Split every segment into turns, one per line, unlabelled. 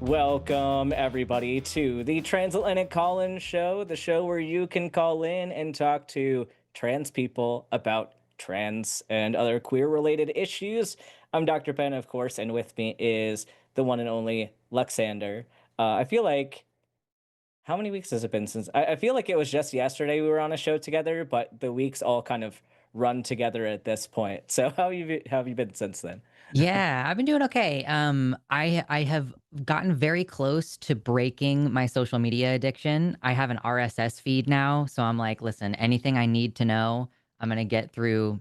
Welcome, everybody, to the Transatlantic Call-In Show, the show where you can call in and talk to trans people about trans and other queer-related issues. I'm Dr. Ben, of course, and with me is the one and only Luxander. I feel like, how many weeks has it been since? I feel like it was just yesterday we were on a show together, but the weeks all kind of run together at this point. So how have you been since then?
Yeah, I've been doing okay. I have gotten very close to breaking my social media addiction. I have an RSS feed now, so I'm like, listen, anything I need to know, I'm gonna get through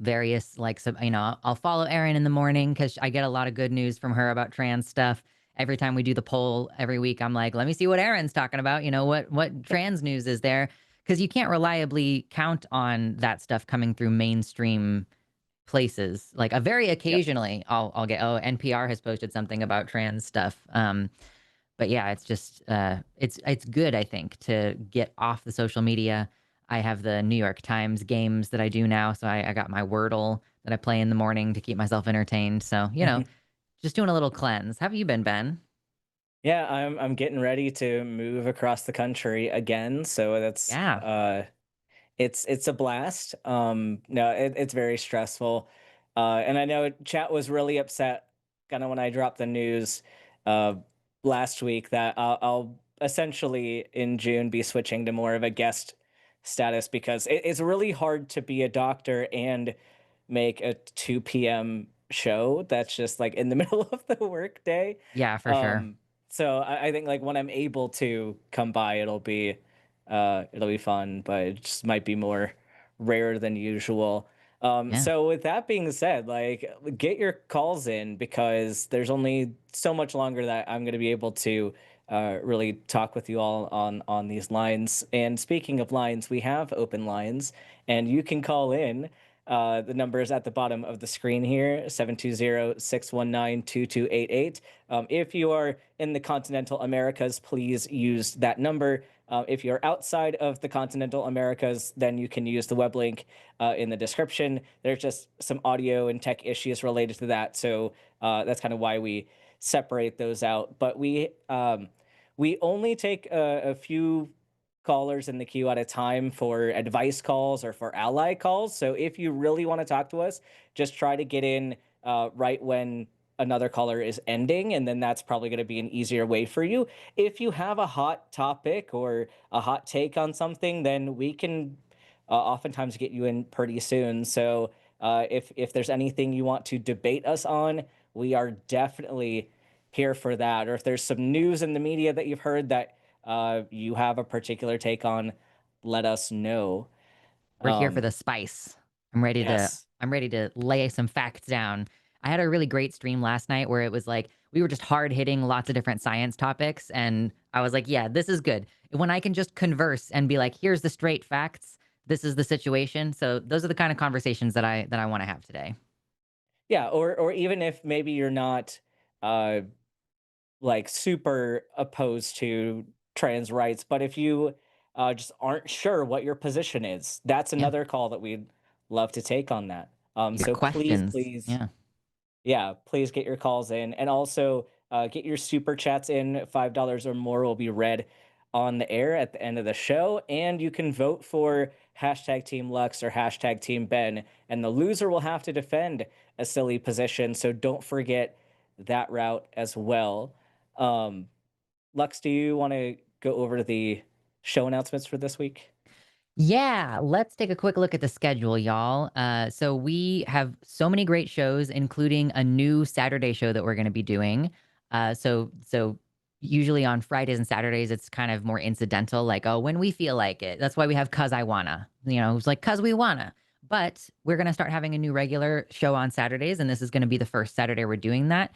various I'll follow Erin in the morning because I get a lot of good news from her about trans stuff. Every time we do the poll every week, I'm like, let me see what Erin's talking about. What trans news is there? Because you can't reliably count on that stuff coming through mainstream places. Like, a very
Yep.
occasionally, I'll get, "Oh, NPR has posted something about trans stuff." But yeah, it's just, it's good, I think, to get off the social media. I have the New York Times games that I do now, so I got my Wordle that I play in the morning to keep myself entertained, so, just doing a little cleanse. How have you been, Ben?
Yeah, I'm getting ready to move across the country again, so that's
Yeah.
it's a blast. No, it's very stressful. And I know chat was really upset kind of when I dropped the news uh last week that I'll essentially in June be switching to more of a guest status because it's really hard to be a doctor and make a 2 p.m. show that's just like in the middle of the workday.
Yeah, for sure.
Um, so I think like when I'm able to come by, it'll be fun, but it just might be more rare than usual.
Yeah.
So with that being said, like get your calls in because there's only so much longer that I'm going to be able to really talk with you all on these lines. And speaking of lines, we have open lines, and you can call in. The number is at the bottom of the screen here, 720-619-2288. If you are in the continental Americas, please use that number. If you're outside of the continental Americas, then you can use the web link in the description. There's just some audio and tech issues related to that, so that's kind of why we separate those out. But we only take a few callers in the queue at a time for advice calls or for ally calls. So if you really want to talk to us, just try to get in right when another caller is ending, and then that's probably going to be an easier way for you. If you have a hot topic or a hot take on something, then we can oftentimes get you in pretty soon. So if there's anything you want to debate us on, we are definitely here for that. Or if there's some news in the media that you've heard that you have a particular take on, let us know.
We're here for
Um,
the spice. I'm ready to
yes.
I'm ready to lay some facts down. I had a really great stream last night where it was like we were just hard hitting lots of different science topics, and I was like, yeah, this is good. When I can just converse and be like, here's the straight facts. This is the situation. So those are the kind of conversations that I want to have today.
Yeah, or even if maybe you're not uh like super opposed to trans rights, but if you just aren't sure what your position is, that's
Yeah.
another call that we'd love to take on that.
Your
So please,
questions.
please,
Yeah.
yeah, please get your calls in, and also get your super chats in. $5 or more will be read on the air at the end of the show, and you can vote for hashtag Team Lux or hashtag Team Ben, and the loser will have to defend a silly position. So don't forget that route as well. Um, Lux, do you want to go over to the show announcements for this week?
Yeah, let's take a quick look at the schedule, y'all. So we have so many great shows, including a new Saturday show that we're going to be doing. So usually on Fridays and Saturdays, it's kind of more incidental, like, oh, when we feel like it. That's why we have "Cuz I Wanna." It's like "Cuz we wanna." But we're going to start having a new regular show on Saturdays, and this is going to be the first Saturday we're doing that.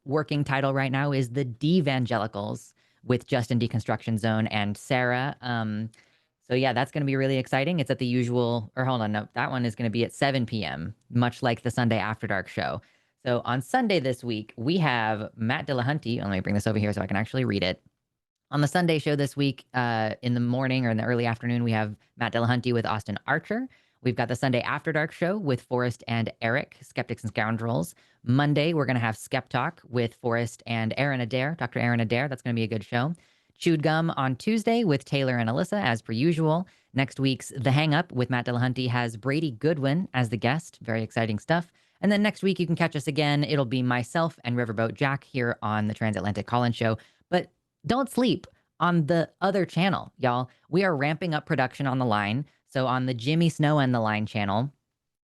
Working title right now is the Devangelicals with Justin Deconstruction Zone and Sarah. So yeah, that's gonna be really exciting. It's at the usual or hold on, no, that one is gonna be at 7 PM, much like the Sunday After Dark show. So on Sunday this week, we have Matt Dillahunty. Let me bring this over here so I can actually read it. On the Sunday show this week, in the morning or in the early afternoon, we have Matt Dillahunty with Austin Archer. We've got the Sunday After Dark show with Forrest and Eric, Skeptics and Scoundrels. Monday, we're going to have Skeptalk with Forrest and Aaron Adair, Dr. Aaron Adair. That's going to be a good show. Chewed Gum on Tuesday with Taylor and Alyssa, as per usual. Next week's The Hang Up with Matt Dillahunty has Brady Goodwin as the guest. Very exciting stuff. And then next week, you can catch us again. It'll be myself and Riverboat Jack here on the Transatlantic Call-In Show. But don't sleep on the other channel, y'all. We are ramping up production on The Line. So on the Jimmy Snow and The Line channel,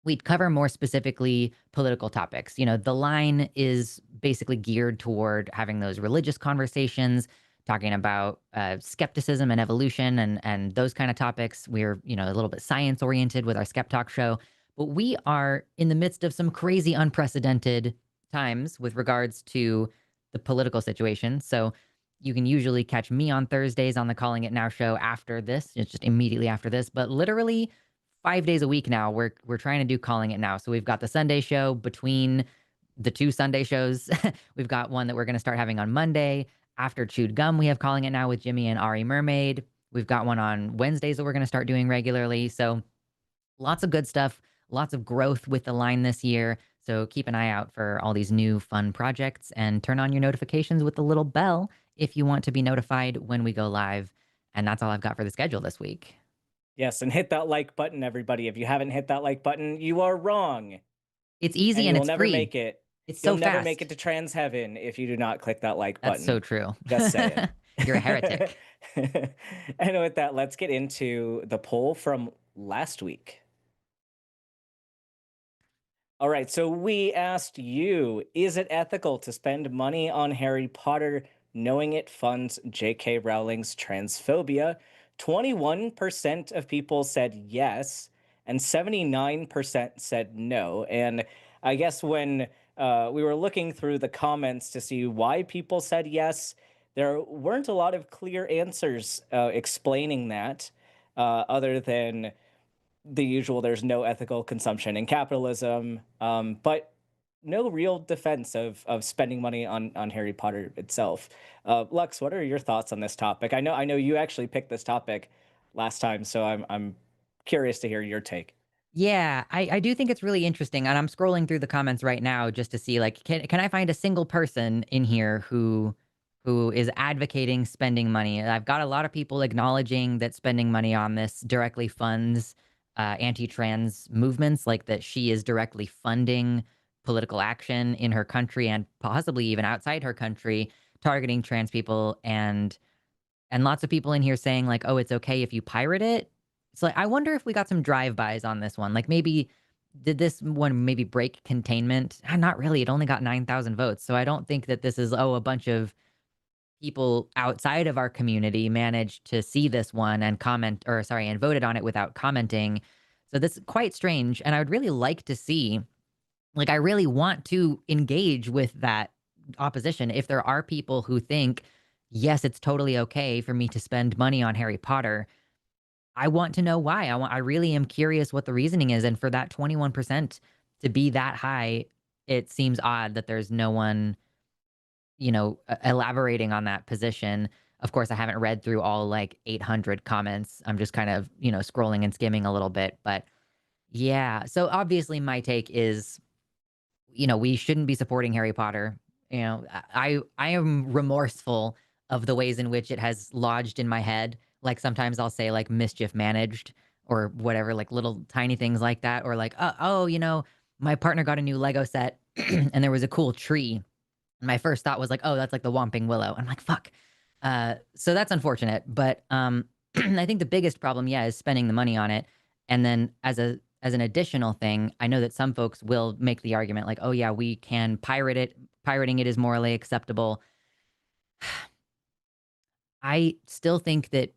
we'd cover more specifically political topics. You know, The Line is basically geared toward having those religious conversations, talking about skepticism and evolution and those kind of topics. We're, you know, a little bit science oriented with our Skeptalk show, but we are in the midst of some crazy unprecedented times with regards to the political situation. So you can usually catch me on Thursdays on the Calling It Now show after this. It's just immediately after this, but literally 5 days a week now, we're trying to do Calling It Now. So we've got the Sunday show between the 2 Sunday shows. We've got one that we're going to start having on Monday. After Chewed Gum, we have Calling It Now with Jimmy and Ari Mermaid. We've got one on Wednesdays that we're going to start doing regularly. So lots of good stuff, lots of growth with The Line this year. So keep an eye out for all these new fun projects and turn on your notifications with the little bell if you want to be notified when we go live. And that's all I've got for the schedule this week.
Yes, and hit that like button, everybody. If you haven't hit that like button, you are wrong.
It's easy
And
and
you'll
it's
never
free.
make it.
It's
You'll
so
never
fast.
make it to trans heaven if you do not click that like button.
That's so true.
Just saying.
You're a heretic.
And with that, let's get into the poll from last week. All right, so we asked you, is it ethical to spend money on Harry Potter knowing it funds J.K. Rowling's transphobia? 21% of people said yes, and 79% said no. And I guess when we were looking through the comments to see why people said yes, there weren't a lot of clear answers explaining that, other than the usual, there's no ethical consumption in capitalism, but no real defense of spending money on Harry Potter itself. Lux, what are your thoughts on this topic? I know you actually picked this topic last time, so I'm curious to hear your take.
Yeah, I do think it's really interesting, and I'm scrolling through the comments right now just to see, like, can I find a single person in here who is advocating spending money? And I've got a lot of people acknowledging that spending money on this directly funds anti-trans movements, like that she is directly funding political action in her country and possibly even outside her country, targeting trans people and lots of people in here saying like, "Oh, it's okay if you pirate it." So like, I wonder if we got some drive-bys on this one. Like maybe did this one maybe break containment? Not really. It only got 9,000 votes. So I don't think that this is, oh, a bunch of people outside of our community managed to see this one and comment or sorry, and voted on it without commenting. So this is quite strange. And I would really like to see, like, I really want to engage with that opposition. If there are people who think, yes, it's totally okay for me to spend money on Harry Potter, I want to know why. I really am curious what the reasoning is. And for that 21% to be that high, it seems odd that there's no one, you know, elaborating on that position. Of course, I haven't read through all like 800 comments. I'm just kind of, you know, scrolling and skimming a little bit. But yeah, so obviously my take is, you know, we shouldn't be supporting Harry Potter. You know, I am remorseful of the ways in which it has lodged in my head. Like sometimes I'll say like mischief managed or whatever, like little tiny things like that, or like, oh, you know, my partner got a new Lego set and there was a cool tree. And my first thought was like, oh, that's like the Whomping Willow. I'm like, fuck. So that's unfortunate. But I think the biggest problem, yeah, is spending the money on it. And then as an additional thing, I know that some folks will make the argument like, oh yeah, we can pirate it. Pirating it is morally acceptable. I still think that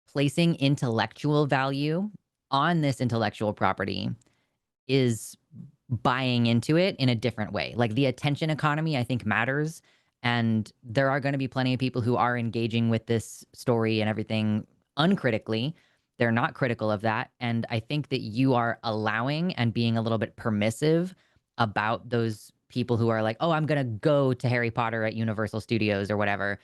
placing intellectual value on this intellectual property is buying into it in a different way. Like the attention economy, I think matters. And there are going to be plenty of people who are engaging with this story and everything uncritically. They're not critical of that. And I think that you are allowing and being a little bit permissive about those people who are like, oh, I'm going to go to Harry Potter at Universal Studios or whatever.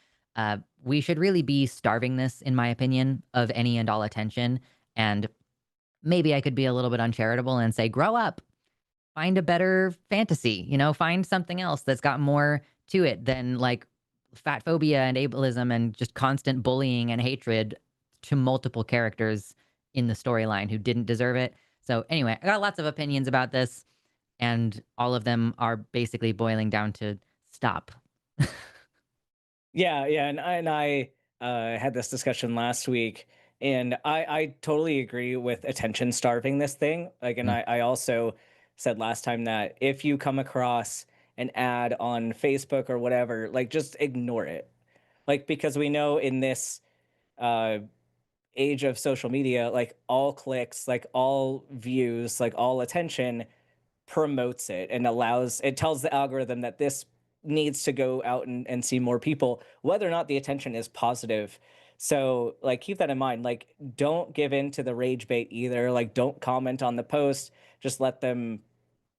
We should really be starving this, in my opinion, of any and all attention. And maybe I could be a little bit uncharitable and say, grow up, find a better fantasy, find something else that's got more to it than like fat phobia and ableism and just constant bullying and hatred to multiple characters in the storyline who didn't deserve it. So anyway, I got lots of opinions about this, and all of them are basically boiling down to stop.
Yeah, yeah, and I had this discussion last week, and I totally agree with attention starving this thing. Like, and
Mm,
I also said last time that if you come across an ad on Facebook or whatever, like just ignore it. Like, because we know in this uh age of social media, like all clicks, like all views, like all attention promotes it and it tells the algorithm that this needs to go out and see more people, whether or not the attention is positive. So like keep that in mind. Like don't give in to the rage bait either. Like don't comment on the post. Just let them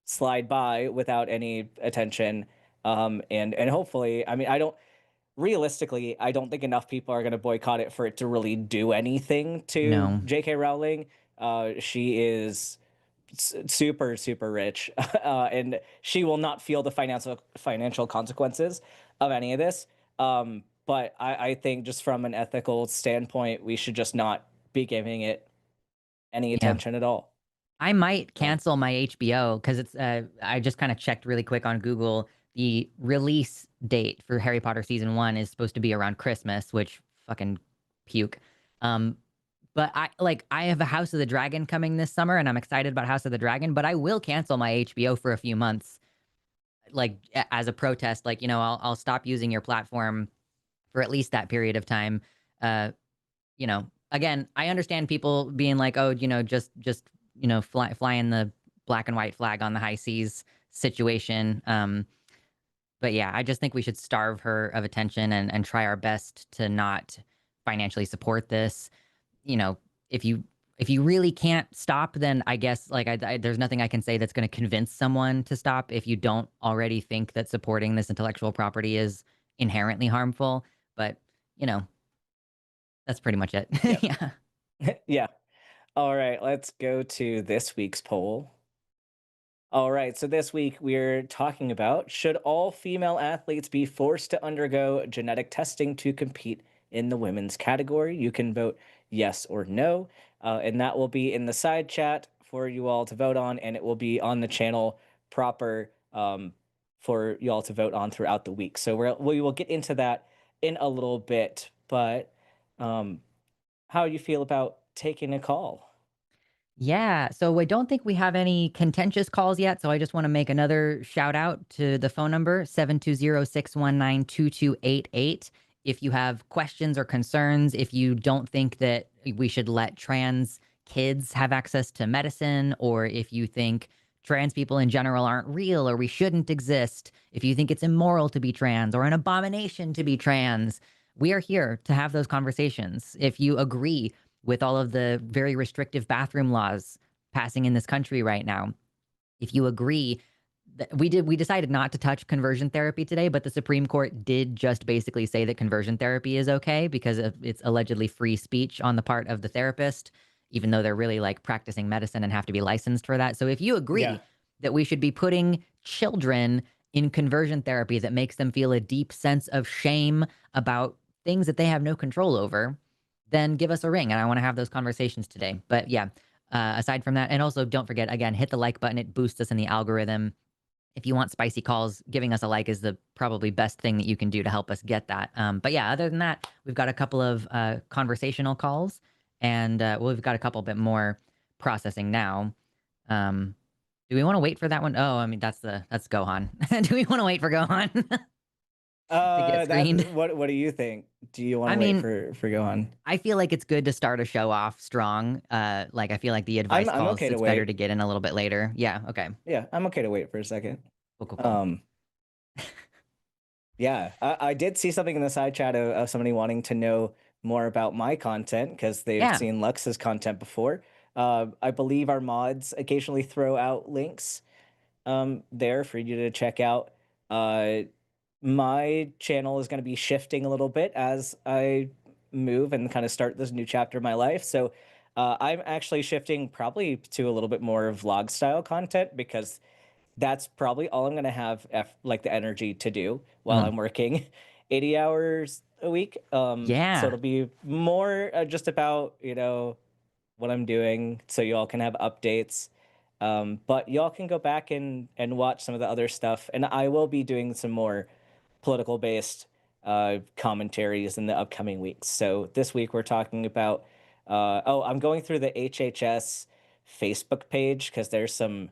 slide by without any attention. And hopefully, I mean, I don't realistically, I don't think enough people are going to boycott it for it to really do anything to
no.
J.K. Rowling. She is super super rich, and she will not feel the financial consequences of any of this. But I think just from an ethical standpoint, we should just not be giving it any
Yeah.
attention at all.
I might
So
cancel my HBO because I just kind of checked really quick on Google. The release date for Harry Potter season one is supposed to be around Christmas, which fucking puke. Um, but I have a House of the Dragon coming this summer, and I'm excited about House of the Dragon. But I will cancel my HBO for a few months, like as a protest. Like I'll stop using your platform for at least that period of time. Again, I understand people being like, oh, just flying the black and white flag on the high seas situation. But yeah, I just think we should starve her of attention and try our best to not financially support this. You know, if you if you really can't stop, then I guess like there's nothing I can say that's going to convince someone to stop if you don't already think that supporting this intellectual property is inherently harmful. But you know, that's pretty much it.
yep.
Yeah.
Yeah. All right, let's go to this week's poll. All right, so this week we're talking about should all female athletes be forced to undergo genetic testing to compete in the women's category? You can vote yes or no, and that will be in the side chat for you all to vote on, and it will be on the channel proper for you all to vote on throughout the week. So we will get into that in a little bit, but um, how do you feel about taking a call?
Yeah. So I don't think we have any contentious calls yet. So I just want to make another shout out to the phone number 720-619-2288. If you have questions or concerns, if you don't think that we should let trans kids have access to medicine, or if you think trans people in general aren't real or we shouldn't exist, if you think it's immoral to be trans or an abomination to be trans, we are here to have those conversations. If you agree with all of the very restrictive bathroom laws passing in this country right now, if you agree that we decided not to touch conversion therapy today, but the Supreme Court did just basically say that conversion therapy is okay because it's allegedly free speech on the part of the therapist, even though they're really like practicing medicine and have to be licensed for that. So if you
Yeah.
agree that we should be putting children in conversion therapy that makes them feel a deep sense of shame about things that they have no control over, then give us a ring. And I want to have those conversations today. But yeah, aside from that, and also don't forget, again, hit the like button. It boosts us in the algorithm. If you want spicy calls, giving us a like is the probably best thing that you can do to help us get that. But yeah, other than that, we've got a couple of conversational calls, and we've got a couple bit more processing now. Um, do we want to wait for that one? Oh, I mean, that's Gohan. Do we want to wait for Gohan to get screened?
What do you think? Do you want
I
to wait
mean,
for Gohan?
I feel like it's good to start a show off strong. Like I feel like the advice
I'm
calls,
okay to
it's better
wait.
to get in a little bit later. Yeah. Okay.
Yeah, I'm okay to wait for a second.
Cool. Cool. Cool.
Um, yeah, I did see something in the side chat of somebody wanting to know more about my content because they've
Yeah.
seen Lux's content before. I believe our mods occasionally throw out links there for you to check out. Uh, my channel is going to be shifting a little bit as I move and kind of start this new chapter of my life. So I'm actually shifting probably to a little bit more vlog style content because that's probably all I'm gonna have like the energy to do while
Mhm.
I'm working 80 hours a week. So
Yeah.
it'll be more just about, what I'm doing so y'all can have updates. But y'all can go back and watch some of the other stuff. And I will be doing some more political based commentaries in the upcoming weeks. So this week we're talking about I'm going through the HHS Facebook page because there's some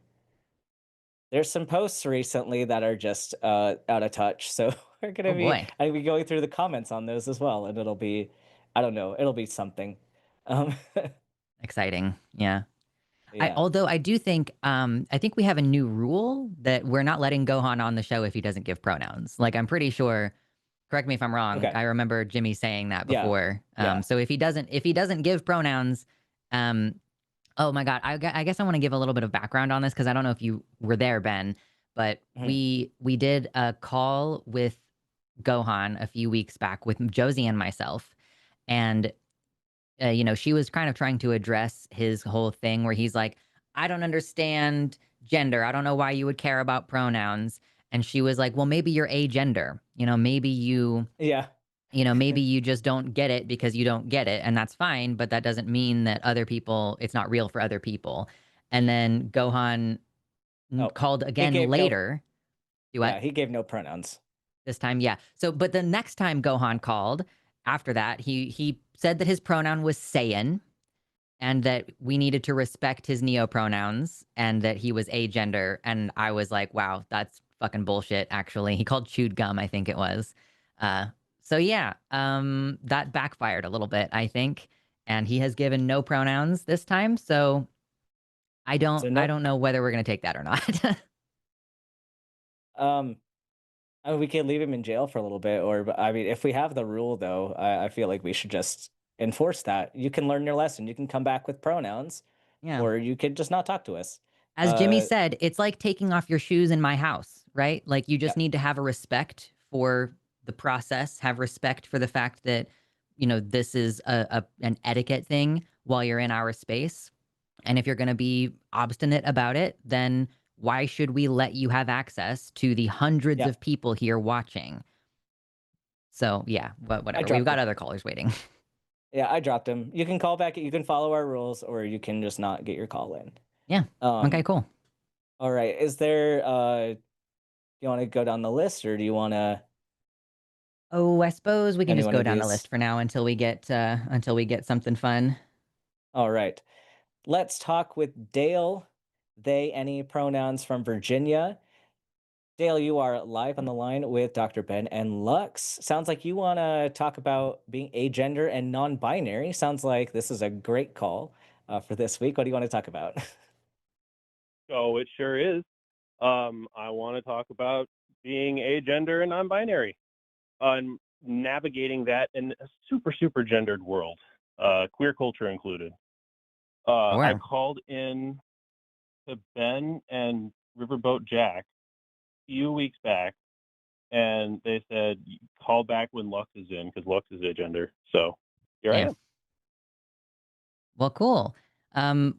posts recently that are just out of touch. So
Oh boy.
I'll be going through the comments on those as well, and it'll be, I don't know, it'll be something. Um,
Exciting. Yeah.
yeah.
Although I think we have a new rule that we're not letting Gohan on the show if he doesn't give pronouns. Like, I'm pretty sure, correct me if I'm wrong.
Okay.
I remember Jimmy saying that
Yeah.
before.
Yeah.
So if he doesn't give pronouns, um, oh my God, I guess I want to give a little bit of background on this because I don't know if you were there, Ben, but
Mhm.
we did a call with Gohan a few weeks back with Josie and myself, and she was kind of trying to address his whole thing where he's like, I don't understand gender. I don't know why you would care about pronouns. And she was like, well, maybe you're agender.
Yeah.
Maybe you just don't get it because you don't get it. And that's fine. But that doesn't mean that it's not real for other people. And then Gohan
Oh,
called
he
again
gave no.
later. Do what?
Yeah, he gave no pronouns.
This time, yeah. So, but the next time Gohan called after that, he said that his pronoun was Saiyan, and that we needed to respect his neo-pronouns and that he was agender. And I was like, wow, that's fucking bullshit, actually. He called chewed gum, I think it was. Uh, so yeah, that backfired a little bit, I think. And he has given no pronouns this time, so
So
I
no.
don't know whether we're gonna take that or not.
Um, I mean, we could leave him in jail for a little bit, or I mean, if we have the rule though, I feel like we should just enforce that. You can learn your lesson. You can come back with pronouns,
Yeah.
or you could just not talk to us.
As Jimmy
Uh,
said, it's like taking off your shoes in my house, right? Like, you
yeah,
just need to have a respect for the process, have respect for the fact that, this is an etiquette thing while you're in our space. And if you're going to be obstinate about it, then why should we let you have access to the hundreds
yeah.
of people here watching? So, yeah, but
I
whatever. We've
dropped
got
him.
other callers waiting.
Yeah, I dropped him. You can call back. You can follow our rules, or you can just not get your call in.
Yeah. Okay,
Um,
cool.
all right. Is there you want to go down the list, or do you want to
Oh, I suppose we can
any
just
one
go
of
down the
these?
list for now until we get something fun.
All right. Let's talk with Dale. They, any pronouns from Virginia. Dale, you are live on the line with Dr. Ben and Lux. Sounds like you want to talk about being agender and non-binary. Sounds like this is a great call for this week. What do you want to talk about?
Oh, it sure is. I want to talk about being agender and non-binary, and navigating that in a super, super gendered world, queer culture included. I
Sure.
called in to Ben and Riverboat Jack a few weeks back, and they said, call back when Lux is in, because Lux is agender. So here I
Yeah.
am.
Well, cool.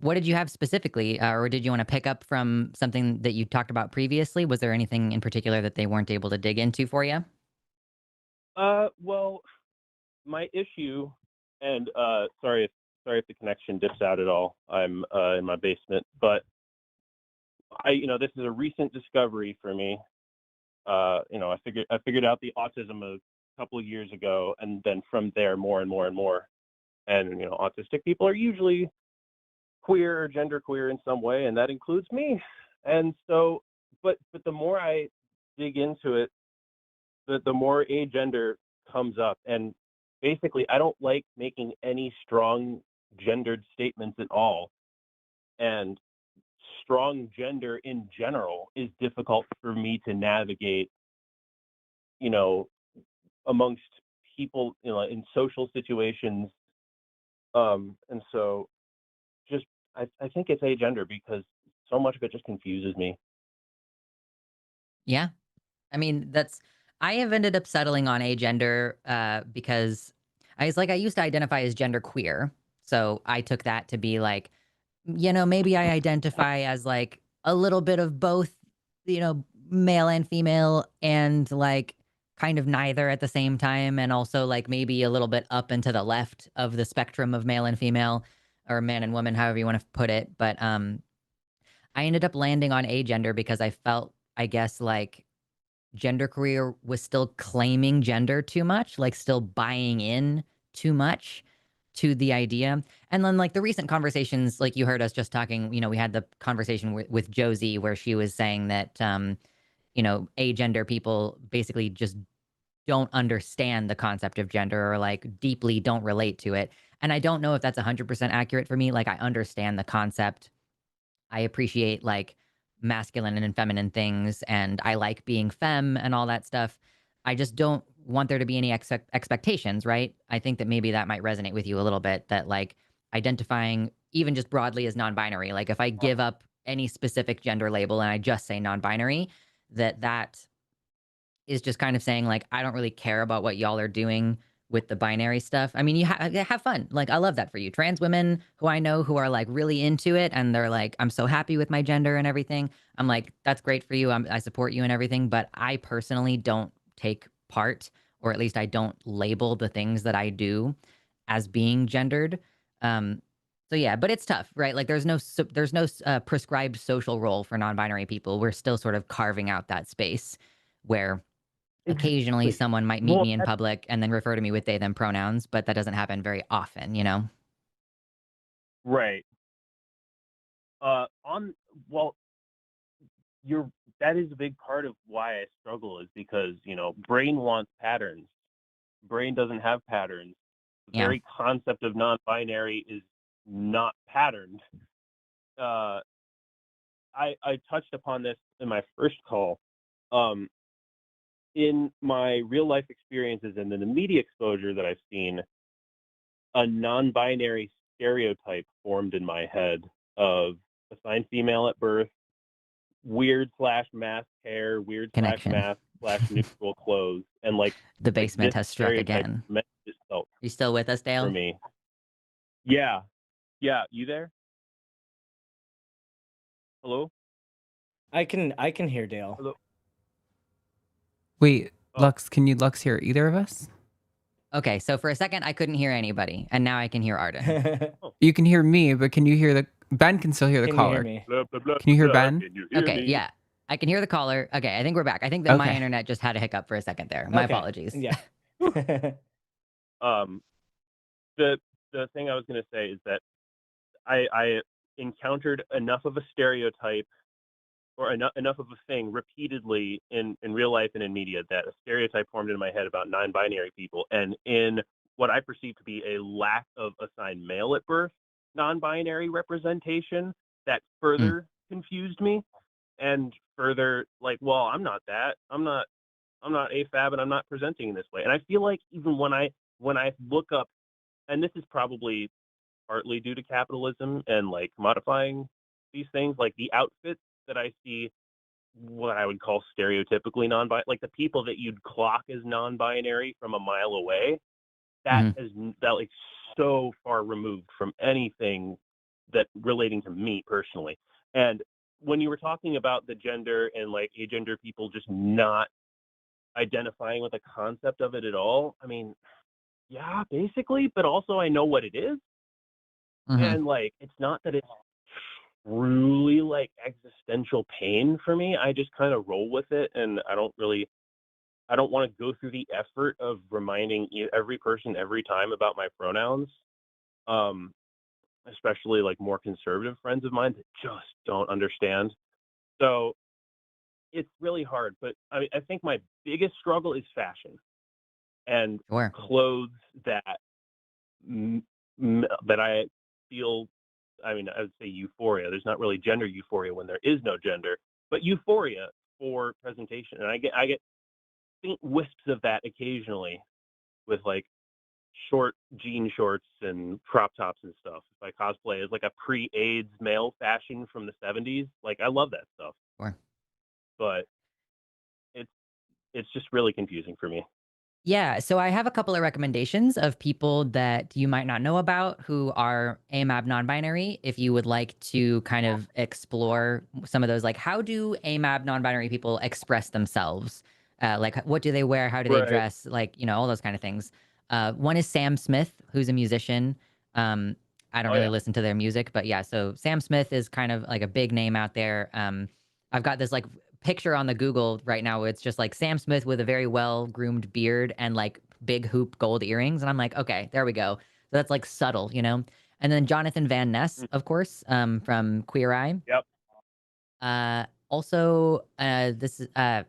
What did you have specifically, or did you want to pick up from something that you talked about previously? Was there anything in particular that they weren't able to dig into for you?
Well, my issue, and sorry if the connection dips out at all. I'm in my basement, but this is a recent discovery for me. I figured out the autism a couple of years ago, and then from there, more and more and more. And autistic people are usually queer or gender queer in some way, and that includes me. And so, but the more I dig into it, the more agender comes up. And basically, I don't like making any strong gendered statements at all. And strong gender in general is difficult for me to navigate, you know, amongst people, in social situations. And so just, I think it's agender because so much of it just confuses me.
Yeah. I mean, I have ended up settling on agender because I used to identify as gender queer. So I took that to be like, maybe I identify as like a little bit of both, male and female, and like kind of neither at the same time. And also like maybe a little bit up and to the left of the spectrum of male and female, or man and woman, however you want to put it. But I ended up landing on agender because I felt, I guess, like gender career was still claiming gender too much, like still buying in too much to the idea. And then like the recent conversations, like you heard us just talking, we had the conversation with Josie where she was saying that, agender people basically just don't understand the concept of gender, or like deeply don't relate to it. And I don't know if that's 100% accurate for me. Like I understand the concept. I appreciate like masculine and feminine things, and I like being femme and all that stuff. I just don't want there to be any expectations, right? I think that maybe that might resonate with you a little bit, that like identifying even just broadly as non-binary, like if I give up any specific gender label and I just say non-binary, that is just kind of saying like, I don't really care about what y'all are doing with the binary stuff. I mean, you have fun. Like, I love that for you. Trans women who I know who are like really into it, and they're like, I'm so happy with my gender and everything. I'm like, that's great for you. I support you and everything. But I personally don't take part, or at least I don't label the things that I do as being gendered. So yeah, but it's tough, right? Like there's no prescribed social role for non-binary people. We're still sort of carving out that space where occasionally
Exactly.
someone might meet
Well,
me in public and then refer to me with they, them pronouns, but that doesn't happen very often,
right. Well, you're that is a big part of why I struggle, is because, brain wants patterns. Brain doesn't have patterns. The
Yeah.
very concept of non-binary is not patterned. Uh, I touched upon this in my first call. In my real life experiences and in the media exposure that I've seen, a non-binary stereotype formed in my head of assigned female at birth, weird / mask hair, weird /
Connection.
mask / neutral clothes, and like
The basement
this
has struck
stereotype
again.
meant itself
You still with us,
for
Dale?
me. Yeah, you there? Hello?
I can hear Dale.
Hello?
Wait,
Oh.
Can you hear either of us?
Okay, so for a second I couldn't hear anybody, and now I can hear Arden.
You can hear me, but can you hear Ben can still hear the
Can you hear
caller.
me?
Blah, blah, blah,
Can you hear
blah.
Ben?
Can you hear
Okay,
me?
yeah. I can hear the caller. Okay, I think we're back. I think that my
Okay.
internet just had a hiccup for a second there. My
Okay,
apologies.
Yeah.
The thing I was going to say is that I encountered enough of a stereotype, or enough of a thing repeatedly in real life and in media, that a stereotype formed in my head about non-binary people, and in what I perceive to be a lack of assigned male at birth non-binary representation, that further confused me, and further like, well, I'm not that. I'm not AFAB, and I'm not presenting in this way. And I feel like even when I look up, and this is probably partly due to capitalism and like modifying these things, like the outfits that I see, what I would call stereotypically non-binary, like the people that you'd clock as non-binary from a mile away, that is that like so far removed from anything that relating to me personally. And when you were talking about the gender and like agender people just not identifying with the concept of it at all, I mean, yeah, basically, but also I know what it is. And like, it's not that it's truly like existential pain for me. I just kind of roll with it, and I don't want to go through the effort of reminding every person every time about my pronouns. Especially like more conservative friends of mine that just don't understand. So it's really hard, but I think my biggest struggle is fashion and
Sure.
clothes that that I feel. I mean, I would say euphoria. There's not really gender euphoria when there is no gender, but euphoria for presentation. And I get faint wisps of that occasionally with like short jean shorts and crop tops and stuff. If I cosplay as like a pre-AIDS male fashion from the 70s, like I love that stuff.
Sure.
But it's just really confusing for me.
Yeah, so I have a couple of recommendations of people that you might not know about who are AMAB non-binary. If you would like to kind of explore some of those, like how do AMAB non-binary people express themselves? Like what do they wear? How do they
Right.
dress? Like, you know, all those kind of things. One is Sam Smith, who's a musician. Um, I don't
Oh
really
yeah.
listen to their music, but yeah, so Sam Smith is kind of like a big name out there. I've got this like picture on the Google right now. It's just like Sam Smith with a very well groomed beard and like big hoop gold earrings. And I'm like, okay, there we go. So that's like subtle, you know? And then Jonathan Van Ness,
Mm.
of course, from Queer Eye.
Yep.
Also, this is, I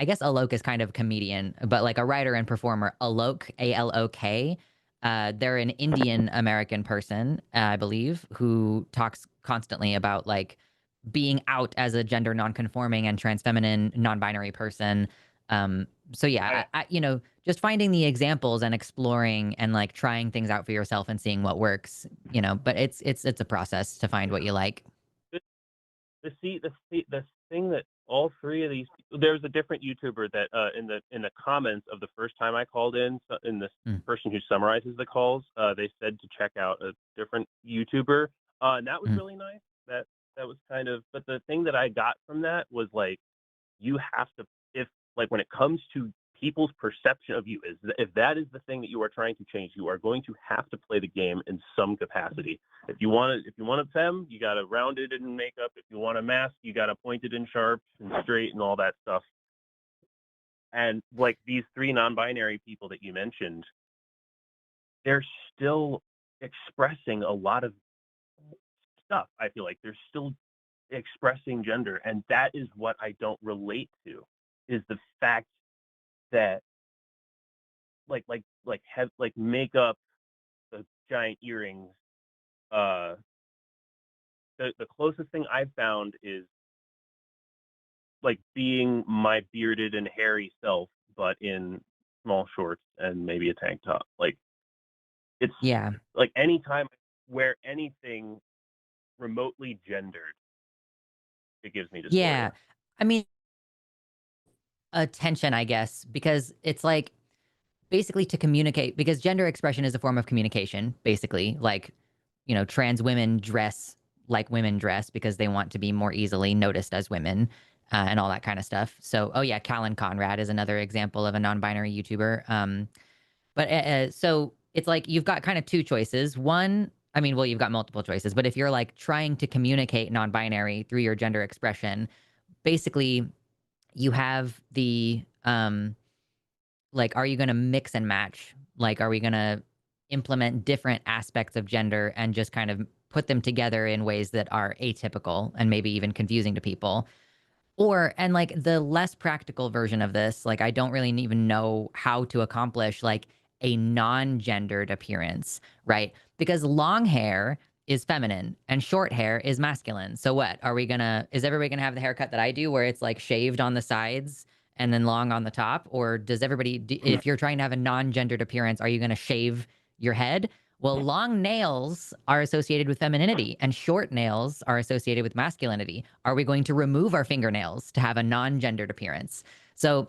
guess Alok is kind of a comedian, but like a writer and performer. Alok, Alok. They're an Indian American person, I believe, who talks constantly about like being out as a gender non-conforming and trans feminine non-binary person. So yeah,
Right.
you know, just finding the examples and exploring and like trying things out for yourself and seeing what works, you know, but it's a process to find what you like.
The thing that all three of these, there's a different YouTuber that in the comments of the first time I called in this
Mm.
person who summarizes the calls, they said to check out a different YouTuber, and that was
Mm.
really nice. That was kind of, but the thing that I got from that was like, you have to, if like when it comes to people's perception of you, is if that is the thing that you are trying to change, you are going to have to play the game in some capacity. If you want a femme, you got to round it in makeup. If you want a mask, you got to point it in sharp and straight and all that stuff. And like these three non-binary people that you mentioned, they're still expressing a lot of stuff. I feel like they're still expressing gender, and that is what I don't relate to, is the fact that like makeup, the giant earrings. Uh, the closest thing I've found is like being my bearded and hairy self, but in small shorts and maybe a tank top. Like it's
Yeah.
like anytime I wear anything remotely gendered, it gives me
Yeah.
dysphoria.
I mean, attention, I guess, because it's like basically to communicate, because gender expression is a form of communication, basically. Like, you know, trans women dress like women dress because they want to be more easily noticed as women and all that kind of stuff. So, oh yeah, Callan Conrad is another example of a non-binary YouTuber. So it's like you've got kind of two choices. One, I mean, well, you've got multiple choices, but if you're like trying to communicate non-binary through your gender expression, basically you have the like, are you going to mix and match? Like, are we going to implement different aspects of gender and just kind of put them together in ways that are atypical and maybe even confusing to people? Or, and like the less practical version of this, like I don't really even know how to accomplish like a non-gendered appearance, right? Because long hair is feminine and short hair is masculine. So what? Is everybody gonna have the haircut that I do where it's like shaved on the sides and then long on the top? Or does if you're trying to have a non-gendered appearance, are you gonna shave your head? Well, long nails are associated with femininity and short nails are associated with masculinity. Are we going to remove our fingernails to have a non-gendered appearance? So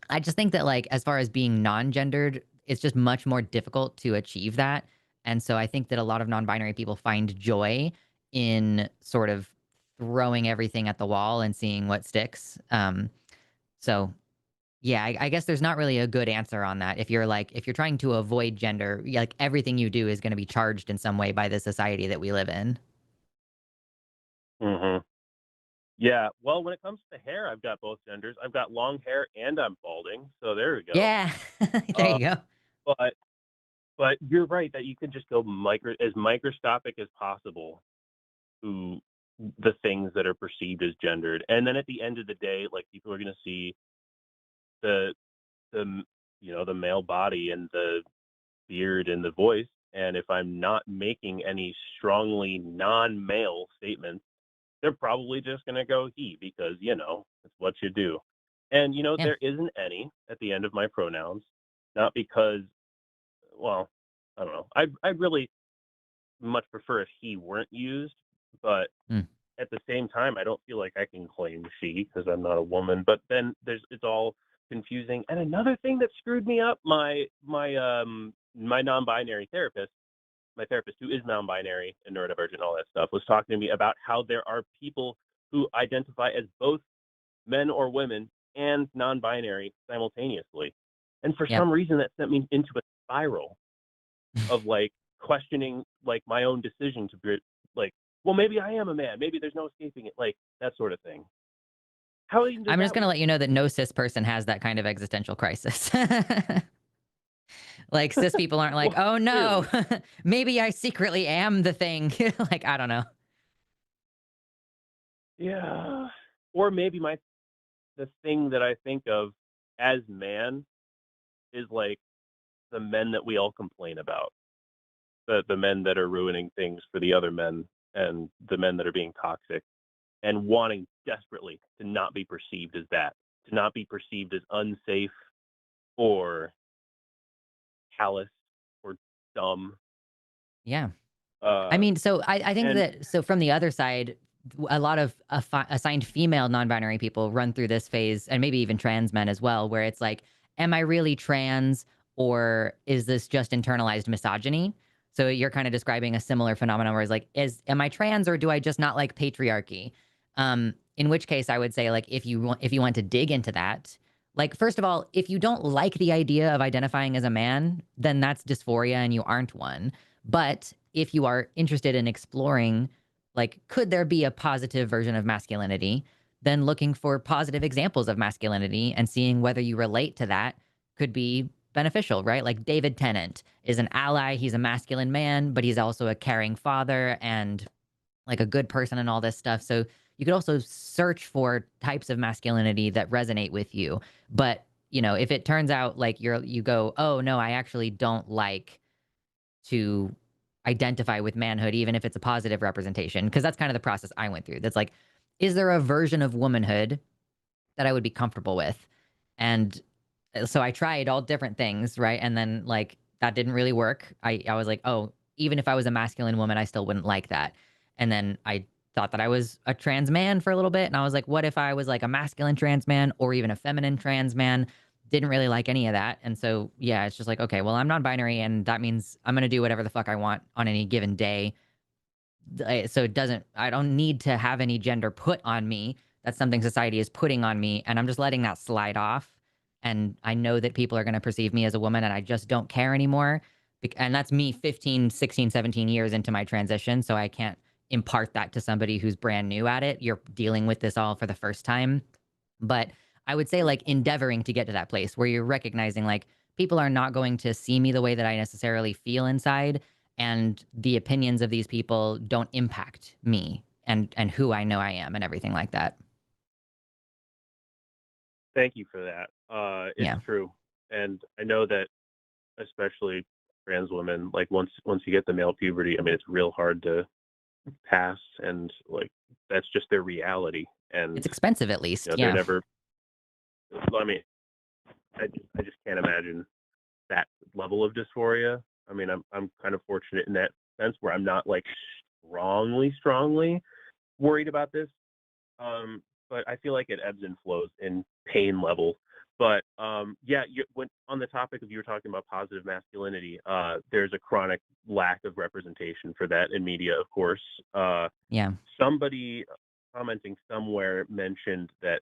I just think that like as far as being non-gendered, it's just much more difficult to achieve that. And so I think that a lot of non-binary people find joy in sort of throwing everything at the wall and seeing what sticks. So yeah, I guess there's not really a good answer on that. If you're trying to avoid gender, like everything you do is going to be charged in some way by the society that we live in.
Mm-hmm. Yeah. Well, when it comes to hair, I've got both genders. I've got long hair and I'm balding. So there we go.
Yeah, there
Uh,
you go.
but but you're right that you can just go microscopic as possible to the things that are perceived as gendered, and then at the end of the day, like people are going to see the the the male body and the beard and the voice, and if I'm not making any strongly non-male statements, they're probably just going to go he, because it's what you do. And
Yeah.
there isn't any at the end of my pronouns, not because, well, I don't know, I'd really much prefer if he weren't used, but
Mm.
at the same time, I don't feel like I can claim she because I'm not a woman. But then it's all confusing. And another thing that screwed me up, my non-binary therapist, my therapist who is non-binary and neurodivergent and all that stuff, was talking to me about how there are people who identify as both men or women and non-binary simultaneously. And for some reason that sent me into a spiral of like questioning like my own decision to be like, well, maybe I am a man, maybe there's no escaping it, like that sort of thing. How even does
I'm
that
just going to
work?
let you know that no cis person has that kind of existential crisis. Like cis people aren't like,
Well,
oh no,
clearly.
maybe I secretly am the thing. Like, I don't know.
Yeah. Or maybe the thing that I think of as man is like the men that we all complain about. The men that are ruining things for the other men and the men that are being toxic and wanting desperately to not be perceived as that, to not be perceived as unsafe or callous or dumb.
Yeah. I
Uh,
mean, so I think
and
that, so from the other side, a lot of assigned female non-binary people run through this phase, and maybe even trans men as well, where it's like, am I really trans, or is this just internalized misogyny? So you're kind of describing a similar phenomenon where it's like, am I trans, or do I just not like patriarchy? In which case I would say, like, if you want to dig into that, like, first of all, if you don't like the idea of identifying as a man, then that's dysphoria and you aren't one. But if you are interested in exploring, like, could there be a positive version of masculinity, then looking for positive examples of masculinity and seeing whether you relate to that could be beneficial, right? Like David Tennant is an ally. He's a masculine man, but he's also a caring father and like a good person and all this stuff. So you could also search for types of masculinity that resonate with you. But, you know, if it turns out like you go, oh no, I actually don't like to identify with manhood, even if it's a positive representation, because that's kind of the process I went through. That's like, is there a version of womanhood that I would be comfortable with? And so I tried all different things, right? And then like that didn't really work. I was like, oh, even if I was a masculine woman, I still wouldn't like that. And then I thought that I was a trans man for a little bit. And I was like, what if I was like a masculine trans man or even a feminine trans man? Didn't really like any of that. And so, yeah, it's just like, okay, well, I'm non-binary and that means I'm going to do whatever the fuck I want on any given day. So I don't need to have any gender put on me. That's something society is putting on me. And I'm just letting that slide off. And I know that people are going to perceive me as a woman and I just don't care anymore. And that's me 15, 16, 17 years into my transition. So I can't impart that to somebody who's brand new at it. You're dealing with this all for the first time. But I would say like endeavoring to get to that place where you're recognizing like people are not going to see me the way that I necessarily feel inside, and the opinions of these people don't impact me and who I know I am and everything like that.
thank you for that. It's
Yeah.
true. And I know that especially trans women, like once you get the male puberty, I mean, it's real hard to pass, and like that's just their reality. And
It's expensive at
you
least.
know, they're
Yeah.
never. I mean, I just can't imagine that level of dysphoria. I mean, I'm kind of fortunate in that sense where I'm not like strongly worried about this. But I feel like it ebbs and flows in pain level. But yeah, when on the topic of you were talking about positive masculinity, there's a chronic lack of representation for that in media, of course.
Yeah.
Somebody commenting somewhere mentioned that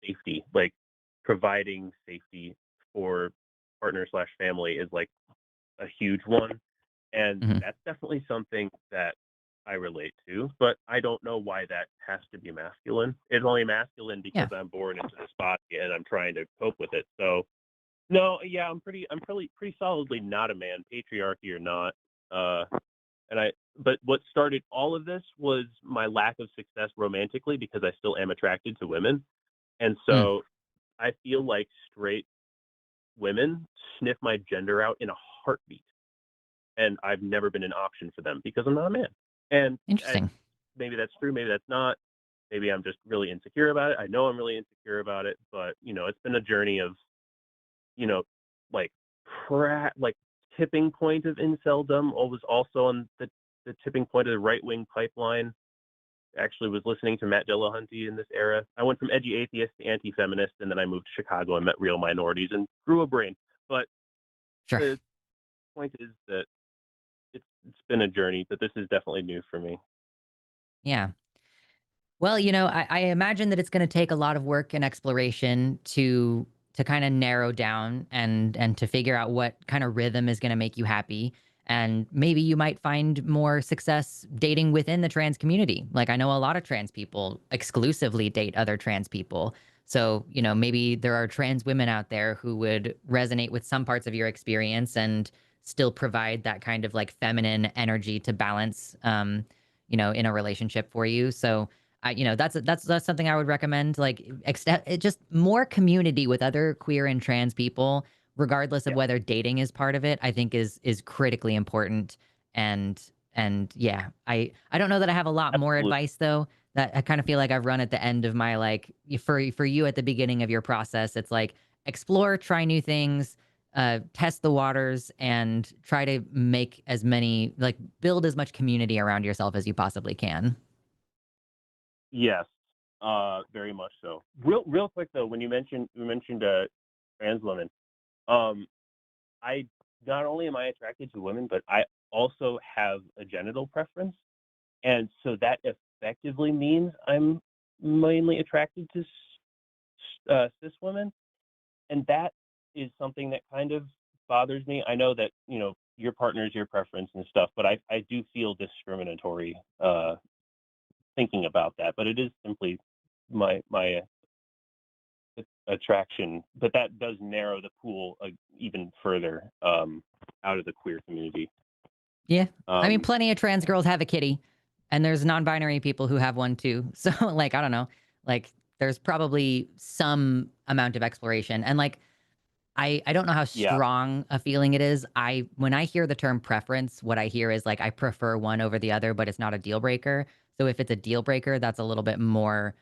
safety, like providing safety for partner slash family, is like a huge one. And
Mhm.
that's definitely something that I relate to, but I don't know why that has to be masculine. It's only masculine because
Yeah.
I'm born into this body and I'm trying to cope with it. So no, yeah, I'm pretty solidly not a man, patriarchy or not. But what started all of this was my lack of success romantically, because I still am attracted to women. And
Mm.
so I feel like straight women sniff my gender out in a heartbeat. And I've never been an option for them because I'm not a man. And
Interesting.
maybe that's true, maybe that's not. Maybe I'm just really insecure about it. I know I'm really insecure about it, but you know, it's been a journey of, you know, like like tipping point of inceldom. I was also on the tipping point of the right wing pipeline. actually was listening to Matt Dillahunty in this era. I went from edgy atheist to anti-feminist, and then I moved to Chicago and met real minorities and grew a brain. But
Sure.
the point is that it's been a journey, but this is definitely new for me.
Yeah. Well, I imagine that it's going to take a lot of work and exploration to kind of narrow down and to figure out what kind of rhythm is going to make you happy. And maybe you might find more success dating within the trans community. Like I know a lot of trans people exclusively date other trans people. So, maybe there are trans women out there who would resonate with some parts of your experience and still provide that kind of like feminine energy to balance, in a relationship for you. So, that's something I would recommend. Like, just more community with other queer and trans people, regardless of
Yeah.
whether dating is part of it. I think is critically important. And yeah, I don't know that I have a lot more
Absolutely.
advice though. That I kind of feel like I've run at the end of my like for you at the beginning of your process. It's like explore, try new things, test the waters, and try to make as many like build as much community around yourself as you possibly can.
Yes, very much so. Real quick though, when you mentioned trans women, um, I not only am I attracted to women, but I also have a genital preference, and so that effectively means I'm mainly attracted to cis women, and that is something that kind of bothers me. I know that your partner is your preference and stuff, but I do feel discriminatory thinking about that. But it is simply my attraction, but that does narrow the pool even further out of the queer community.
Yeah. I mean,
Um,
plenty of trans girls have a kitty, and there's non-binary people who have one too. So, like, I don't know. Like, there's probably some amount of exploration. And like, I don't know how
yeah,
strong a feeling it is. When I hear the term preference, what I hear is like I prefer one over the other, but it's not a deal breaker. So if it's a deal breaker, that's a little bit more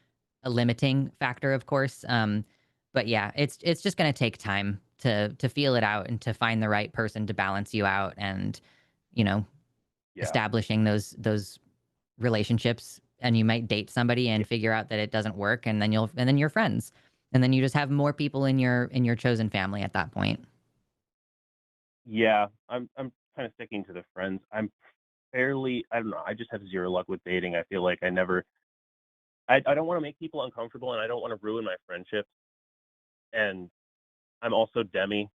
a limiting factor, of course. But yeah, it's just gonna take time to feel it out and to find the right person to balance you out and, you know,
yeah,
establishing those relationships. And you might date somebody
yeah,
and figure out that it doesn't work, and then you're friends. And then you just have more people in your chosen family at that point.
yeah. I'm kind of sticking to the friends. I don't know. I just have zero luck with dating. I feel like I don't want to make people uncomfortable, and I don't want to ruin my friendships. And I'm also demi,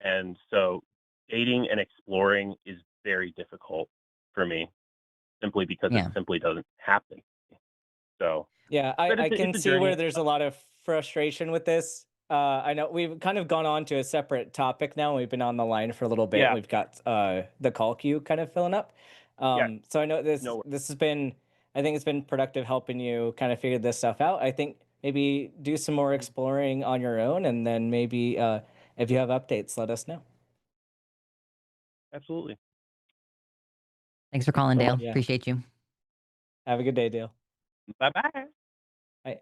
and so dating and exploring is very difficult for me, simply because it
Yeah.
simply doesn't happen. So,
Yeah,
but
I can
it's a
see where
journey.
there's a lot of frustration with this. I know we've kind of gone on to a separate topic now. We've been on the line for a little bit.
Yeah,
We've got the call queue kind of filling up.
yeah.
So I know
No,
this has been, I think it's been productive helping you kind of figure this stuff out. I think maybe do some more exploring on your own, and then maybe if you have updates, let us know.
absolutely.
Thanks for
Thank you
calling,
so
Dale.
much.
Yeah.
Appreciate you.
Have a good day, Dale.
Bye bye.
Bye.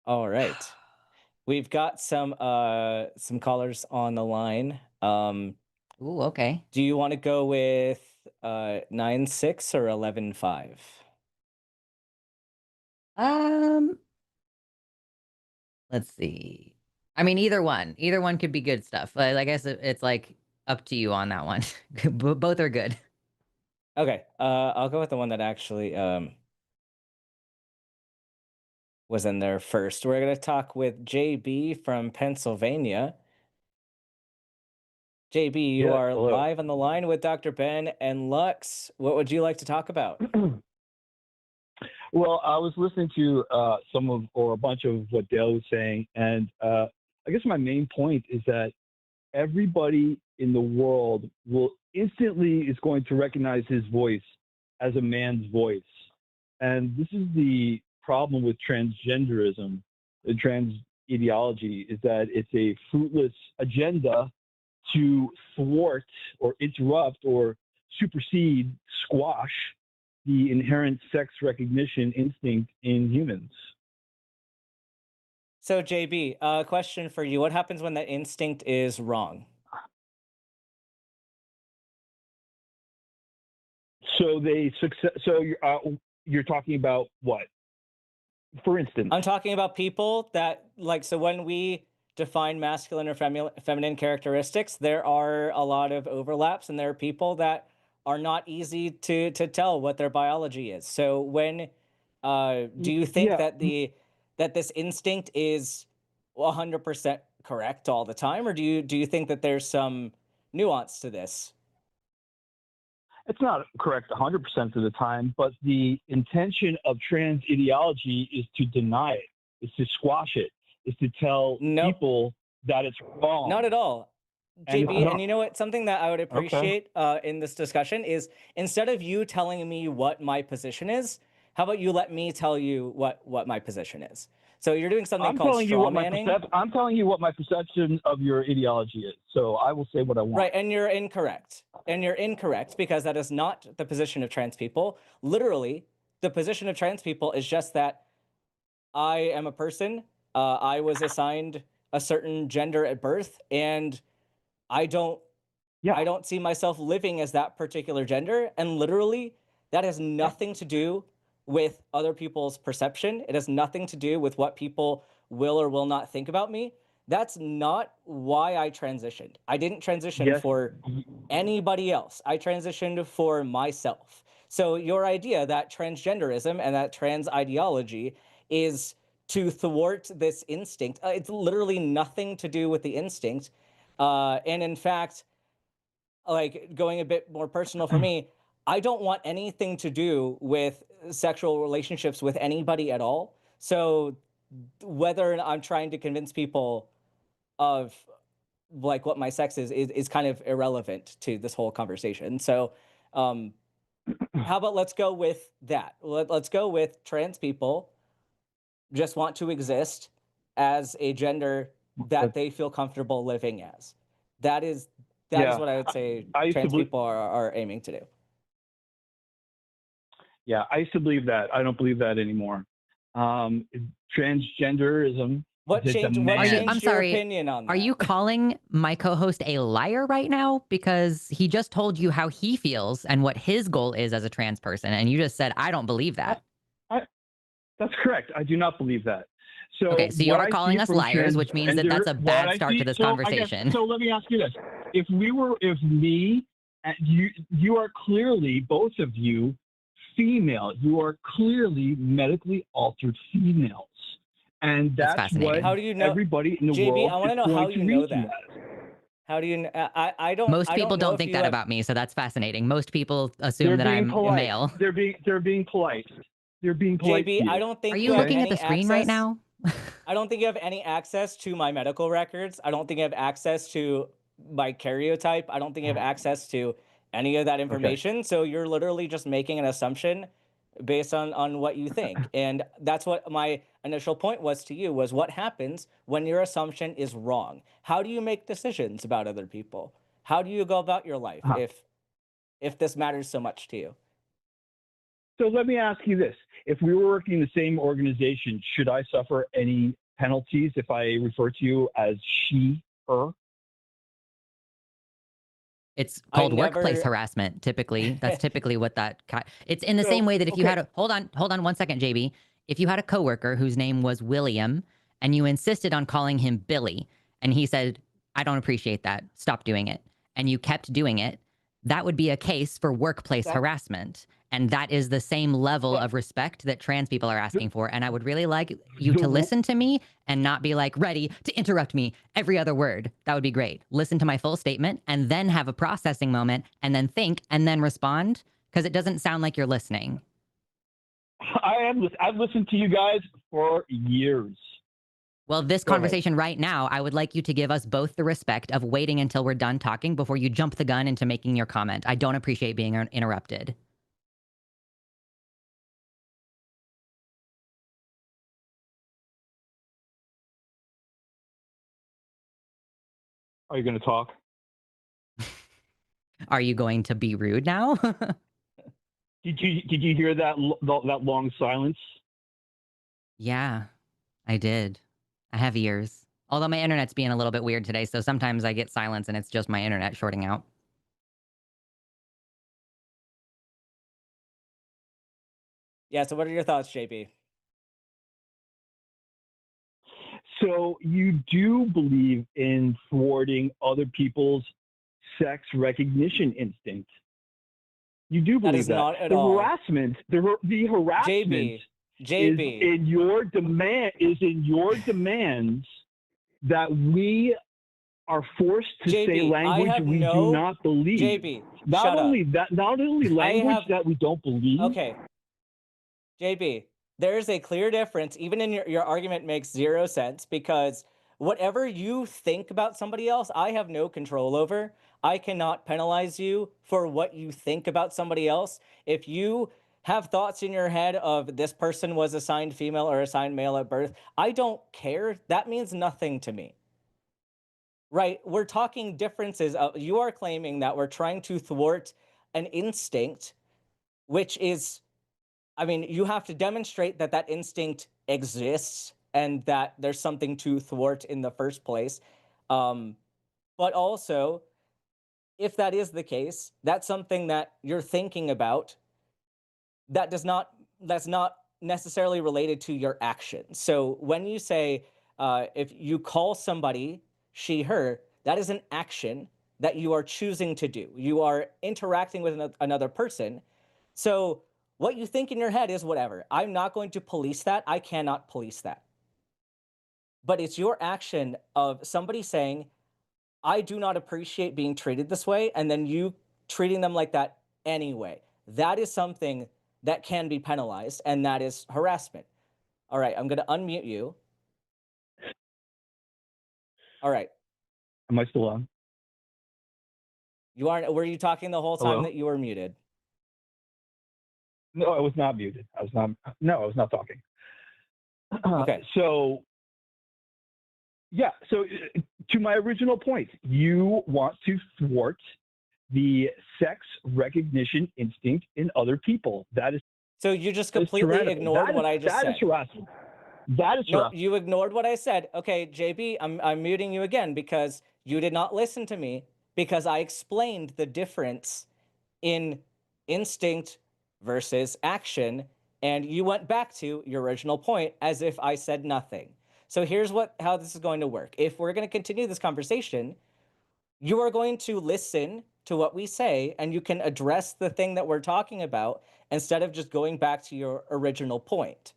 All right. We've got some callers on the line.
Ooh, okay.
Do you want to go with 9-6 or 11-5?
Um, let's see. I mean, either one. Either one could be good stuff. I guess it's like up to you on that one. Both are good.
Okay, I'll go with the one that actually was in there first. We're gonna talk with JB from Pennsylvania. JB, you
Yes,
are
hello.
live on the line with Dr. Ben and Lux. What would you like to talk about?
Well, I was listening to a bunch of what Dale was saying, and I guess my main point is that everybody in the world will instantly is going to recognize his voice as a man's voice, and this is the problem with transgenderism, the trans ideology, is that it's a fruitless agenda to thwart or interrupt or supersede, squash the inherent sex recognition instinct in humans.
So, JB, question for you. What happens when that instinct is wrong?
So they success. So you're talking about what? For instance,
I'm talking about people that like, so when we define masculine or feminine characteristics, there are a lot of overlaps, and there are people that are not easy to tell what their biology is. So when do you think
yeah,
that that this instinct is 100% correct all the time, or do you think that there's some nuance to this?
it's not correct 100% of the time, but the intention of trans ideology is to deny it, is to squash it, is to tell
Nope.
people that it's wrong.
Not at all.
And it's
JB,
not.
and you know what? Something that I would
Okay.
appreciate in this discussion is, instead of you telling me what my position is, how about you let me tell you what my position is? So you're doing something
I'm
called
telling you
straw
what
manning.
I'm telling you what my perception of your ideology is. So I will say what I want.
Right, and you're incorrect. And you're incorrect because that is not the position of trans people. Literally, the position of trans people is just that I am a person. I was assigned a certain gender at birth, and I don't
Yeah.
I don't see myself living as that particular gender. And literally, that has nothing to do with other people's perception. It has nothing to do with what people will or will not think about me. That's not why I transitioned. I didn't transition
Yes.
for anybody else. I transitioned for myself. So your idea that transgenderism and that trans ideology is to thwart this instinct, it's literally nothing to do with the instinct. And in fact, like, going a bit more personal for me, I don't want anything to do with sexual relationships with anybody at all. So whether I'm trying to convince people of like what my sex is kind of irrelevant to this whole conversation. So um, how about let's go with that. Let's go with trans people just want to exist as a gender that they feel comfortable living as. That is
Yeah.
what I would say
I used to
trans
believe-
people are aiming to do.
Yeah, I used to believe that. I don't believe that anymore. Transgenderism.
What
is a
changed? What
demand.
changed
I'm
your
sorry,
opinion on that?
Are you calling my co-host a liar right now? Because he just told you how he feels and what his goal is as a trans person, and you just said, I don't believe that.
That's correct. I do not believe that. So
Okay, so
what
you're
I see
calling us
from
liars, which means that that's a
transgender-
bad
what I
start
see-
to this
so I guess-
conversation.
So let me ask you this: if me, and you are clearly, both of you, female. You are clearly medically altered females, and
That's
that's
fascinating.
what
How do you know,
everybody in the
JB?
world
I want to
is
know
going
how
to
you know
reason
that.
as.
How do you? I don't.
Most
I
people
know
don't
if
think
you
that
have-
about me, so that's fascinating. Most people assume
They're
that
being
I'm
polite.
male.
They're being polite. They're being polite. to
JB,
you.
I don't think
Are
you
you
have
looking at
any
the screen right
access-
now?
I don't think you have any access to my medical records. I don't think you have access to my karyotype. I don't think you have access to any of that information. So you're literally just making an assumption based on what you think. And that's what my initial point was to you, was what happens when your assumption is wrong? How do you make decisions about other people? How do you go about your life if this matters so much to you?
So let me ask you this. If we were working in the same organization, should I suffer any penalties if I refer to you as she, her?
It's
I
called workplace
never-
harassment. Typically, that's typically what that. It's in the same way that if you had a hold on 1 second, JB. If you had a coworker whose name was William, and you insisted on calling him Billy, and he said, "I don't appreciate that. Stop doing it," and you kept doing it, that would be a case for workplace harassment. And that is the same level of respect that trans people are asking for. And I would really like you to listen to me and not be like ready to interrupt me every other word. That would be great. Listen to my full statement and then have a processing moment and then think and then respond, because it doesn't sound like you're listening.
I've listened to you guys for years.
Well, this
Go ahead.
conversation right now, I would like you to give us both the respect of waiting until we're done talking before you jump the gun into making your comment. I don't appreciate being interrupted.
Are you going to talk?
Are you going to be rude now?
Did you hear that long silence?
Yeah, I did. I have ears. Although my internet's being a little bit weird today, so sometimes I get silence and it's just my internet shorting out.
Yeah. So what are your thoughts, JB?
So you do believe in thwarting other people's sex recognition instinct. You do
That
believe
is
that.
not at
The
all.
harassment, the harassment
JB.
is in your demands that we are forced to say
JB, I
language
have
we
no.
do not believe.
JB,
Not
shut
only
up.
that, not only language
have-
that we don't believe.
Okay. JB, there's a clear difference. Even in your argument makes zero sense, because whatever you think about somebody else, I have no control over. I cannot penalize you for what you think about somebody else. If you have thoughts in your head of this person was assigned female or assigned male at birth, I don't care. That means nothing to me. Right? We're talking differences. You are claiming that we're trying to thwart an instinct, which is, I mean, you have to demonstrate that that instinct exists and that there's something to thwart in the first place. But also, if that is the case, that's something that you're thinking about that's not necessarily related to your action. So when you say, if you call somebody she, her, that is an action that you are choosing to do. You are interacting with another person. So what you think in your head is whatever. I'm not going to police that. I cannot police that. But it's your action of somebody saying, I do not appreciate being treated this way, and then you treating them like that anyway. That is something that can be penalized, and that is harassment. All right, I'm going to unmute you. All right.
Am I still on?
You aren't. Were you talking the whole time
Hello?
that you were muted?
No, I was not muted. I was not talking.
Okay.
So, yeah. So, to my original point, you want to thwart the sex recognition instinct in other people. That is.
So you just completely ignored what I just said.
That is harassment. That is harassment.
No, you ignored what I said. Okay, JB, I'm muting you again because you did not listen to me, because I explained the difference in instinct versus action, and you went back to your original point as if I said nothing. So here's how this is going to work. If we're going to continue this conversation, you are going to listen to what we say, and you can address the thing that we're talking about instead of just going back to your original point.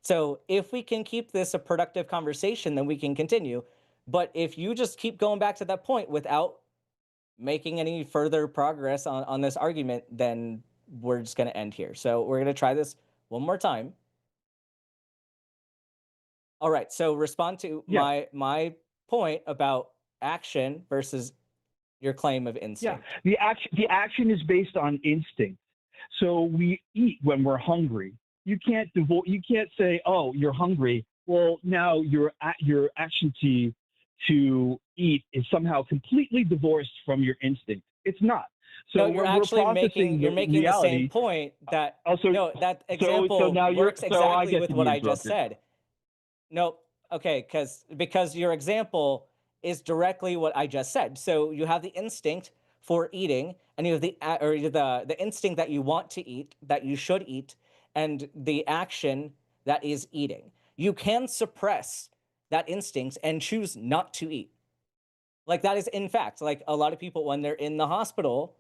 So if we can keep this a productive conversation, then we can continue. But if you just keep going back to that point without making any further progress on this argument, then we're just going to end here. So we're going to try this one more time. All right. So respond to my point about action versus your claim of instinct.
Yeah, the action is based on instinct. So we eat when we're hungry. You can't say, "Oh, you're hungry." Well, now your action to eat is somehow completely divorced from your instinct. It's not. So
no, you're actually making the same point that
also,
no, that example works exactly with what I just said. No, okay, because your example is directly what I just said. So you have the instinct for eating, and you have the instinct that you want to eat, that you should eat, and the action that is eating. You can suppress that instinct and choose not to eat. Like that is, in fact, like a lot of people when they're in the hospital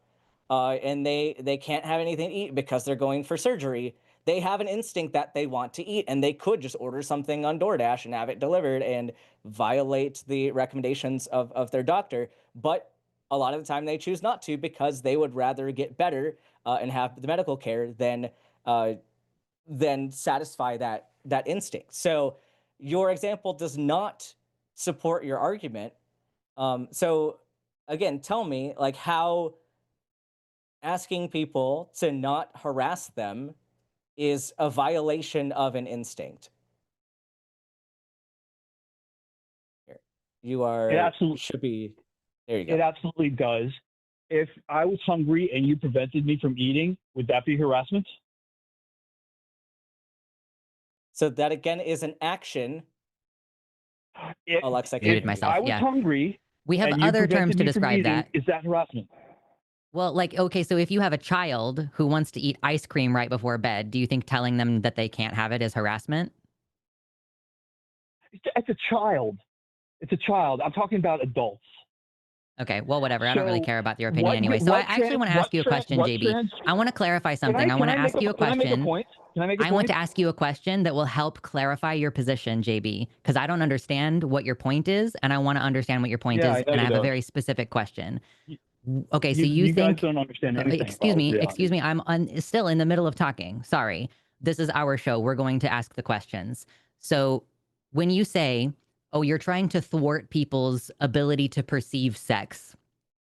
and they can't have anything to eat because they're going for surgery, they have an instinct that they want to eat, and they could just order something on DoorDash and have it delivered and violate the recommendations of their doctor. But a lot of the time they choose not to, because they would rather get better and have the medical care than satisfy that instinct. So your example does not support your argument. So again, tell me, like, how asking people to not harass them is a violation of an instinct. Here, you are.
It absolutely
should be. There you go.
It absolutely does. If I was hungry and you prevented me from eating, would that be harassment?
So that again is an action. Alexa,
muted myself.
I was hungry.
We have
and you
other
prevented
terms to
me from
describe
eating,
that.
Is that harassment?
Well, like, okay, so if you have a child who wants to eat ice cream right before bed, do you think telling them that they can't have it is harassment?
It's a child. It's a child. I'm talking about adults.
Okay, well, whatever. I don't really
So
care about your opinion anyway. So I actually want to ask you a question, JB. I want to clarify something. I want to ask you a
Can I make a
question.
point? Can I make a
I
point?
want to ask you a question that will help clarify your position, JB, because I don't understand what your point is, and I want to understand what your point
Yeah,
is,
I know
and I
you
have a
don't.
very specific question.
You-
Okay, so
You guys
think,
don't understand anything.
excuse me, I'm still in the middle of talking. Sorry. This is our show. We're going to ask the questions. So when you say, oh, you're trying to thwart people's ability to perceive sex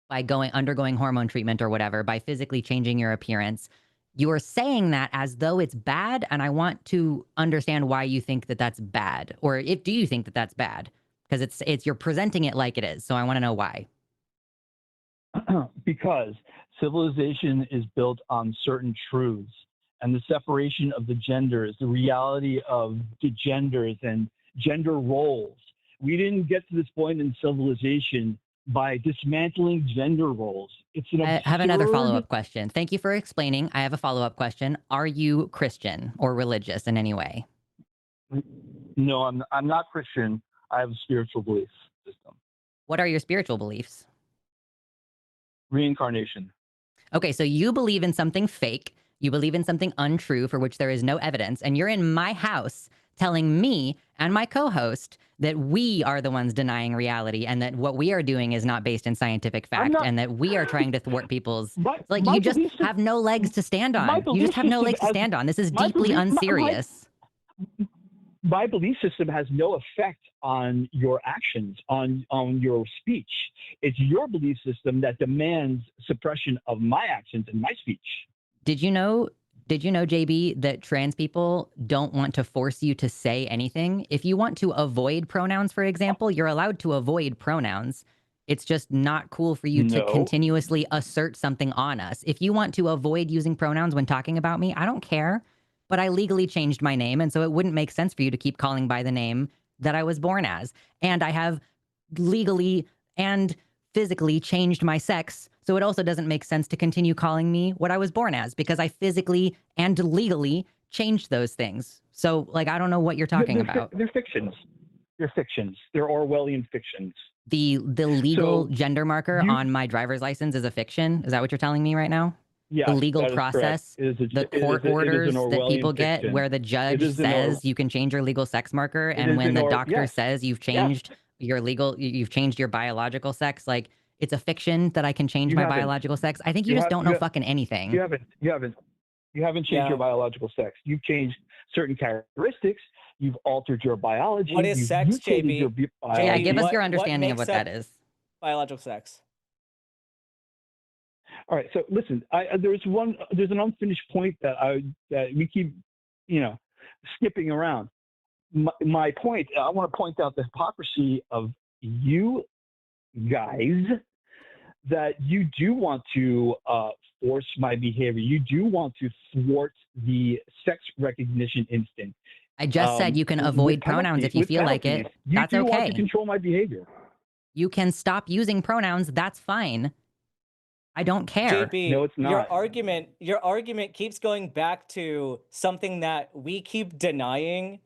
by undergoing hormone treatment or whatever, by physically changing your appearance, you are saying that as though it's bad, and I want to understand why you think that that's bad, or do you think that that's bad? Because it's you're presenting it like it is, so I want to know why.
Because civilization is built on certain truths, and the separation of the genders, the reality of the genders and gender roles. We didn't get to this point in civilization by dismantling gender roles. It's an absurd...
I have another follow-up question. Thank you for explaining. I have a follow-up question. Are you Christian or religious in any way?
No, I'm not Christian. I have a spiritual belief system.
What are your spiritual beliefs?
Reincarnation.
Okay, so you believe in something fake. You believe in something untrue for which there is no evidence, and you're in my house telling me and my co-host that we are the ones denying reality and that what we are doing is not based in scientific fact and that we are trying to thwart people's... you just have no legs to stand on. You just have no legs to stand on. This is deeply unserious.
My belief system has no effect on your actions, on your speech. It's your belief system that demands suppression of my actions and my speech. Did you know,
JB, that trans people don't want to force you to say anything? If you want to avoid pronouns, for example, you're allowed to avoid pronouns. It's just not cool for you to continuously assert something on us. If you want to avoid using pronouns when talking about me, I don't care. But I legally changed my name, and so it wouldn't make sense for you to keep calling by the name that I was born as. And I have legally and physically changed my sex, so it also doesn't make sense to continue calling me what I was born as, because I physically and legally changed those things. So, like, I don't know what you're talking about.
They're fictions. They're fictions. They're Orwellian fictions.
The legal gender marker on my driver's license is a fiction? Is that what you're telling me right now?
Yeah,
the legal process, the court orders that people get where the judge says you can change your legal sex marker, and when the doctor says you've changed you've changed your biological sex, like, it's a fiction that I can change my biological sex. I think you just don't know fucking anything.
You haven't changed your biological sex. You've changed certain characteristics. You've altered your biology.
What is sex, JB?
Yeah, give us your understanding of what that is.
Biological sex.
All right, so listen, there's an unfinished point that we keep, skipping around. My point, I want to point out the hypocrisy of you guys, that you do want to force my behavior. You do want to thwart the sex recognition instinct.
I just said you can avoid pronouns if you feel like it. That's okay.
You do want to control my behavior.
You can stop using pronouns. That's fine. I don't care.
JB,
no, it's not.
Your argument keeps going back to something that we keep denying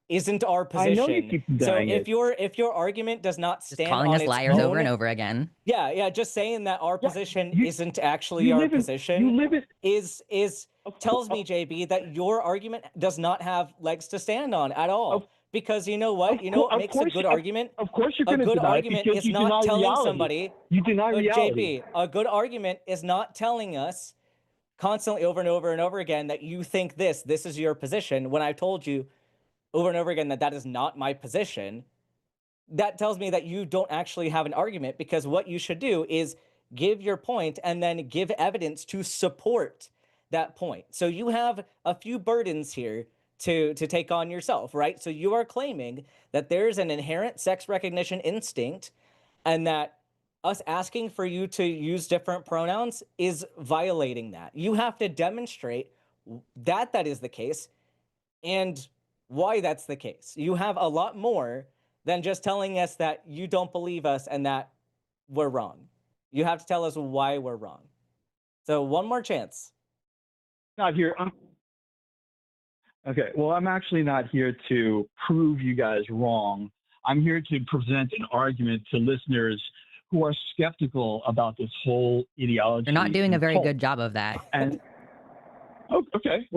isn't our position.
I know you keep denying it.
If your argument does not stand
calling
on
us
its
liars
own,
over and over again.
Yeah, just saying that our position isn't actually our position tells me, JB, that your argument does not have legs to stand on at all. Because you know what? What makes a good argument?
Of course you're going to
deny it.
A good argument is not telling somebody. You deny reality.
JB, a good argument is not telling us constantly over and over and over again that you think this is your position, when I've told you over and over again that is not my position. That tells me that you don't actually have an argument, because what you should do is give your point and then give evidence to support that point. So you have a few burdens here to take on yourself, right? So you are claiming that there's an inherent sex recognition instinct, and that us asking for you to use different pronouns is violating that. You have to demonstrate that is the case and why that's the case. You have a lot more than just telling us that you don't believe us and that we're wrong. You have to tell us why we're wrong. So one more chance.
Not here. Okay. Well, I'm actually not here to prove you guys wrong. I'm here to present an argument to listeners who are skeptical about this whole ideology.
You're not doing a
and
very
cult.
good job of that.
And okay.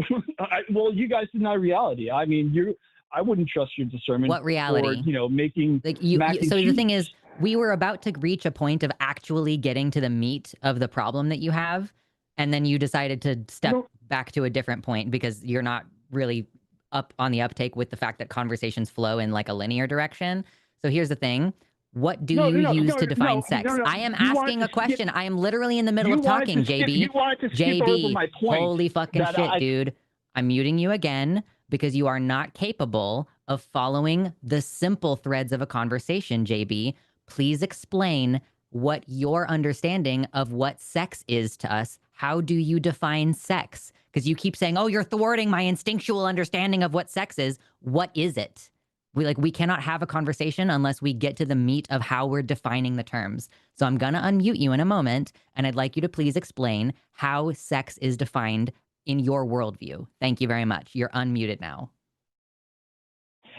Well, you guys did not reality. I mean, I wouldn't trust your discernment.
What reality?
For, making
like
mac
so
and
the thing
cheese.
is, we were about to reach a point of actually getting to the meat of the problem that you have, and then you decided to step back to a different point because you're not really up on the uptake with the fact that conversations flow in like a linear direction. So here's the thing. What do you use to define sex? I am asking a question. I am literally in the middle of talking, JB.
You wanted to skip over my point.
Holy fucking shit, dude. I'm muting you again because you are not capable of following the simple threads of a conversation, JB. Please explain what your understanding of what sex is to us. How do you define sex? Because you keep saying, oh, you're thwarting my instinctual understanding of what sex is. What is it? We cannot have a conversation unless we get to the meat of how we're defining the terms. So I'm going to unmute you in a moment, and I'd like you to please explain how sex is defined in your worldview. Thank you very much. You're unmuted now.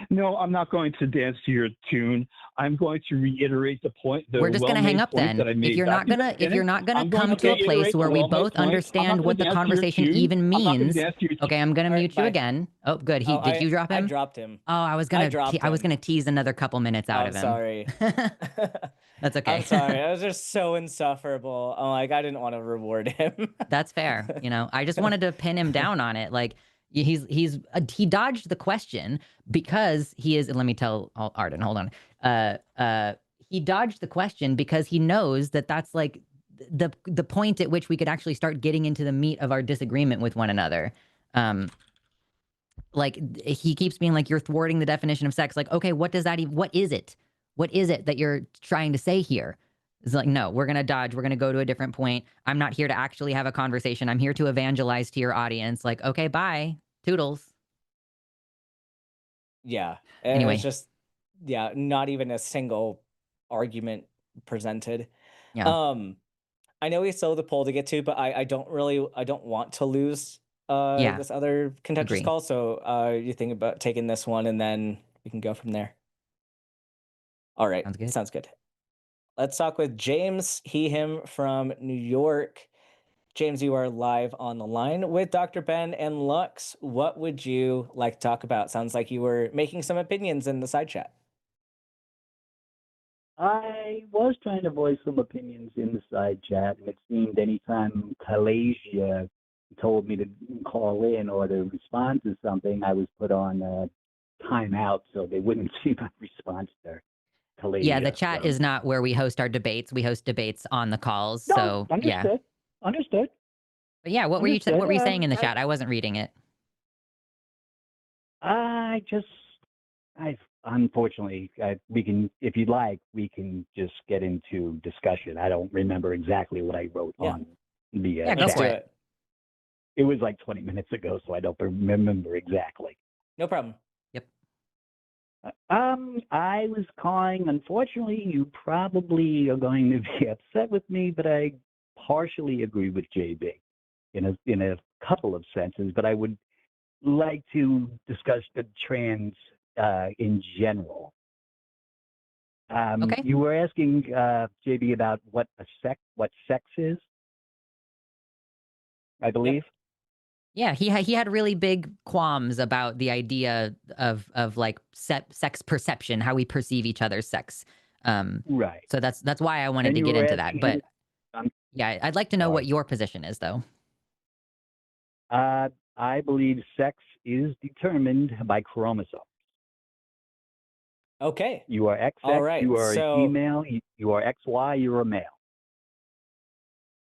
No, I'm not going to dance to your tune. I'm going to reiterate the point.
We're just going to hang up then. If you're not gonna come to a place where we both understand what the conversation even means. Okay, I'm gonna mute you again. Oh, good. Did you drop him?
I dropped him.
Oh, I was gonna tease another couple minutes out of him.
Sorry.
That's okay.
I'm sorry. I was just so insufferable. I didn't want to reward him.
That's fair. I just wanted to pin him down on it. Like he dodged the question because he is. Let me tell Arden. Hold on. He dodged the question because he knows that that's like the point at which we could actually start getting into the meat of our disagreement with one another. Like he keeps being like, you're thwarting the definition of sex. Like, okay, what does that even? What is it? What is it that you're trying to say here? It's like, no, we're going to dodge. We're going to go to a different point. I'm not here to actually have a conversation. I'm here to evangelize to your audience. Like, okay, bye. Toodles.
Yeah.
Anyway.
It's just, not even a single argument presented.
Yeah.
I know we still have the poll to get to, but I don't want to lose this other contentious call. So you think about taking this one and then we can go from there. All right. Sounds good. Let's talk with James, him from New York. James, you are live on the line with Dr. Ben and Lux. What would you like to talk about? Sounds like you were making some opinions in the side chat.
I was trying to voice some opinions in the side chat, and it seemed anytime Kalasia told me to call in or to respond to something, I was put on timeout so they wouldn't see my response there.
Yeah, the chat is not where we host our debates. We host debates on the calls.
No,
so
understood. Understood.
But yeah, what were you saying in the chat? I wasn't reading it.
Unfortunately, we can, if you'd like, we can just get into discussion. I don't remember exactly what I wrote on the chat.
Let's do it.
It was like 20 minutes ago, so I don't remember exactly.
No problem.
Yep.
I was calling. Unfortunately, you probably are going to be upset with me, but I partially agree with JB in a couple of senses. But I would like to discuss the trans in general.
Okay.
You were asking JB about what sex is, I believe.
Yeah, he had really big qualms about the idea of like sex perception, how we perceive each other's sex.
Right.
So that's why I wanted to get into that. But yeah, I'd like to know what your position is, though.
I believe sex is determined by chromosomes.
Okay.
You are XX,
all right.
You are a female, you are XY, you're a male.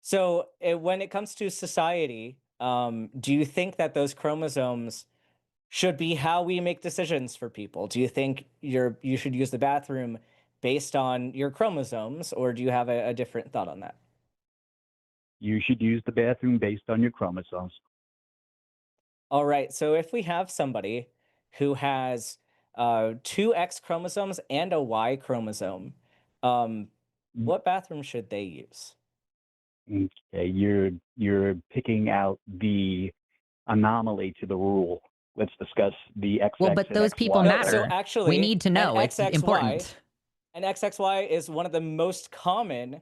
So when it comes to society, do you think that those chromosomes should be how we make decisions for people? Do you think you should use the bathroom based on your chromosomes, or do you have a different thought on that?
You should use the bathroom based on your chromosomes.
All right. So if we have somebody who has 2 X chromosomes and a Y chromosome, what bathroom should they use?
Okay, you're picking out the anomaly to the rule. Let's discuss the XX
Well, but
and
those people
XY.
No,
matter.
so
We
actually,
need to
an
know. It's
XXY
important.
an XXY is one of the most common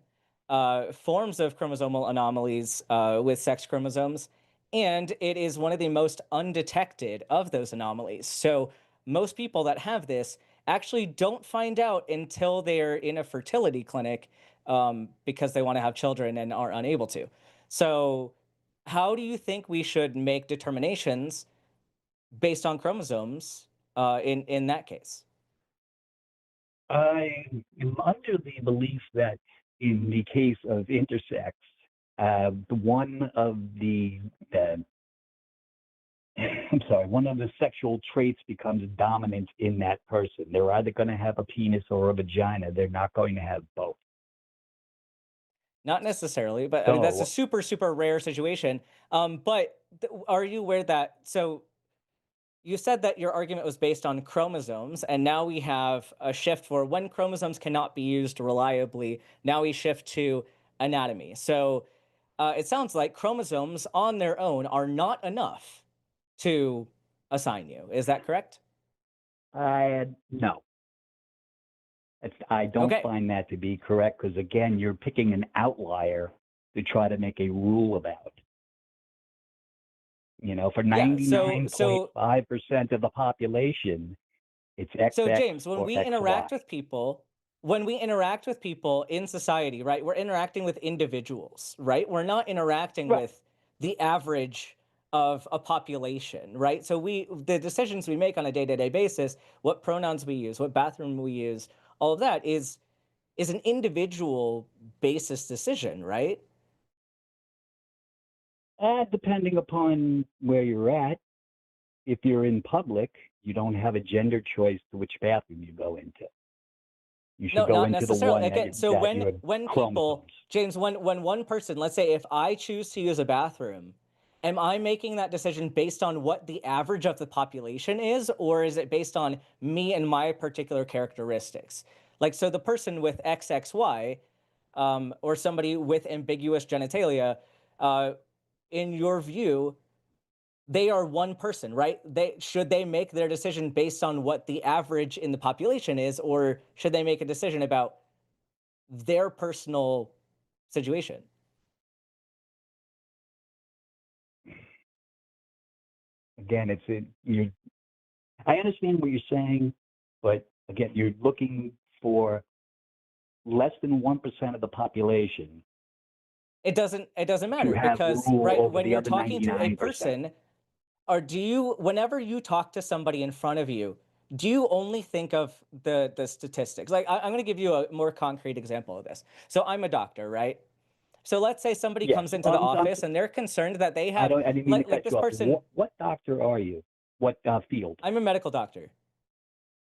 forms of chromosomal anomalies with sex chromosomes, and it is one of the most undetected of those anomalies. So most people that have this actually don't find out until they're in a fertility clinic because they want to have children and are unable to. So how do you think we should make determinations based on chromosomes in that case?
I am under the belief that in the case of intersex, one of the one of the sexual traits becomes dominant in that person. They're either going to have a penis or a vagina. They're not going to have both.
Not necessarily, but I mean that's a
So
super super rare situation. But are you aware that you said that your argument was based on chromosomes, and now we have a shift for when chromosomes cannot be used reliably. Now we shift to anatomy. So it sounds like chromosomes on their own are not enough to assign you. Is that correct?
no, I don't
Okay.
find that to be correct because again, you're picking an outlier to try to make a rule about. You know, for
Yeah. So
99.5% of the population, it's
So
XX
James, when
or
we
XY.
interact with people, when we interact with people in society, right, we're interacting with individuals, right? We're not interacting
Right.
with the average of a population, right? So the decisions we make on a day-to-day basis, what pronouns we use, what bathroom we use, all of that is an individual basis decision, right?
Depending upon where you're at, if you're in public, you don't have a gender choice to which bathroom you go into. You should
No,
go
not
into the
necessarily.
one
Again, so
that you have
when people,
chromosomes.
James, when one person, let's say if I choose to use a bathroom, am I making that decision based on what the average of the population is, or is it based on me and my particular characteristics? Like, so the person with XXY, or somebody with ambiguous genitalia, uh, in your view, they are one person, right? Should they make their decision based on what the average in the population is, or should they make a decision about their personal situation?
Again, I understand what you're saying, but again, you're looking for less than 1% of the population
It doesn't
to
matter
have
because
rule
right
over
when
the
you're
other
talking to a
99%.
person, or whenever you talk to somebody in front of you, do you only think of the statistics? Like I'm going to give you a more concrete example of this. So I'm a doctor, right? So let's say somebody
Yes.
comes into the office and they're concerned that they have
I didn't mean to
like
cut
this
you off.
person.
What doctor are you? What field?
I'm a medical doctor.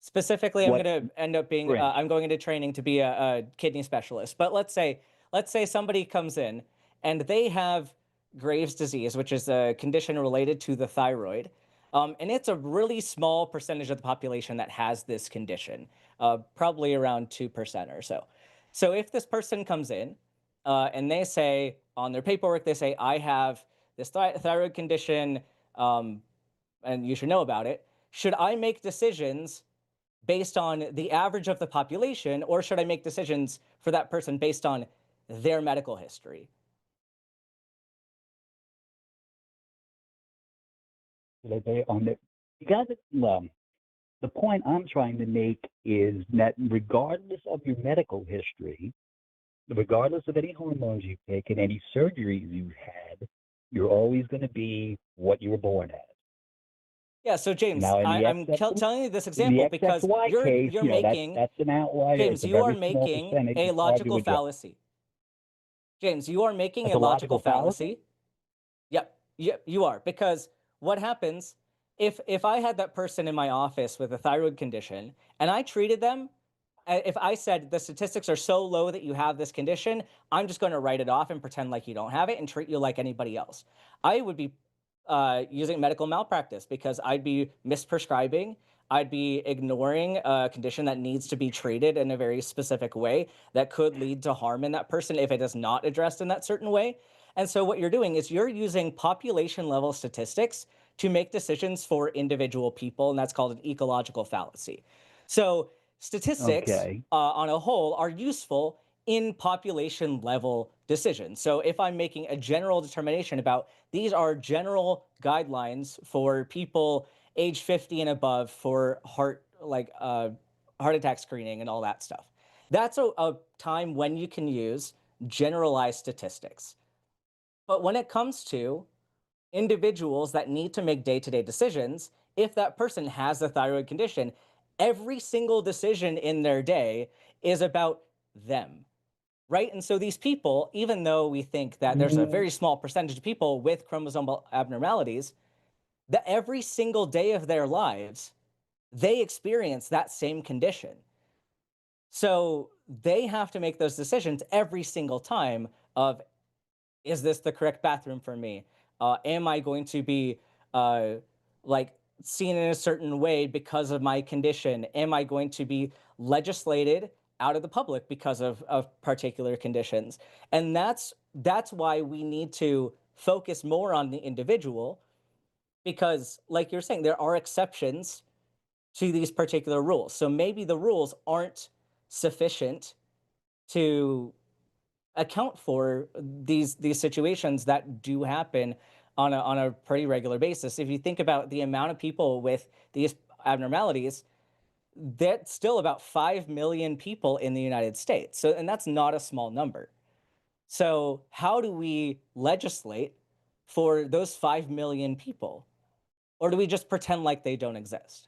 Specifically, I'm
What
going to end up being
branch?
I'm going into training to be a kidney specialist. But let's say somebody comes in and they have Graves' disease, which is a condition related to the thyroid. And it's a really small percentage of the population that has this condition, probably around 2% or so. So if this person comes in and they say on their paperwork, they say, I have this thyroid condition and you should know about it. Should I make decisions based on the average of the population, or should I make decisions for that person based on their medical history?
You got it. The point I'm trying to make is that regardless of your medical history, regardless of any hormones you've taken, any surgeries you've had, you're always going to be what you were born as.
Yeah, so James,
Now,
I'm telling you this
in the
example because
XXY case,
you're
you know,
making
that's an outlier.
James,
It's a
you are
very small
making
percentage.
a
It's hard to
logical
adjust.
fallacy. James, you are making
That's
a
a
logical
logical fallacy?
fallacy. Yep, you are. Because what happens if I had that person in my office with a thyroid condition and I treated them, if I said the statistics are so low that you have this condition, I'm just going to write it off and pretend like you don't have it and treat you like anybody else. I would be using medical malpractice because I'd be misprescribing. I'd be ignoring a condition that needs to be treated in a very specific way that could lead to harm in that person if it is not addressed in that certain way. And so what you're doing is you're using population level statistics to make decisions for individual people, and that's called an ecological fallacy. So statistics
Okay.
on a whole are useful in population level decisions. So if I'm making a general determination about these are general guidelines for people age 50 and above for heart attack screening and all that stuff, that's a time when you can use generalized statistics. But when it comes to individuals that need to make day-to-day decisions, if that person has a thyroid condition, every single decision in their day is about them, right? And so these people, even though we think that there's a very small percentage of people with chromosomal abnormalities, that every single day of their lives, they experience that same condition. So they have to make those decisions every single time of, is this the correct bathroom for me? Am I going to be like seen in a certain way because of my condition? Am I going to be legislated out of the public because of particular conditions? And that's why we need to focus more on the individual, because like you're saying, there are exceptions to these particular rules. So maybe the rules aren't sufficient to account for these situations that do happen on a pretty regular basis. If you think about the amount of people with these abnormalities, that's still about 5 million people in the United States. So, and that's not a small number. So how do we legislate for those 5 million people? Or do we just pretend like they don't exist?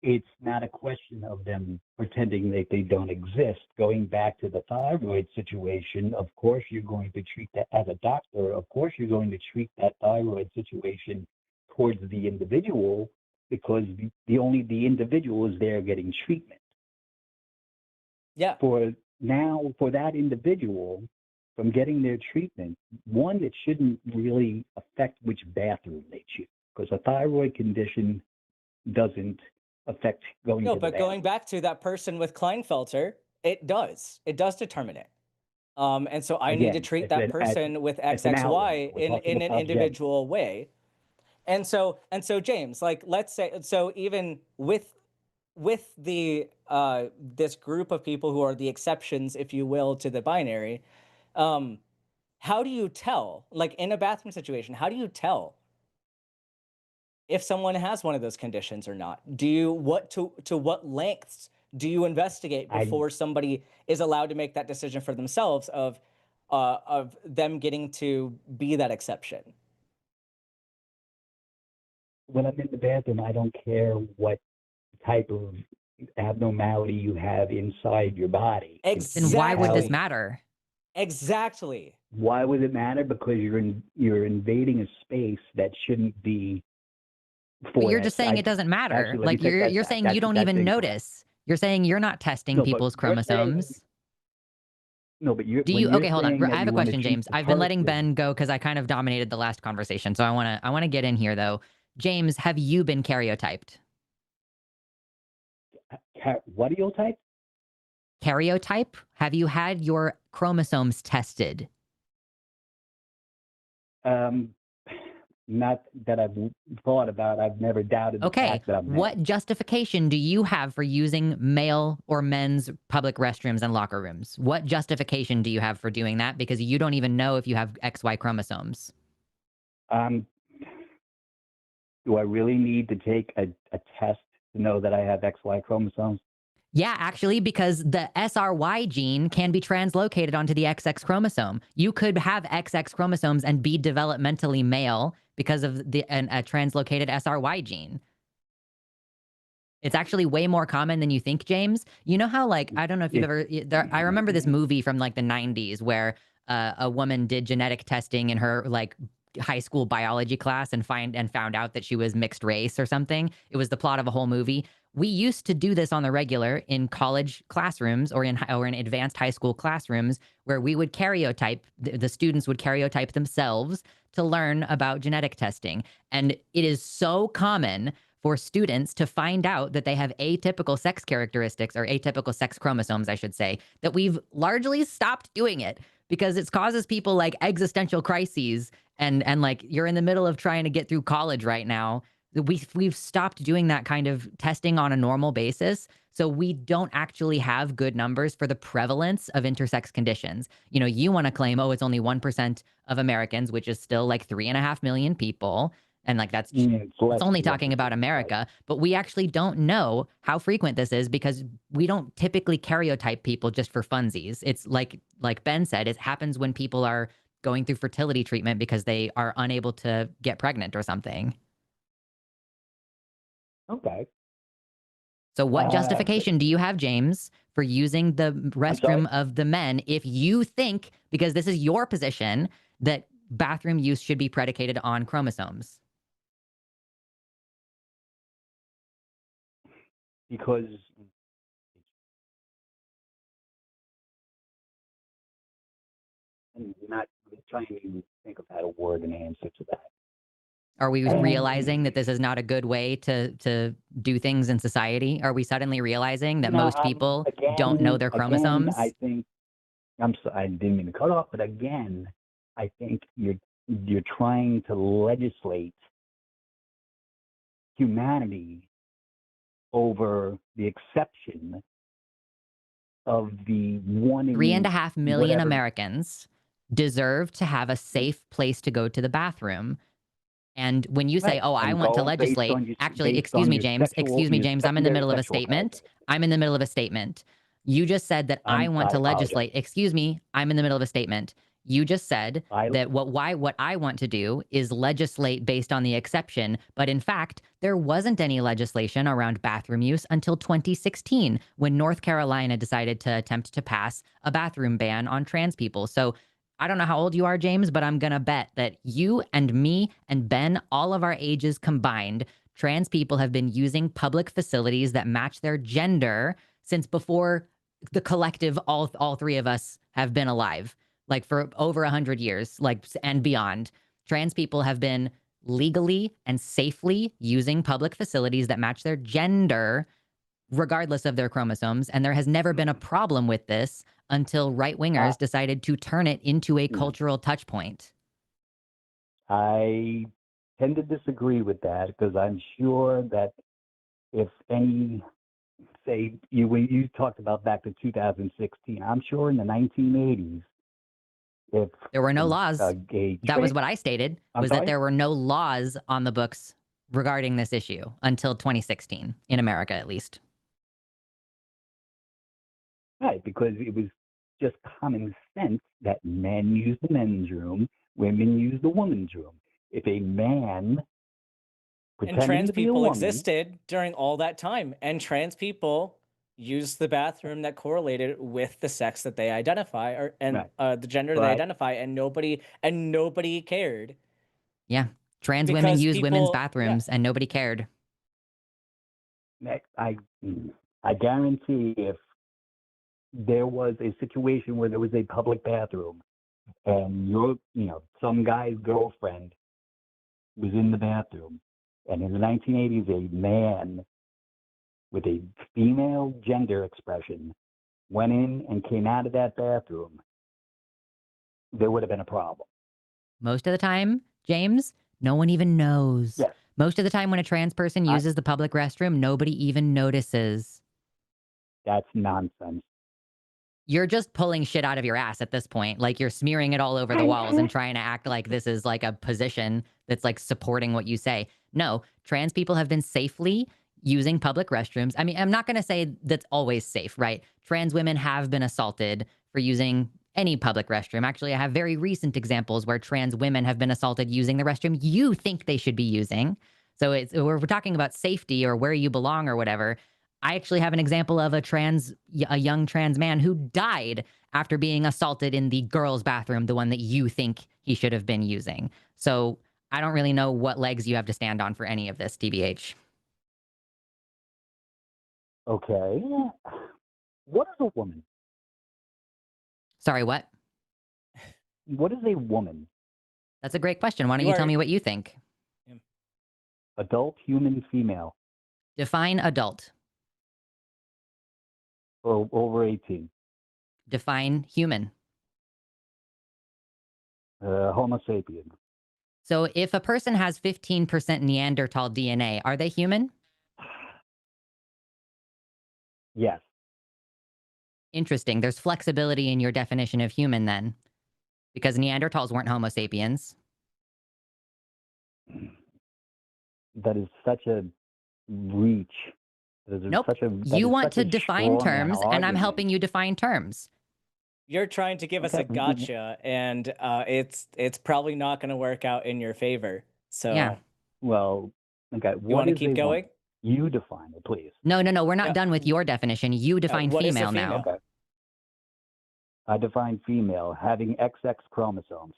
It's not a question of them pretending that they don't exist. Going back to the thyroid situation, of course you're going to treat that as a doctor. Of course you're going to treat that thyroid situation towards the individual, because the individual is there getting treatment.
Yeah.
For that individual, from getting their treatment, one, it shouldn't really affect which bathroom they choose, because a thyroid condition doesn't affect going to the
but
bathroom.
going back to that person with Klinefelter, it does determine it. And so I need to treat that person with XXY in an individual way. And so James, like, let's say, so even with the this group of people who are the exceptions, if you will, to the binary, how do you tell, like in a bathroom situation, how do you tell if someone has one of those conditions or not? Do you, to what lengths do you investigate before somebody is allowed to make that decision for themselves of them getting to be that exception?
When I'm in the bathroom, I don't care what type of abnormality you have inside your body.
Exactly.
Then why would this matter?
Exactly.
Why would it matter? Because you're invading a space that shouldn't be.
But you're just saying it doesn't matter.
Actually,
like you're saying you don't even notice. You're saying you're not testing people's chromosomes.
No, but
okay, hold on. I have a question, James. I've been letting Ben go because I kind of dominated the last conversation. So I want to get in here though. James, have you been karyotyped?
What are you type?
Karyotype? Have you had your chromosomes tested?
Not that I've thought about. I've never doubted the fact that I'm
what justification do you have for using male or men's public restrooms and locker rooms? What justification do you have for doing that? Because you don't even know if you have XY chromosomes.
Do I really need to take a test to know that I have XY chromosomes?
Yeah, actually, because the SRY gene can be translocated onto the XX chromosome. You could have XX chromosomes and be developmentally male because of a translocated SRY gene. It's actually way more common than you think, James. You know how, like, I don't know if you've ever, I remember this movie from like the 90s where a woman did genetic testing in her like high school biology class and found out that she was mixed race or something. It was the plot of a whole movie. We used to do this on the regular in college classrooms or in advanced high school classrooms, where we would karyotype, the students would karyotype themselves to learn about genetic testing. And it is so common for students to find out that they have atypical sex characteristics, or atypical sex chromosomes, I should say, that we've largely stopped doing it because it causes people like existential crises, and like you're in the middle of trying to get through college right now. We've stopped doing that kind of testing on a normal basis. So we don't actually have good numbers for the prevalence of intersex conditions. You know, you want to claim, oh, it's only 1% of Americans, which is still like 3.5 million people. And like that's it's only talking about America, but we actually don't know how frequent this is because we don't typically karyotype people just for funsies. It's like Ben said, it happens when people are going through fertility treatment because they are unable to get pregnant or something.
Okay.
So what justification do you have, James, for using the restroom of the men if you think, because this is your position, that bathroom use should be predicated on chromosomes?
Because I'm not trying to think of how to word an answer to that.
Are we realizing that this is not a good way to do things in society? Are we suddenly realizing that most people don't know their chromosomes?
Again, I think I didn't mean to cut off, but again, I think you're trying to legislate humanity over the exception of the one in
3.5 million
whatever.
Americans deserve to have a safe place to go to the bathroom. And when you say,
Right.
oh, I
And
want to
go
legislate,
based on
actually,
based
excuse
on
me,
your
James, excuse me,
your
James, I'm in the
secondary
middle of a
sexual
statement.
character.
I'm in the middle of a statement. You just said that I want to
apologize.
legislate. Excuse me, I'm in the middle of a statement. You just said that what I want to do is legislate based on the exception. But in fact, there wasn't any legislation around bathroom use until 2016 when North Carolina decided to attempt to pass a bathroom ban on trans people. So I don't know how old you are, James, but I'm going to bet that you and me and Ben, all of our ages combined, trans people have been using public facilities that match their gender since before the collective, all three of us have been alive, like for over 100 years, like, and beyond. Trans people have been legally and safely using public facilities that match their gender, regardless of their chromosomes. And there has never been a problem with this until right-wingers decided to turn it into a cultural touch point.
I tend to disagree with that because I'm sure that if any, say, when you talked about back to 2016, I'm sure in the 1980s, if
there were no laws, that was what I stated, was that there were no laws on the books regarding this issue until 2016, in America at least.
Right, because it was just common sense that men use the men's room, women use the woman's room. If a man
and trans people existed during all that time, and trans people used the bathroom that correlated with the sex that they identify, the gender they identify, and nobody cared.
Yeah, trans women use women's bathrooms, and nobody cared.
I guarantee if there was a situation where there was a public bathroom and some guy's girlfriend was in the bathroom, and in the 1980s, a man with a female gender expression went in and came out of that bathroom, there would have been a problem.
Most of the time, James, no one even knows.
Yes.
Most of the time when a trans person uses the public restroom, nobody even notices.
That's nonsense.
You're just pulling shit out of your ass at this point. Like you're smearing it all over the walls and trying to act like this is like a position that's like supporting what you say. No, trans people have been safely using public restrooms. I mean, I'm not going to say that's always safe, right? Trans women have been assaulted for using any public restroom. Actually, I have very recent examples where trans women have been assaulted using the restroom you think they should be using. So we're talking about safety or where you belong or whatever. I actually have an example of a young trans man who died after being assaulted in the girls' bathroom, the one that you think he should have been using. So I don't really know what legs you have to stand on for any of this, TBH.
Okay. What is a woman?
Sorry, what?
What is a woman?
That's a great question. Why don't you tell me what you think?
Adult, human, female,
Define adult.
or over 18.
Define human.
Homo sapien.
So if a person has 15% Neanderthal DNA, are they human?
Yes.
Interesting. There's flexibility in your definition of human then, because Neanderthals weren't Homo sapiens.
That is such a reach.
Nope. You want to define terms, and I'm helping you define terms.
You're trying to give us a gotcha, and it's probably not going to work out in your favor. So
yeah.
Well, okay.
You want to keep going?
You define it, please.
No. We're not done with your definition. You define female now.
Okay. I define female having XX chromosomes.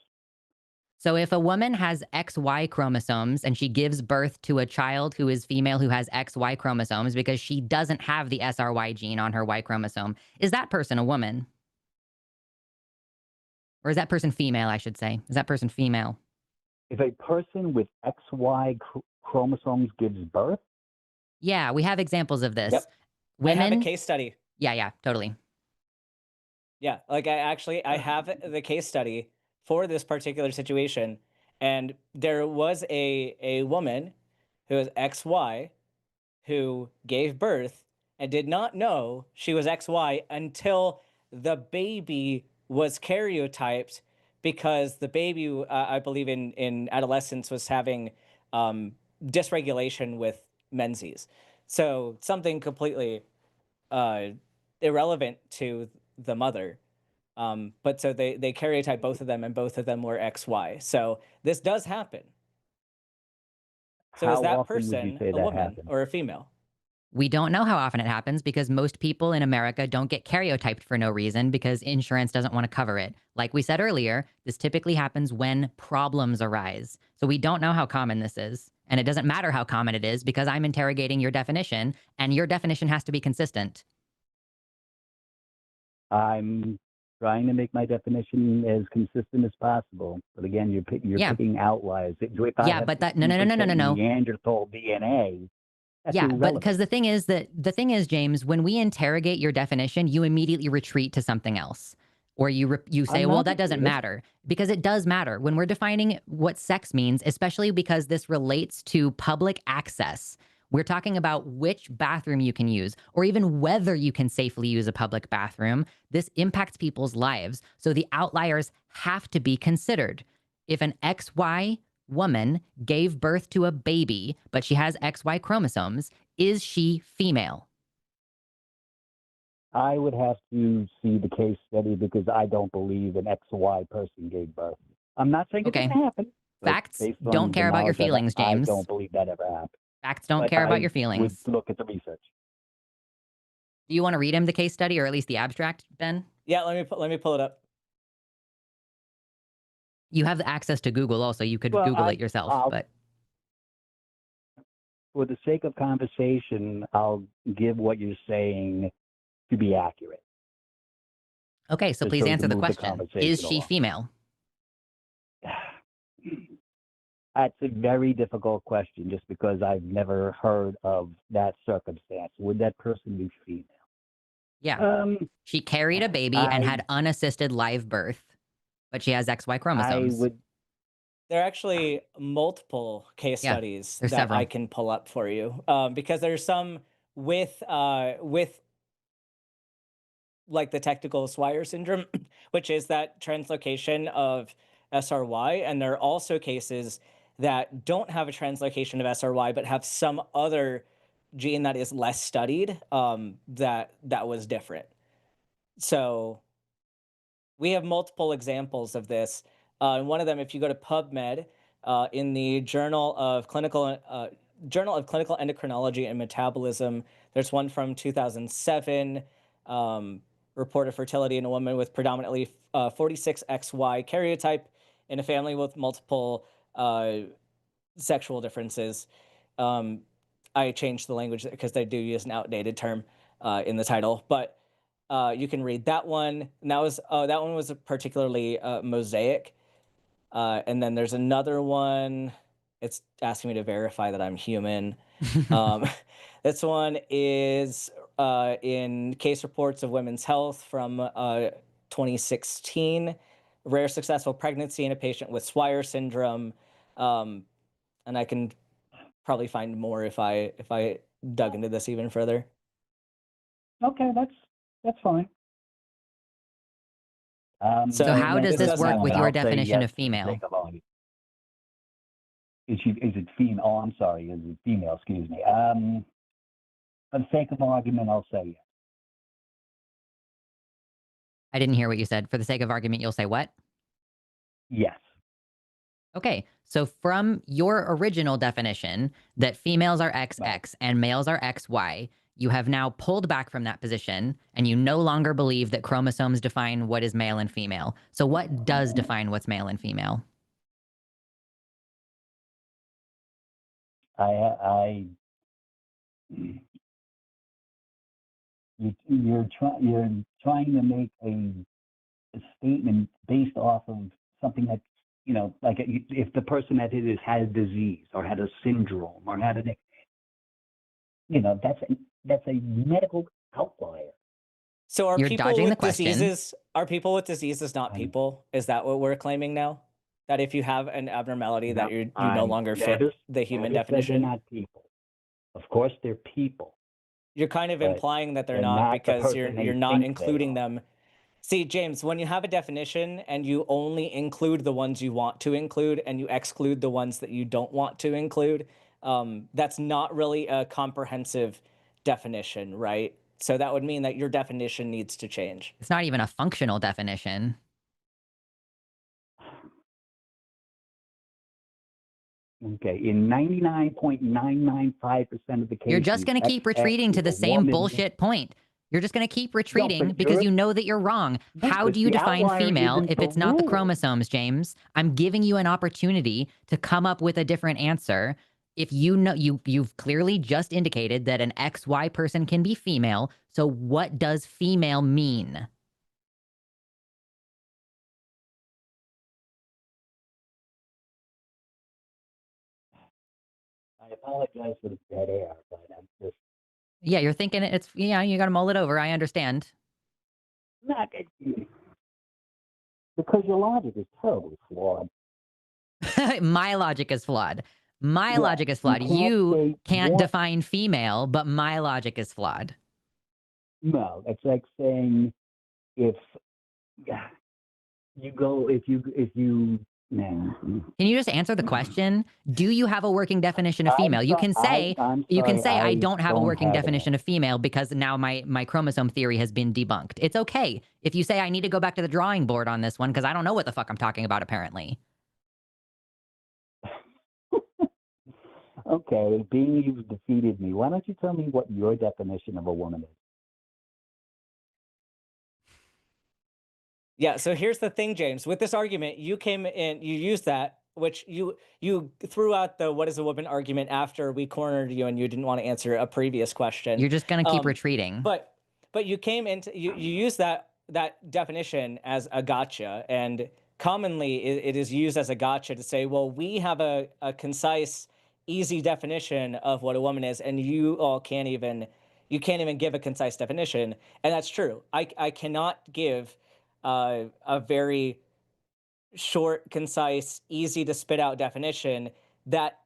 So if a woman has XY chromosomes and she gives birth to a child who is female who has XY chromosomes because she doesn't have the SRY gene on her Y chromosome, is that person a woman? Or is that person female, I should say? Is that person female?
If a person with XY chromosomes gives birth?
Yeah, we have examples of this.
Yep.
Women,
I have a case study.
Yeah, totally.
Yeah, like I have the case study for this particular situation, and there was a woman who was XY who gave birth and did not know she was XY until the baby was karyotyped, because the baby, I believe in adolescence, was having dysregulation with menses. So something completely irrelevant to the mother. But so they karyotyped both of them, and both of them were XY. So this does happen. So is that person a woman or a female?
We don't know how often it happens because most people in America don't get karyotyped for no reason because insurance doesn't want to cover it. Like we said earlier, this typically happens when problems arise. So we don't know how common this is. And it doesn't matter how common it is because I'm interrogating your definition, and your definition has to be consistent.
I'm trying to make my definition as consistent as possible. But again, you're picking outliers.
But that no.
Neanderthal DNA.
But because the thing is, James, when we interrogate your definition, you immediately retreat to something else. Or you say, well, that doesn't matter. Because it does matter. When we're defining what sex means, especially because this relates to public access, we're talking about which bathroom you can use, or even whether you can safely use a public bathroom. This impacts people's lives. So the outliers have to be considered. If an XY woman gave birth to a baby, but she has XY chromosomes, is she female?
I would have to see the case study because I don't believe an XY person gave birth. I'm not saying it didn't happen.
Facts don't care about your feelings, James.
I don't believe that ever happened.
Facts don't care about your feelings.
Would look at the research.
Do you want to read him the case study, or at least the abstract, Ben?
Yeah, let me pull it up.
You have access to Google also. You could Google it yourself. But
for the sake of conversation, I'll give what you're saying to be accurate.
Okay, so please answer the question. Is she female?
That's a very difficult question just because I've never heard of that circumstance. Would that person be female?
Yeah. She carried a baby and had unassisted live birth, but she has XY chromosomes.
There are actually multiple case studies that
several.
I can pull up for you, because there's some with like the technical Swire syndrome, which is that translocation of SRY, and there are also cases that don't have a translocation of SRY but have some other gene that is less studied, that was different. So we have multiple examples of this. And one of them, if you go to PubMed, in the Journal of Clinical Endocrinology and Metabolism, there's one from 2007, report of fertility in a woman with predominantly 46XY karyotype in a family with multiple sexual differences. I changed the language because they do use an outdated term in the title, but you can read that one. And that one was a particularly mosaic. And then there's another one. It's asking me to verify that I'm human. Um, this one is in case reports of women's health from 2016, rare successful pregnancy in a patient with Swyer syndrome. Um, and I can probably find more if I dug into this even further.
Okay, that's fine.
So how
yeah,
does
this
this
does
work
have
with
that.
your
I'll say
definition
yes
of
for the
female?
sake of argument. Is it female? Oh, I'm sorry. Is it female? Excuse me. For the sake of argument, I'll say yes.
I didn't hear what you said. For the sake of argument, you'll say what?
Yes.
Okay, so from your original definition that females are XX
Right.
and males are XY, you have now pulled back from that position and you no longer believe that chromosomes define what is male and female. So what does define what's male and female?
You're trying to make a statement based off of something that, like if the person that it is had a disease or had a syndrome or had that's a medical outlier.
So are
You're
people
dodging the
with
question.
diseases not people? Is that what we're claiming now? That if you have an abnormality that you no longer fit the human definition?
They're not people. Of course, they're people.
You're kind of
But
implying that they're
they're
not
not the
because
person they
you're not
think they
including
are.
them. See, James, when you have a definition and you only include the ones you want to include and you exclude the ones that you don't want to include, that's not really a comprehensive definition, right? So that would mean that your definition needs to change.
It's not even a functional definition.
Okay, in 99.995% of the cases,
You're just going to keep retreating to the same bullshit point. You're just going to keep retreating because you know that you're wrong. How do you define female if it's not the chromosomes, James? I'm giving you an opportunity to come up with a different answer. If you know, you've clearly just indicated that an XY person can be female. So what does female mean?
I apologize for the dead air, but I'm just
Yeah, you're thinking it's, yeah, you got to mull it over. I understand.
not because your logic is terribly flawed.
My logic is flawed. My
Yeah,
logic is flawed. You can't
what?
define female, but my logic is flawed.
No, it's like saying if you man.
Can you just answer the question? Do you have a working definition of female? You can say I don't have a working definition of female because now my chromosome theory has been debunked. It's okay if you say I need to go back to the drawing board on this one because I don't know what the fuck I'm talking about apparently.
Okay, being you've defeated me, why don't you tell me what your definition of a woman is?
Yeah, so here's the thing, James. With this argument, you came in, you used that, which you threw out the what is a woman argument after we cornered you and you didn't want to answer a previous question.
You're just gonna keep retreating.
But you came into you used that definition as a gotcha, and commonly it is used as a gotcha to say, well, we have a concise, easy definition of what a woman is, and you all can't even give a concise definition, and that's true. I cannot give a very short, concise, easy to spit out definition that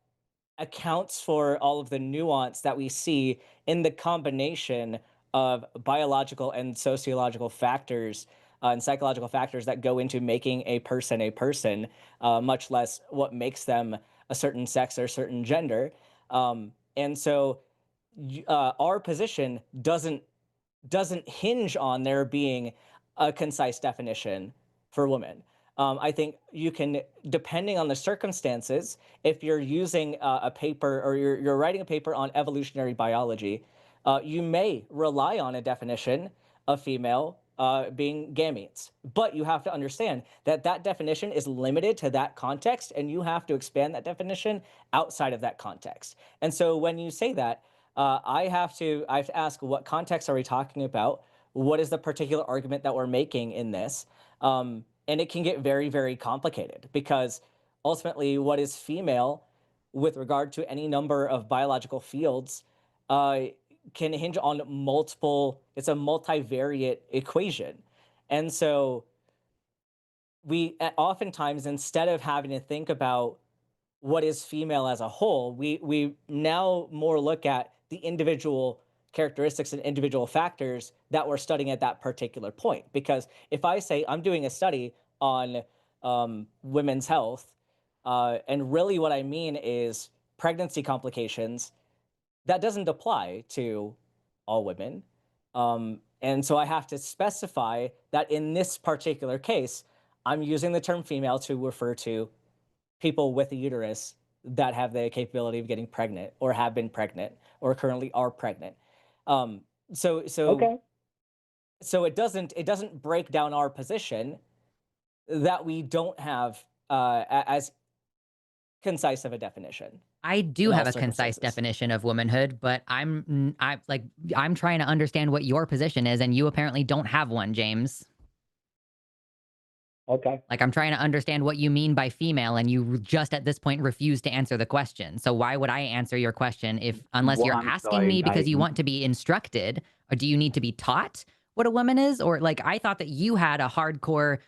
accounts for all of the nuance that we see in the combination of biological and sociological factors and psychological factors that go into making a person, much less what makes them a certain sex or certain gender. And so our position doesn't hinge on there being a concise definition for women. I think you can, depending on the circumstances, if you're using a paper or you're writing a paper on evolutionary biology, you may rely on a definition of female being gametes. But you have to understand that that definition is limited to that context, and you have to expand that definition outside of that context. And so when you say that, I have to ask, what context are we talking about? What is the particular argument that we're making in this? And it can get very, very complicated because ultimately what is female with regard to any number of biological fields can hinge on it's a multivariate equation. And so we oftentimes, instead of having to think about what is female as a whole, we now more look at the individual characteristics and individual factors that we're studying at that particular point. Because if I say I'm doing a study on women's health, and really what I mean is pregnancy complications, that doesn't apply to all women. And so I have to specify that in this particular case, I'm using the term female to refer to people with a uterus that have the capability of getting pregnant or have been pregnant or currently are pregnant. So
Okay.
it doesn't break down our position that we don't have as concise of a definition.
I do
In all
have a concise
circumstances.
definition of womanhood, but I'm trying to understand what your position is, and you apparently don't have one, James.
Okay.
Like, I'm trying to understand what you mean by female, and you just at this point refuse to answer the question. So why would I answer your question unless
Well,
you're
I'm
asking
sorry,
me because you want to be instructed, or do you need to be taught what a woman is? Or like, I thought that you had a hardcore,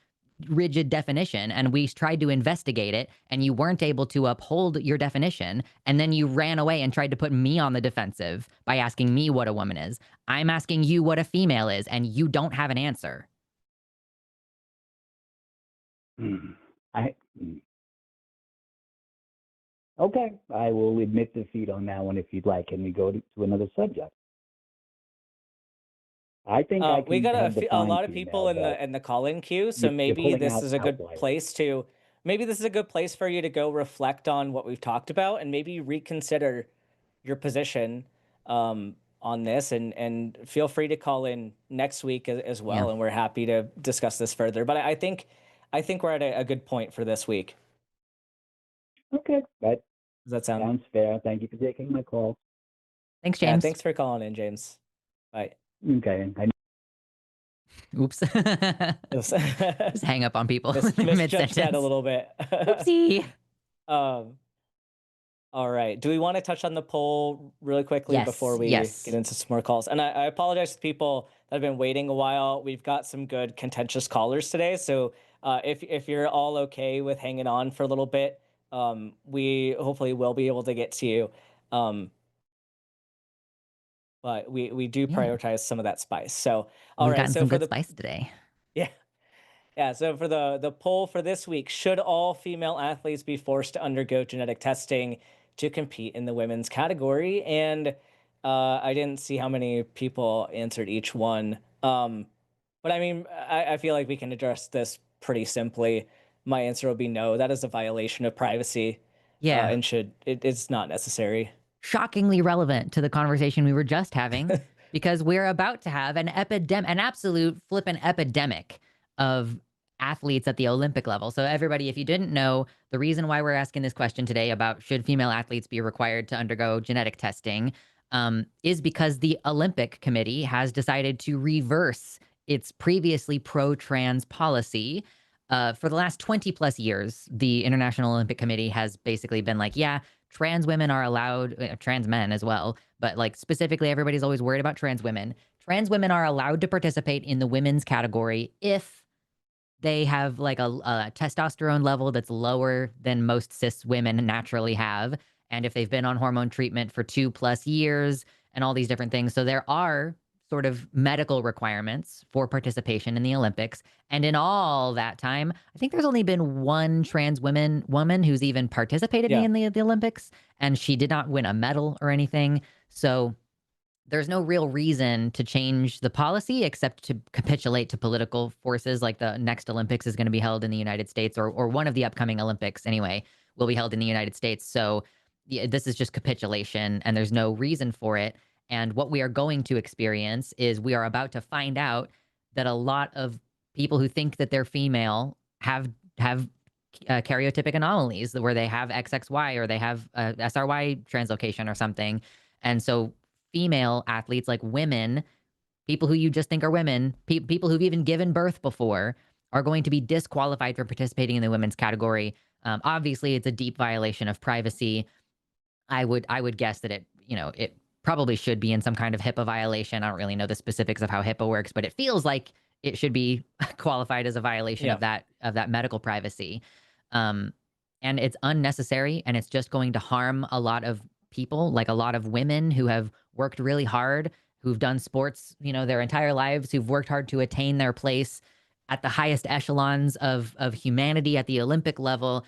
rigid definition, and we tried to investigate it, and you weren't able to uphold your definition, and then you ran away and tried to put me on the defensive by asking me what a woman is. I'm asking you what a female is, and you don't have an answer.
Okay, I will admit defeat on that one if you'd like. Can we go to another subject? I think I can
We got
have
a
defined
lot of people
female,
in the call-in queue, so
you're
maybe
pulling
this
out
is a good
outliers.
place to for you to go reflect on what we've talked about and maybe reconsider your position on this, and feel free to call in next week as well,
Yeah.
and we're happy to discuss this further. But I think we're at a good point for this week.
Okay, that
Does that sound?
sounds fair. Thank you for taking my call.
Thanks,
Yeah,
James.
thanks for calling in, James. Bye.
Okay,
Oops. Just hang up on people
Misjudged
mid-sentence.
that a little bit.
Oopsie.
All right. Do we want to touch on the poll really quickly before we
yes.
get into some more calls? And I apologize to people that have been waiting a while. We've got some good contentious callers today. So if you're all okay with hanging on for a little bit, we hopefully will be able to get to you. But we do prioritize some of that spice. So all
We've
right.
gotten
So
some
for
good spice today.
Yeah. Yeah, so for the poll for this week, should all female athletes be forced to undergo genetic testing to compete in the women's category? And I didn't see how many people answered each one. But I mean, I feel like we can address this pretty simply. My answer will be no. That is a violation of privacy.
Yeah.
And it's not necessary.
Shockingly relevant to the conversation we were just having, because we're about to have an absolute flippin' epidemic of athletes at the Olympic level. So everybody, if you didn't know, the reason why we're asking this question today about should female athletes be required to undergo genetic testing is because the Olympic Committee has decided to reverse its previously pro-trans policy. For the last 20 plus years, the International Olympic Committee has basically been like, yeah, trans women are allowed, trans men as well, but like specifically everybody's always worried about trans women. Trans women are allowed to participate in the women's category if they have like a testosterone level that's lower than most cis women naturally have, and if they've been on hormone treatment for 2+ years and all these different things. So there are sort of medical requirements for participation in the Olympics. And in all that time, I think there's only been one trans woman who's even participated in the Olympics, and she did not win a medal or anything. So there's no real reason to change the policy except to capitulate to political forces. Like the next Olympics is going to be held in the United States, or one of the upcoming Olympics anyway, will be held in the United States. So this is just capitulation, and there's no reason for it. And what we are going to experience is we are about to find out that a lot of people who think that they're female have karyotypic anomalies where they have XXY or they have SRY translocation or something. And so female athletes, like women, people who you just think are women, people who've even given birth before, are going to be disqualified from participating in the women's category. Obviously, it's a deep violation of privacy. I would guess that it probably should be in some kind of HIPAA violation. I don't really know the specifics of how HIPAA works, but it feels like it should be qualified as a violation
Yeah.
of that medical privacy. And it's unnecessary, and it's just going to harm a lot of people, like a lot of women who have worked really hard, who've done sports, their entire lives, who've worked hard to attain their place at the highest echelons of humanity at the Olympic level.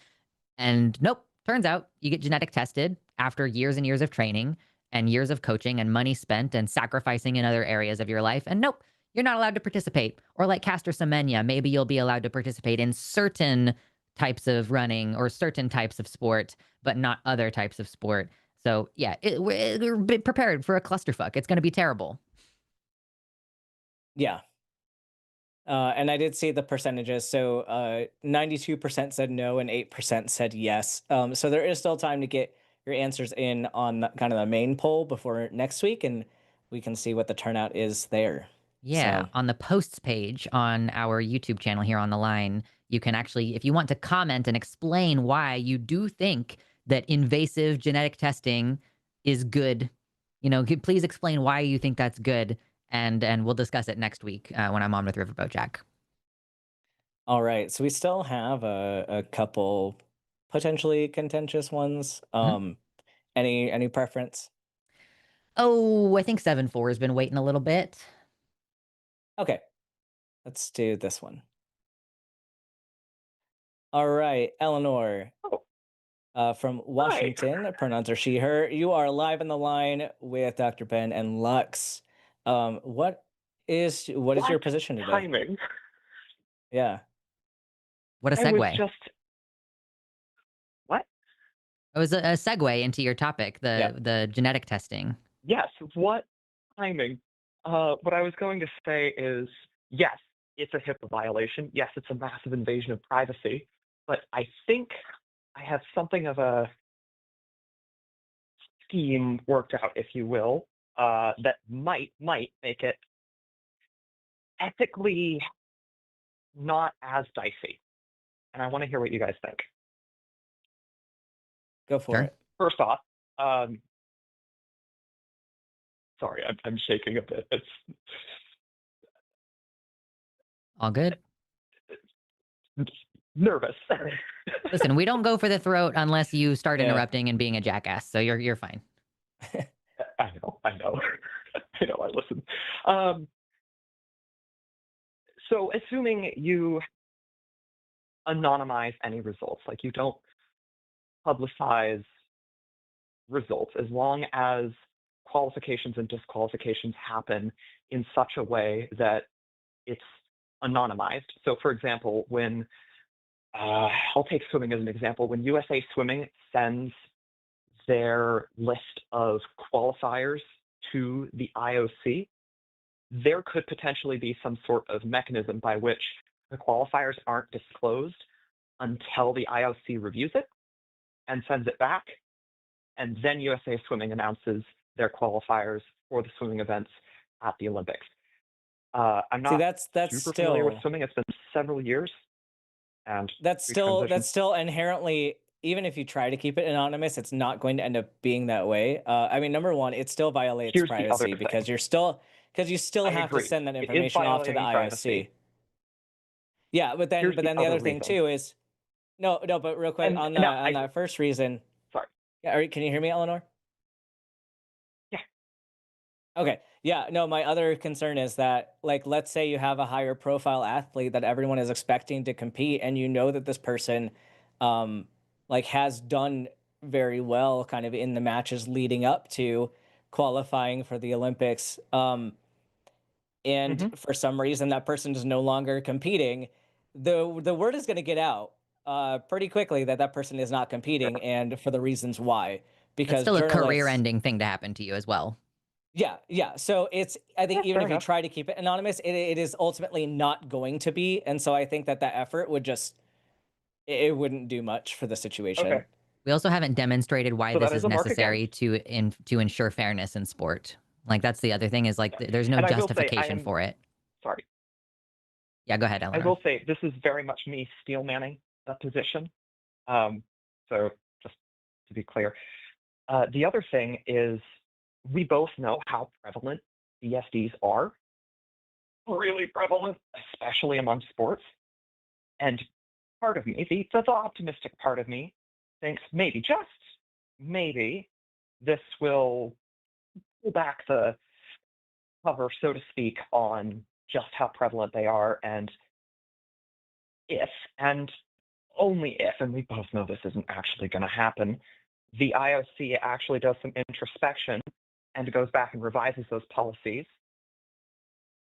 And nope, turns out you get genetic tested after years and years of training and years of coaching and money spent and sacrificing in other areas of your life. And nope, you're not allowed to participate. Or like Caster Semenya, maybe you'll be allowed to participate in certain types of running or certain types of sport, but not other types of sport. So yeah, we're prepared for a clusterfuck. It's going to be terrible.
Yeah. And I did see the percentages. So 92% said no and 8% said yes. So there is still time to get your answers in on kind of the main poll before next week, and we can see what the turnout is there.
Yeah,
So,
on the posts page on our YouTube channel here on the line, you can actually, if you want to comment and explain why you do think that invasive genetic testing is good, please explain why you think that's good, and we'll discuss it next week when I'm on with Riverboat Jack.
all right. So we still have a couple potentially contentious ones. Any preference?
Oh, I think 7-4 has been waiting a little bit.
Okay, let's do this one. All right, Eleanor. From Washington, pronouns are she, her. You are live on the line with Dr. Ben and Lux. What is your position today?
Timing.
Yeah.
What a
I was
segue.
just what?
It was a segue into your topic, the genetic testing.
Yes, what timing? What I was going to say is yes, it's a HIPAA violation. Yes, it's a massive invasion of privacy. But I think I have something of a scheme worked out, if you will, that might make it ethically not as dicey. And I want to hear what you guys think.
Go for
Sure.
it.
First off, sorry, I'm shaking a bit. It's
All good.
nervous.
Listen, we don't go for the throat unless you start
Yeah.
interrupting and being a jackass. So you're fine.
I know. I listen. So assuming you anonymize any results, like you don't publicize results, as long as qualifications and disqualifications happen in such a way that it's anonymized. So for example, when I'll take swimming as an example, when USA Swimming sends their list of qualifiers to the IOC, there could potentially be some sort of mechanism by which the qualifiers aren't disclosed until the IOC reviews it and sends it back, and then USA Swimming announces their qualifiers for the swimming events at the Olympics. I'm not
that's
super familiar with
still
swimming. It's been several years, and
that's
we
still
transitioned.
that's still inherently, even if you try to keep it anonymous, it's not going to end up being that way. I mean, number one, it still violates
Here's the other
privacy
thing.
because you still
I
have to
agree.
send that
It is
information off to the
violating privacy.
IOC. Yeah, but then
Here's
the
the
other
other
thing
reason.
too is no, but real quick
And
on
now
that first reason.
sorry.
Yeah, can you hear me, Eleanor?
Yeah.
Okay. Yeah. No, my other concern is that, like, let's say you have a higher profile athlete that everyone is expecting to compete, and you know that this person, like, has done very well kind of in the matches leading up to qualifying for the Olympics. And for some reason that person is no longer competing, the word is going to get out pretty quickly that that person is not competing, and for the reasons why,
That's
because
still a
journalists.
career-ending thing to happen to you as well.
Yeah. So I think
Yeah,
even
fair
if you
enough.
try to keep it anonymous, it is ultimately not going to be. And so I think that effort would just, it wouldn't do much for the situation.
Okay.
We also haven't demonstrated why
So
this
that
is
is a mark
necessary to ensure fairness in sport. Like, that's the other thing is, like, there's no
And I will say,
justification for it.
Sorry.
Yeah, go ahead,
I
Eleanor.
will say this is very much me steel manning that position. So just to be clear, The other thing is we both know how prevalent DSDs are. Really prevalent, especially among sports. And part of me, the optimistic part of me, thinks maybe, just maybe, this will pull back the cover, so to speak, on just how prevalent they are, and if, and only if, and we both know this isn't actually going to happen, the IOC actually does some introspection and goes back and revises those policies,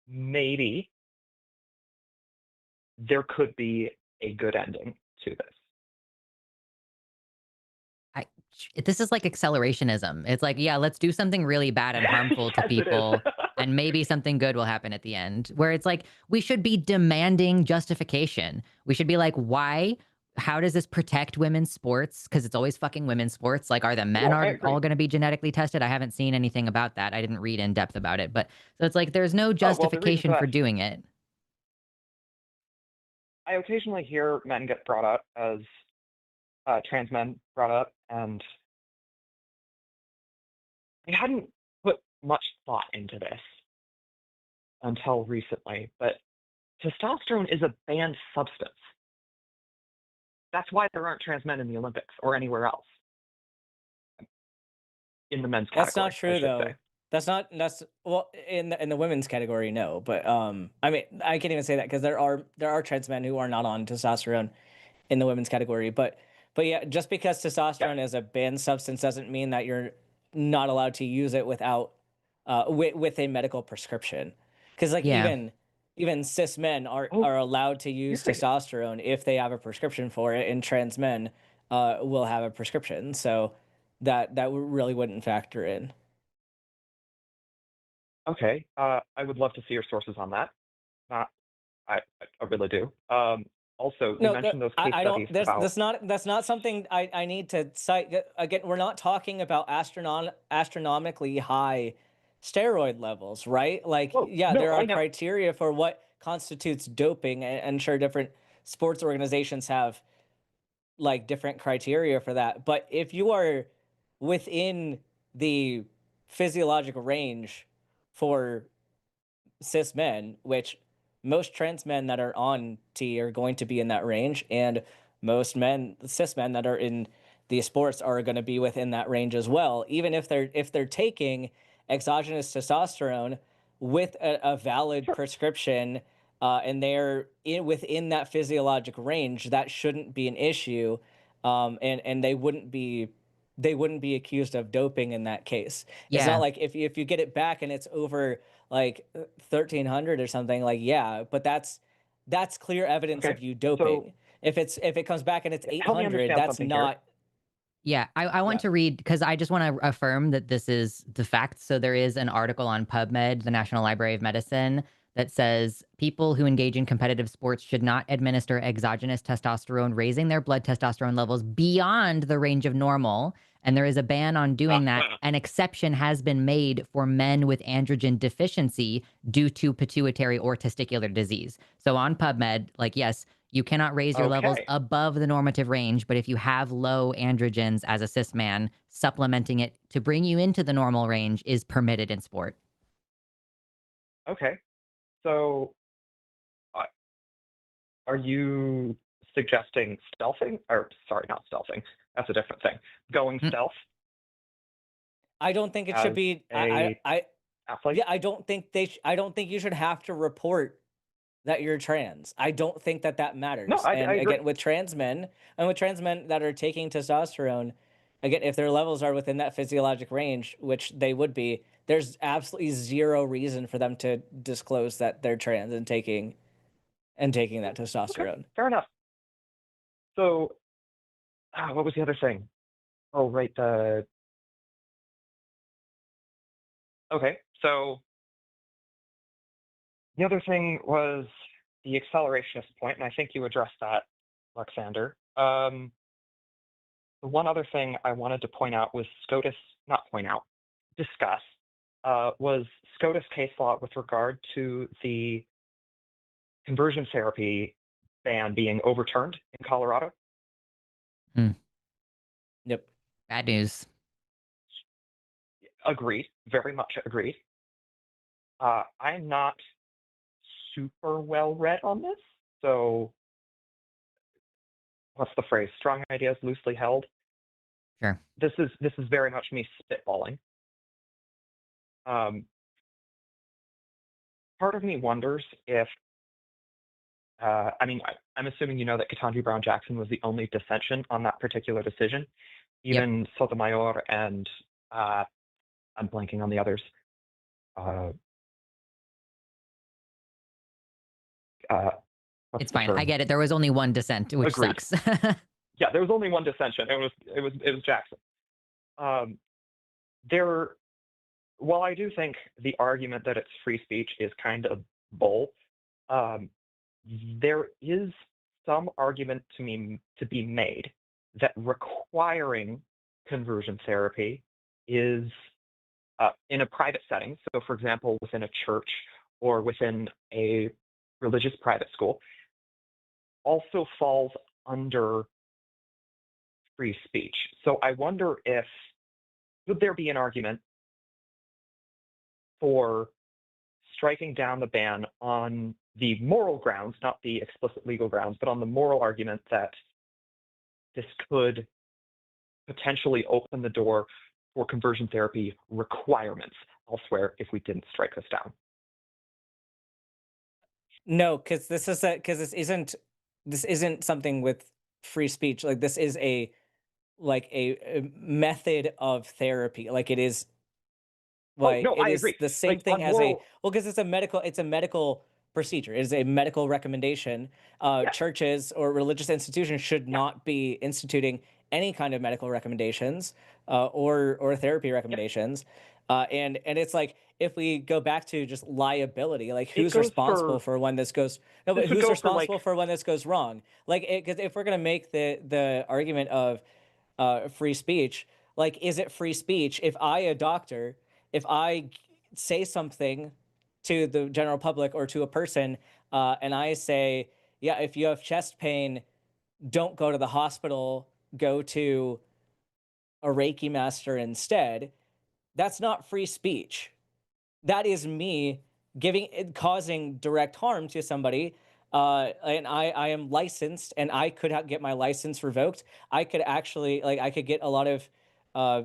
maybe there could be a good ending to this.
This is like accelerationism. It's like, yeah, let's do something really bad and harmful to
Yes, it is.
people, and maybe something good will happen at the end. Where it's like, we should be demanding justification. We should be like, why? How does this protect women's sports? Because it's always fucking women's sports. Like, are the men
No, I
are
agree.
all going to be genetically tested? I haven't seen anything about that. I didn't read in depth about it. But so it's like, there's no
well, the reason for
justification for
that,
doing it.
I occasionally hear men get brought up as trans men brought up, and I hadn't put much thought into this until recently, but testosterone is a banned substance. That's why there aren't trans men in the Olympics or anywhere else in the men's category.
That's not true,
I should
though.
say.
That's well, in the women's category, no. But I mean, I can't even say that because there are trans men who are not on testosterone in the women's category. But yeah, just because testosterone is a banned substance doesn't mean that you're not allowed to use it without with a medical prescription. Because like
Yeah.
even cis men are allowed to use
Really?
testosterone if they have a prescription for it, and trans men will have a prescription. So that really wouldn't factor in.
Okay. I would love to see your sources on that. I really do. Also, you mentioned those case
I
studies
don't.
about.
That's not something I need to cite. Again, we're not talking about astronomically high steroid levels, right? Like,
Oh,
yeah,
no,
there
I
are
know.
criteria for what constitutes doping, and sure, different sports organizations have like different criteria for that. But if you are within the physiological range for cis men, which most trans men that are on T are going to be in that range, and most cis men that are in these sports are going to be within that range as well. Even if they're taking exogenous testosterone with a valid
Sure.
prescription, and they're within that physiologic range, that shouldn't be an issue, and they wouldn't be accused of doping in that case. It's not
Yeah.
like if you get it back and it's over like 1,300 or something, like, yeah, but that's clear evidence
Okay.
of you
So
doping. If it comes back and it's
help me
800,
understand
that's
something here.
not.
Yeah, I want
Yeah.
to read, because I just want to affirm that this is the fact. So there is an article on PubMed, the National Library of Medicine, that says people who engage in competitive sports should not administer exogenous testosterone, raising their blood testosterone levels beyond the range of normal. And there is a ban on doing that. An exception has been made for men with androgen deficiency due to pituitary or testicular disease. So on PubMed, like, yes, you cannot raise your levels
Okay.
above the normative range, but if you have low androgens as a cis man, supplementing it to bring you into the normal range is permitted in sport.
Okay. So are you suggesting stealthing? Or sorry, not stealthing. That's a different thing. Going stealth
I don't think it should
as
be.
a
I
athlete?
Yeah, I don't think I don't think you should have to report that you're trans. I don't think that
No,
matters.
I
And
agree.
again, with trans men that are taking testosterone, again, if their levels are within that physiologic range, which they would be, there's absolutely zero reason for them to disclose that they're trans and taking that
Okay,
testosterone.
fair enough. So what was the other thing? Oh, right. Okay, so the other thing was the accelerationist point, and I think you addressed that, Luxander. The one other thing I wanted to point out was discuss, was SCOTUS case law with regard to the conversion therapy ban being overturned in Colorado.
Yep.
Bad news.
Agreed, very much agreed. I'm not super well read on this, so what's the phrase? Strong ideas loosely held.
Sure.
This is very much me spitballing. Part of me wonders if, I'm assuming you know that Ketanji Brown Jackson was the only dissension on that particular decision.
Yep.
Even Sotomayor and I'm blanking on the others. What's
It's
the
fine.
term?
I get it. There was only one dissent, which
Agreed.
sucks.
Yeah, there was only one dissension. It was Jackson. While I do think the argument that it's free speech is kind of bull, there is some argument to be made that requiring conversion therapy is in a private setting. So, for example, within a church or within a religious private school, also falls under free speech. So I wonder if would there be an argument for striking down the ban on the moral grounds, not the explicit legal grounds, but on the moral argument that this could potentially open the door for conversion therapy requirements elsewhere if we didn't strike this down?
No, because this isn't something with free speech. Like this is a method of therapy. Like it is
Oh, no,
it
I
is
agree.
the same
Like,
thing
on
as
moral,
because it's a medical procedure. It is a medical recommendation.
yeah,
Churches or religious institutions should
yeah,
not be instituting any kind of medical recommendations or therapy
yep.
recommendations. And it's like if we go back to just liability, like
It
who's
goes
responsible
for,
for when this goes? No,
this
but
would
who's
go for like,
responsible for when this goes wrong? Like, because if we're gonna make the argument of free speech, like, is it free speech if I, a doctor, if I say something to the general public or to a person, and I say, yeah, if you have chest pain, don't go to the hospital, go to a Reiki master instead. That's not free speech. That is me causing direct harm to somebody. And I am licensed and I could get my license revoked. I could actually, like, I could get a lot of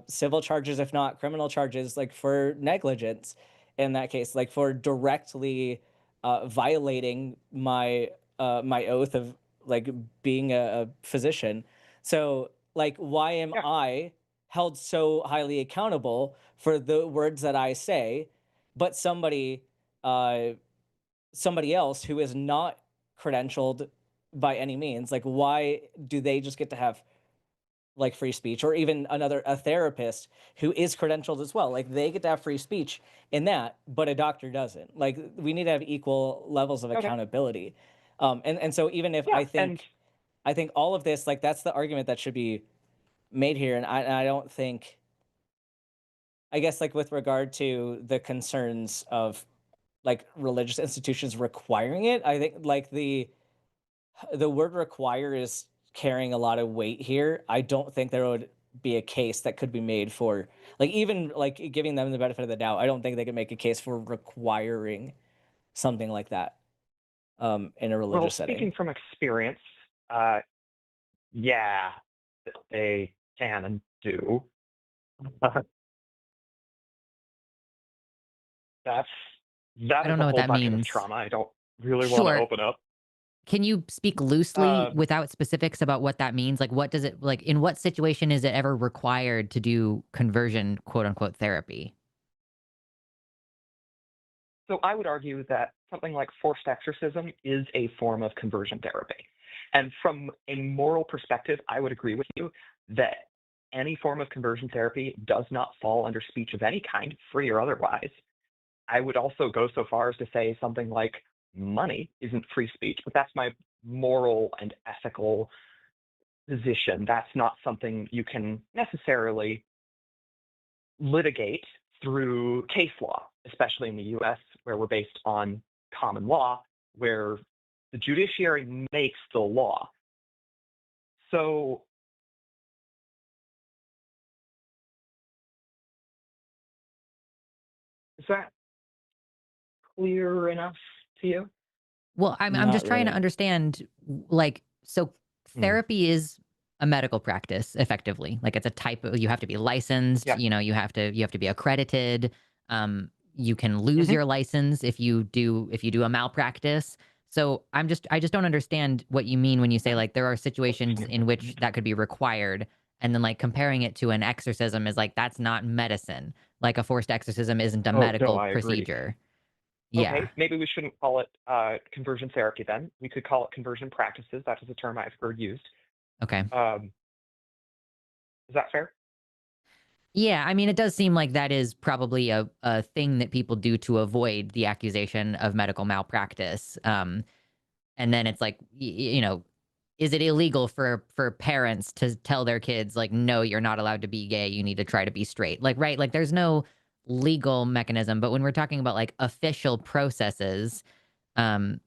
civil charges, if not criminal charges, like for negligence in that case, like for directly violating my oath of like being a physician. So like, why am
yeah,
I held so highly accountable for the words that I say, but uh, somebody else who is not credentialed by any means, like why do they just get to have like free speech, or even a therapist who is credentialed as well, like they get to have free speech in that, but a doctor doesn't? Like we need to have equal levels of
okay,
accountability. And so even if
yeah, and
I think all of this, like that's the argument that should be made here, and I don't think, I guess, like with regard to the concerns of like religious institutions requiring it, I think like the word require is carrying a lot of weight here. I don't think there would be a case that could be made for like, even like giving them the benefit of the doubt. I don't think they could make a case for requiring something like that in a
well,
religious setting.
speaking from experience, uh, yeah, they can and do. That's
I
that is
don't
a
know what
whole
that
bucket of
means.
trauma I don't really want to
Sure.
open up.
Can you speak loosely
Uh,
without specifics about what that means? Like, what does it, like, in what situation is it ever required to do conversion, quote unquote, therapy?
so I would argue that something like forced exorcism is a form of conversion therapy. And from a moral perspective, I would agree with you that any form of conversion therapy does not fall under speech of any kind, free or otherwise. I would also go so far as to say something like money isn't free speech, but that's my moral and ethical position. That's not something you can necessarily litigate through case law, especially in the US, where we're based on common law, where the judiciary makes the law. So that clear enough to you?
Well, I'm
Not
just trying to
really.
understand, like, so
Mm.
therapy is a medical practice, effectively. Like, it's a type of, you have to be licensed,
Yeah.
you have to be accredited. You can lose
Mhm.
your license if you do a malpractice. So I just don't understand what you mean when you say, like, there are situations in which that could be required, and then, like, comparing it to an exorcism is like, that's not medicine. Like, a forced exorcism isn't a
Oh, no,
medical
I agree.
procedure. Yeah.
Okay, maybe we shouldn't call it conversion therapy then. We could call it conversion practices. That is a term I've heard used.
Okay.
Is that fair?
Yeah, I mean, it does seem like that is probably a thing that people do to avoid the accusation of medical malpractice. And then it's like, is it illegal for parents to tell their kids, like, no, you're not allowed to be gay, you need to try to be straight? Like, right? Like, there's no legal mechanism. But when we're talking about, like, official processes, um,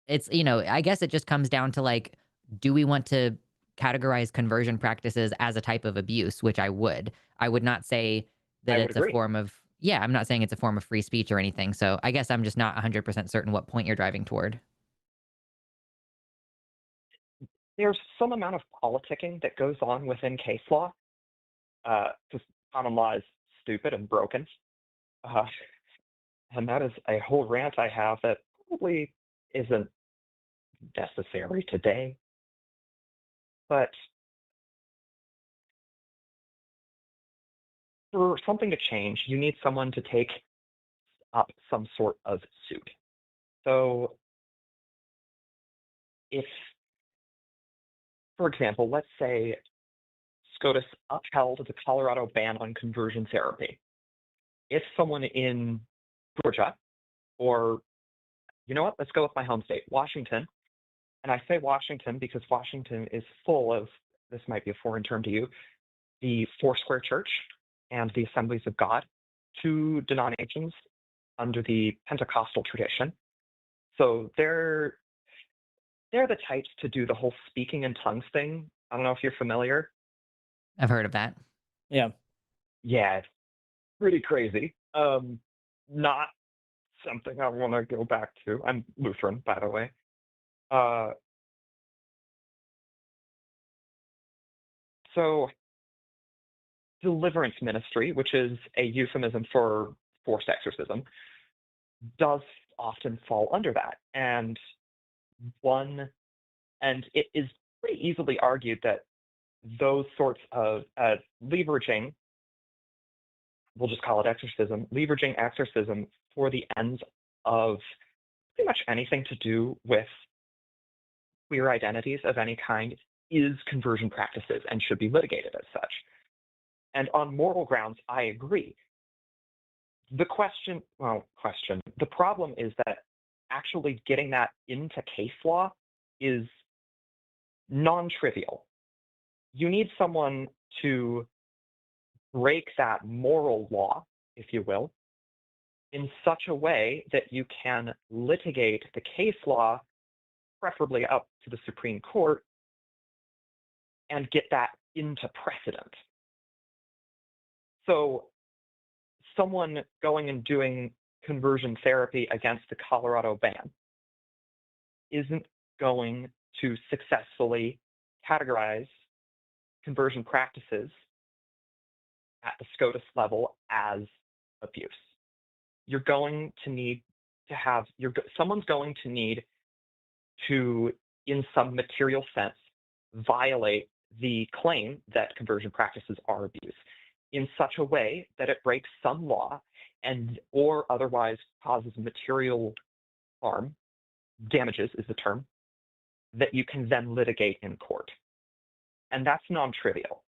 it's, I guess it just comes down to, like, do we want to categorize conversion practices as a type of abuse, which I would. I would not say that
I would
it's a
agree.
form of, yeah, I'm not saying it's a form of free speech or anything. So I guess I'm just not 100% certain what point you're driving toward.
There's some amount of politicking that goes on within case law, because common law is stupid and broken. Uh, and that is a whole rant I have that probably isn't necessary today. But for something to change, you need someone to take up some sort of suit. So if, for example, let's say SCOTUS upheld the Colorado ban on conversion therapy. If someone in Georgia, or you know what, let's go with my home state, Washington, and I say Washington because Washington is full of, this might be a foreign term to you, the Foursquare Church and the Assemblies of God, two denominations under the Pentecostal tradition. So they're the types to do the whole speaking in tongues thing. I don't know if you're familiar.
I've heard of that.
Yeah.
Yeah, it's pretty crazy. Not something I want to go back to. I'm Lutheran, by the way. So deliverance ministry, which is a euphemism for forced exorcism, does often fall under that. And it is pretty easily argued that those sorts of leveraging, we'll just call it exorcism, leveraging exorcism for the ends of pretty much anything to do with queer identities of any kind is conversion practices and should be litigated as such. And on moral grounds, I agree. The problem is that actually getting that into case law is non-trivial. You need someone to break that moral law, if you will, in such a way that you can litigate the case law, preferably up to the Supreme Court, and get that into precedent. So someone going and doing conversion therapy against the Colorado ban isn't going to successfully categorize conversion practices at the SCOTUS level as abuse. You're going to need to have, someone's going to need to, in some material sense, violate the claim that conversion practices are abuse in such a way that it breaks some law and or otherwise causes material harm, damages is the term, that you can then litigate in court. And that's non-trivial.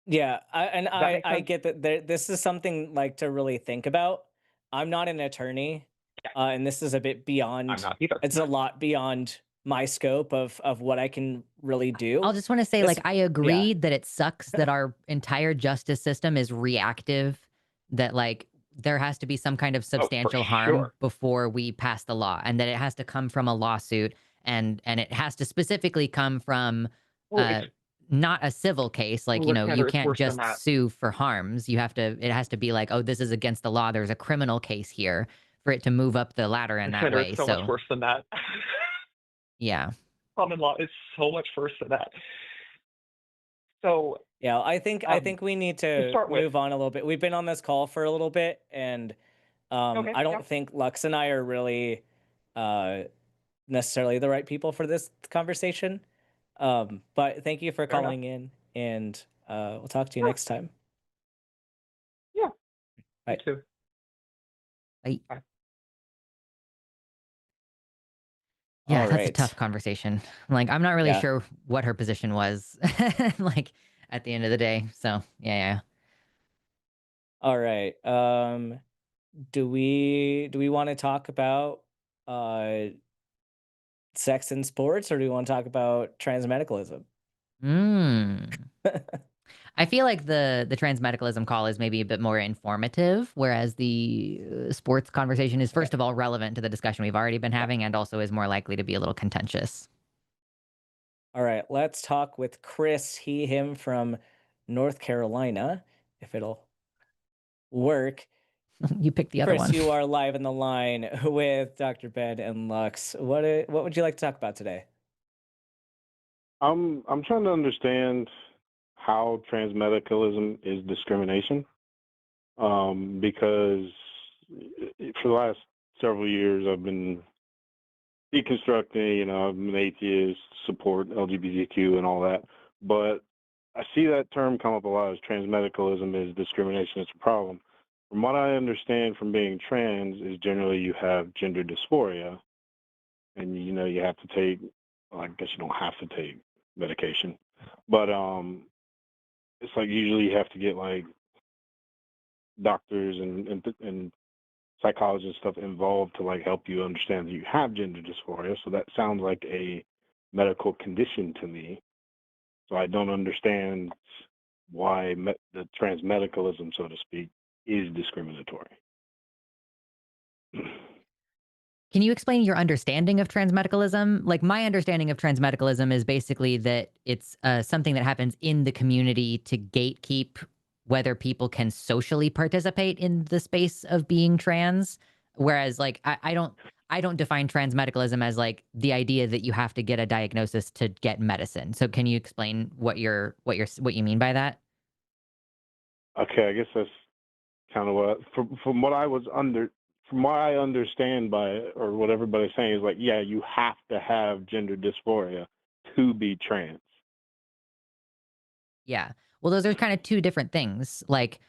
Yeah,
Does that make
I
sense?
get that this is something like to really think about. I'm not an attorney,
Yeah,
and this is a bit
I'm
beyond.
not either.
It's a lot beyond my scope of what I can really do.
I'll just want to say,
This,
like, I
yeah,
agree that it sucks that our entire justice system is reactive, that, like, there has to be some kind of
Oh, for
substantial harm
sure.
before we pass the law, and that it has to come from a lawsuit, and it has to specifically come from
Well, it's
not a civil case. Like, you
Alexander, it's
can't
worse than
just
that.
sue for harms. It has to be like, oh, this is against the law. There's a criminal case here for it to move up the ladder in that
Alexander,
way.
it's so much worse than that.
Yeah.
Common law is so much worse than that. So
Yeah, I think we need to
start with-
move on a little bit. We've been on this call for a little bit, and
Okay,
I don't
yeah.
think Lux and I are really necessarily the right people for this conversation. But thank you for
Fair enough.
calling in, and we'll talk to you
Sure.
next time.
Yeah.
Bye.
Me too.
Bye.
Bye.
Yeah,
All
that's a
right.
tough conversation. Like, I'm not really
Yeah.
sure what her position was, like, at the end of the day. So, yeah.
All right. Do we want to talk about sex in sports, or do we want to talk about transmedicalism?
I feel like the transmedicalism call is maybe a bit more informative, whereas the sports conversation is, first of all, relevant to the discussion we've already been having, and also is more likely to be a little contentious.
All right, let's talk with Chris, him from North Carolina, if it'll work.
You picked the other
Chris,
one.
you are live in the line with Dr. Ben and Lux. What would you like to talk about today?
I'm trying to understand how transmedicalism is discrimination, because for the last several years I've been deconstructing. I'm an atheist, support LGBTQ and all that, but I see that term come up a lot as transmedicalism is discrimination. It's a problem. From what I understand from being trans is generally you have gender dysphoria, and you have to take. Well, I guess you don't have to take medication, but it's like usually you have to get like doctors and psychologists and stuff involved to like help you understand that you have gender dysphoria. So that sounds like a medical condition to me. So I don't understand why the transmedicalism, so to speak, is discriminatory.
Can you explain your understanding of transmedicalism? Like, my understanding of transmedicalism is basically that it's something that happens in the community to gatekeep whether people can socially participate in the space of being trans. Whereas, like, I don't define transmedicalism as like the idea that you have to get a diagnosis to get medicine. So can you explain what you mean by that?
Okay, I guess that's kind of what from what I understand by it, or what everybody's saying is like, yeah, you have to have gender dysphoria to be trans.
Yeah. Well, those are kind of two different things. Like,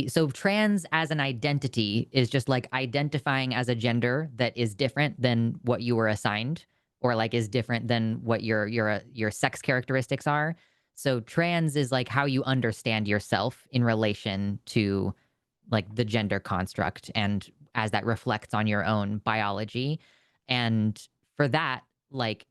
so trans as an identity is just like identifying as a gender that is different than what you were assigned, or like is different than what your sex characteristics are. So trans is like how you understand yourself in relation to like the gender construct, and as that reflects on your own biology. And for that, like,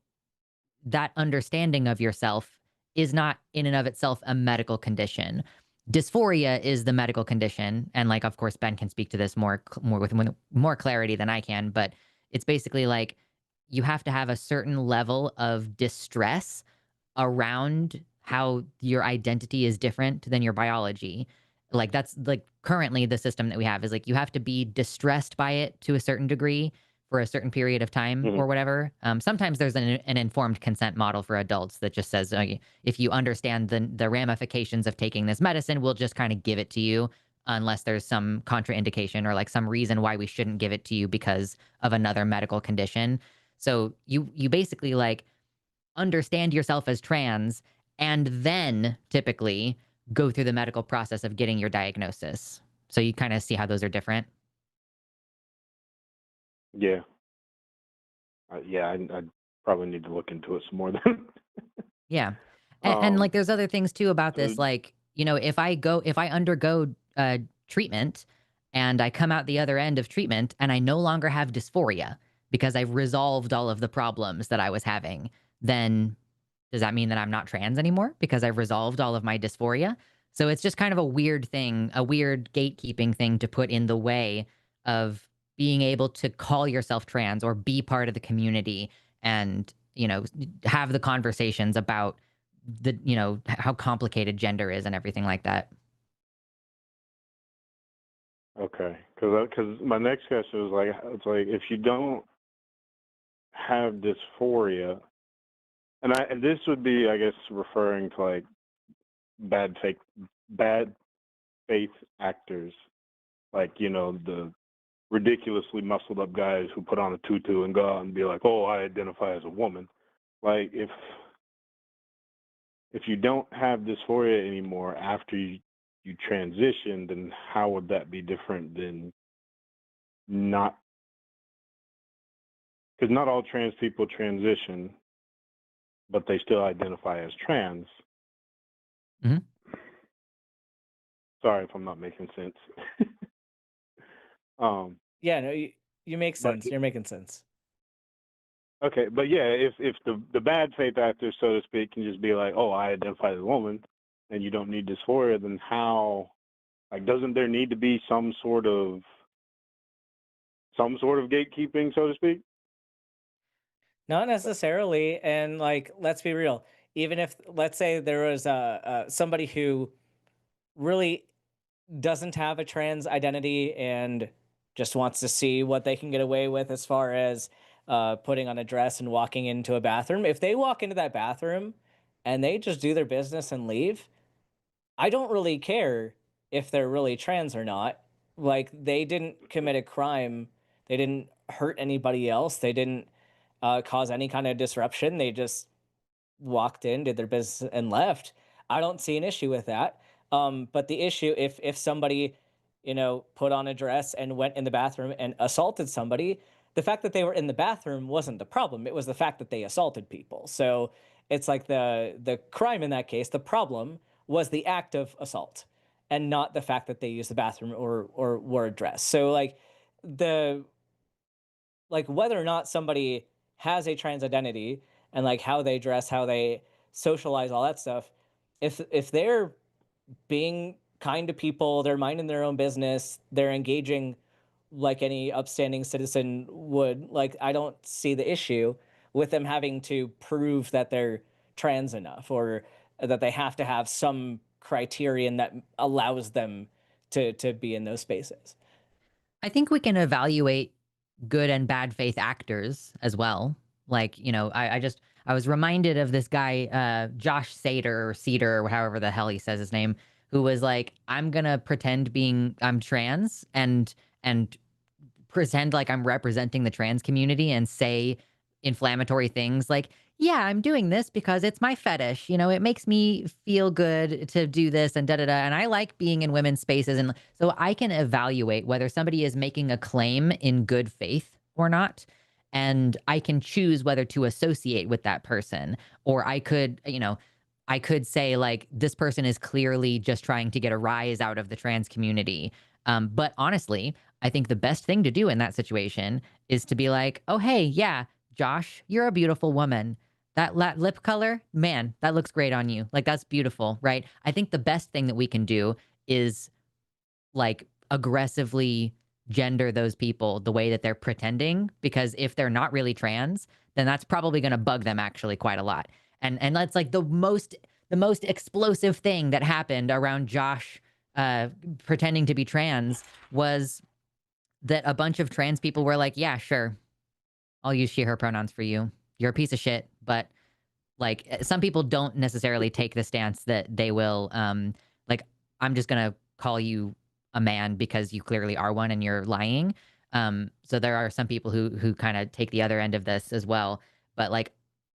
that understanding of yourself is not in and of itself a medical condition. Dysphoria is the medical condition, and like, of course, Ben can speak to this more with more clarity than I can, but it's basically like you have to have a certain level of distress around how your identity is different than your biology. Like, that's like currently the system that we have is like you have to be distressed by it to a certain degree for a certain period of time or whatever. Sometimes there's an informed consent model for adults that just says, if you understand the ramifications of taking this medicine, we'll just kind of give it to you unless there's some contraindication or like some reason why we shouldn't give it to you because of another medical condition. So you basically like understand yourself as trans and then typically go through the medical process of getting your diagnosis. So you kind of see how those are different.
Yeah. I probably need to look into it some more then.
Yeah. And like, there's other things too about this. Like, if I undergo treatment and I come out the other end of treatment and I no longer have dysphoria because I've resolved all of the problems that I was having, then does that mean that I'm not trans anymore because I've resolved all of my dysphoria? So it's just kind of a weird thing, a weird gatekeeping thing to put in the way of being able to call yourself trans or be part of the community and, have the conversations about how complicated gender is and everything like that.
Okay, because my next question was like, it's like if you don't have dysphoria, and this would be, I guess, referring to like bad faith actors, like the ridiculously muscled up guys who put on a tutu and go out and be like, oh, I identify as a woman. Like if you don't have dysphoria anymore after you transition, then how would that be different than not? Because not all trans people transition, but they still identify as trans.
Mm-hmm.
Sorry if I'm not making sense.
Yeah, no, you make sense. You're making sense.
Okay, but yeah, if the bad faith actors, so to speak, can just be like, oh, I identify as a woman, and you don't need dysphoria, then how? Like, doesn't there need to be some sort of gatekeeping, so to speak?
Not necessarily. And like, let's be real. Even if, let's say, there was somebody who really doesn't have a trans identity and just wants to see what they can get away with as far as putting on a dress and walking into a bathroom. If they walk into that bathroom and they just do their business and leave, I don't really care if they're really trans or not. Like, they didn't commit a crime. They didn't hurt anybody else. They didn't cause any kind of disruption. They just walked in, did their business, and left. I don't see an issue with that. But the issue, if somebody, put on a dress and went in the bathroom and assaulted somebody, the fact that they were in the bathroom wasn't the problem. It was the fact that they assaulted people. So it's like the crime in that case, the problem was the act of assault, and not the fact that they used the bathroom or wore a dress. So the whether or not somebody has a trans identity and like how they dress, how they socialize, all that stuff, if they're being kind to people, they're minding their own business, they're engaging like any upstanding citizen would, like, I don't see the issue with them having to prove that they're trans enough, or that they have to have some criterion that allows them to be in those spaces.
I think we can evaluate good and bad faith actors as well. Like, I was reminded of this guy, Josh Cedar, or however the hell he says his name, who was like, I'm gonna pretend I'm trans and pretend like I'm representing the trans community and say inflammatory things like, yeah, I'm doing this because it's my fetish. It makes me feel good to do this and da-da-da. And I like being in women's spaces. And so I can evaluate whether somebody is making a claim in good faith or not. And I can choose whether to associate with that person. Or I could say like, this person is clearly just trying to get a rise out of the trans community. But honestly, I think the best thing to do in that situation is to be like, oh, hey, yeah, Josh, you're a beautiful woman. That lip color, man, that looks great on you. Like, that's beautiful, right? I think the best thing that we can do is like aggressively gender those people the way that they're pretending, because if they're not really trans, then that's probably going to bug them actually quite a lot. And that's like the most explosive thing that happened around Josh pretending to be trans was that a bunch of trans people were like, yeah, sure, I'll use she, her pronouns for you. You're a piece of shit. But like, some people don't necessarily take the stance that they will, like, I'm just going to call you a man because you clearly are one and you're lying. So there are some people who kind of take the other end of this as well. But like,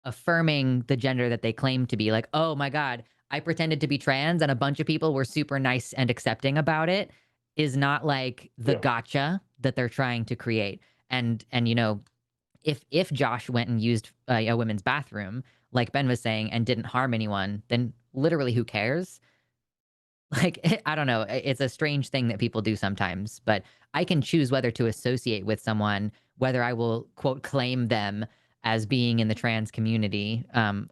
affirming the gender that they claim to be, like, oh my God, I pretended to be trans and a bunch of people were super nice and accepting about it, is not like the gotcha that they're trying to create. And if Josh went and used a women's bathroom, like Ben was saying, and didn't harm anyone, then literally who cares? Like, I don't know. It's a strange thing that people do sometimes, but I can choose whether to associate with someone, whether I will, quote, claim them as being in the trans community.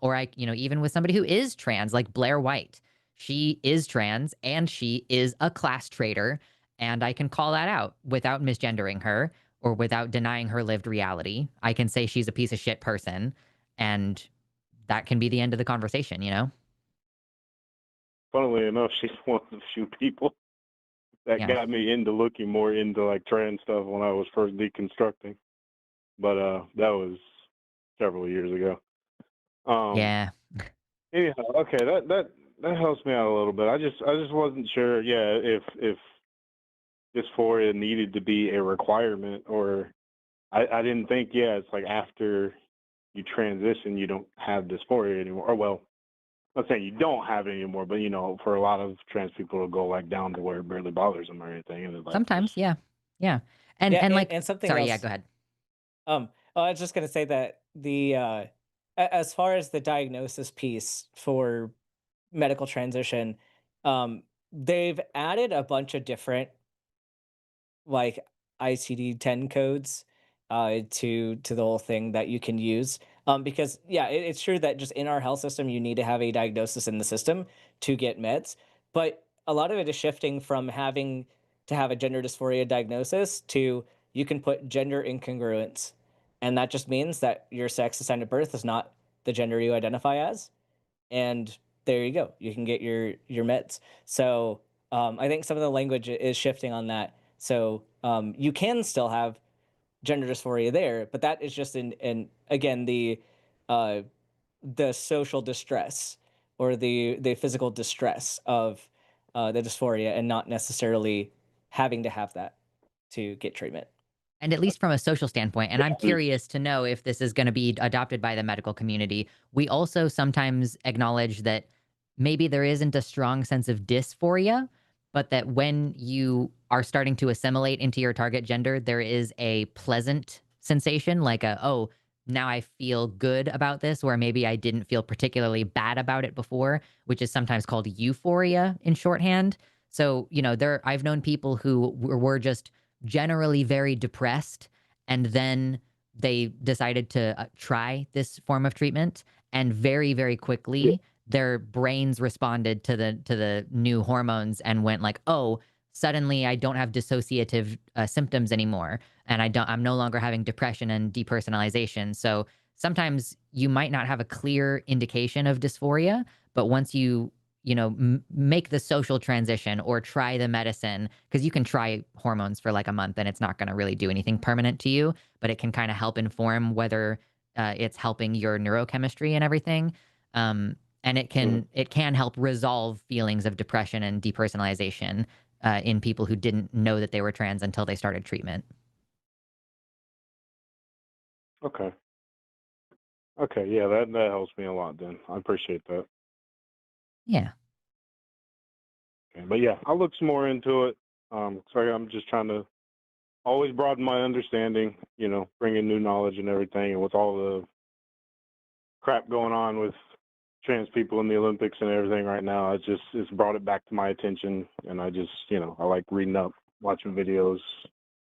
Or even with somebody who is trans, like Blair White. She is trans and she is a class traitor. And I can call that out without misgendering her or without denying her lived reality. I can say she's a piece of shit person, and that can be the end of the conversation,
funnily enough, she's one of the few people that
Yeah.
got me into looking more into like trans stuff when I was first deconstructing. But that was several years ago.
Yeah.
Anyhow, okay, that helps me out a little bit. I just wasn't sure, yeah, if dysphoria needed to be a requirement, or I didn't think, yeah, it's like after you transition you don't have dysphoria anymore. Or well, I'm not saying you don't have it anymore, but you know, for a lot of trans people it'll go like down to where it barely bothers them or anything, and it's like
Sometimes, yeah. Yeah.
Yeah,
And like
and something
sorry, yeah,
else.
go ahead.
I was just gonna say that as far as the diagnosis piece for medical transition, um, they've added a bunch of different like ICD-10 codes to the whole thing that you can use. Because yeah, it's true that just in our health system you need to have a diagnosis in the system to get meds, but a lot of it is shifting from having to have a gender dysphoria diagnosis to you can put gender incongruence, and that just means that your sex assigned at birth is not the gender you identify as, and there you go, you can get your meds. So I think some of the language is shifting on that, so you can still have gender dysphoria there, but that is just in again uh the social distress or the physical distress of the dysphoria, and not necessarily having to have that to get treatment.
And at least from a social standpoint, and I'm curious to know if this is going to be adopted by the medical community, we also sometimes acknowledge that maybe there isn't a strong sense of dysphoria, but that when you are starting to assimilate into your target gender, there is a pleasant sensation, like oh, now I feel good about this, where maybe I didn't feel particularly bad about it before, which is sometimes called euphoria in shorthand. So, I've known people who were just generally very depressed, and then they decided to try this form of treatment, and very, very quickly their brains responded to the new hormones and went like, oh, suddenly I don't have dissociative symptoms anymore, and I'm no longer having depression and depersonalization. So sometimes you might not have a clear indication of dysphoria, but once you make the social transition or try the medicine, because you can try hormones for like a month and it's not going to really do anything permanent to you, but it can kind of help inform whether it's helping your neurochemistry and everything. And it can help resolve feelings of depression and depersonalization in people who didn't know that they were trans until they started treatment.
okay. Okay, yeah, that helps me a lot then. I appreciate that.
Yeah.
Okay, but yeah, I'll look some more into it. Sorry, I'm just trying to always broaden my understanding, bring in new knowledge and everything. And with all the crap going on with trans people in the Olympics and everything right now, it's brought it back to my attention. And I just, I like reading up, watching videos,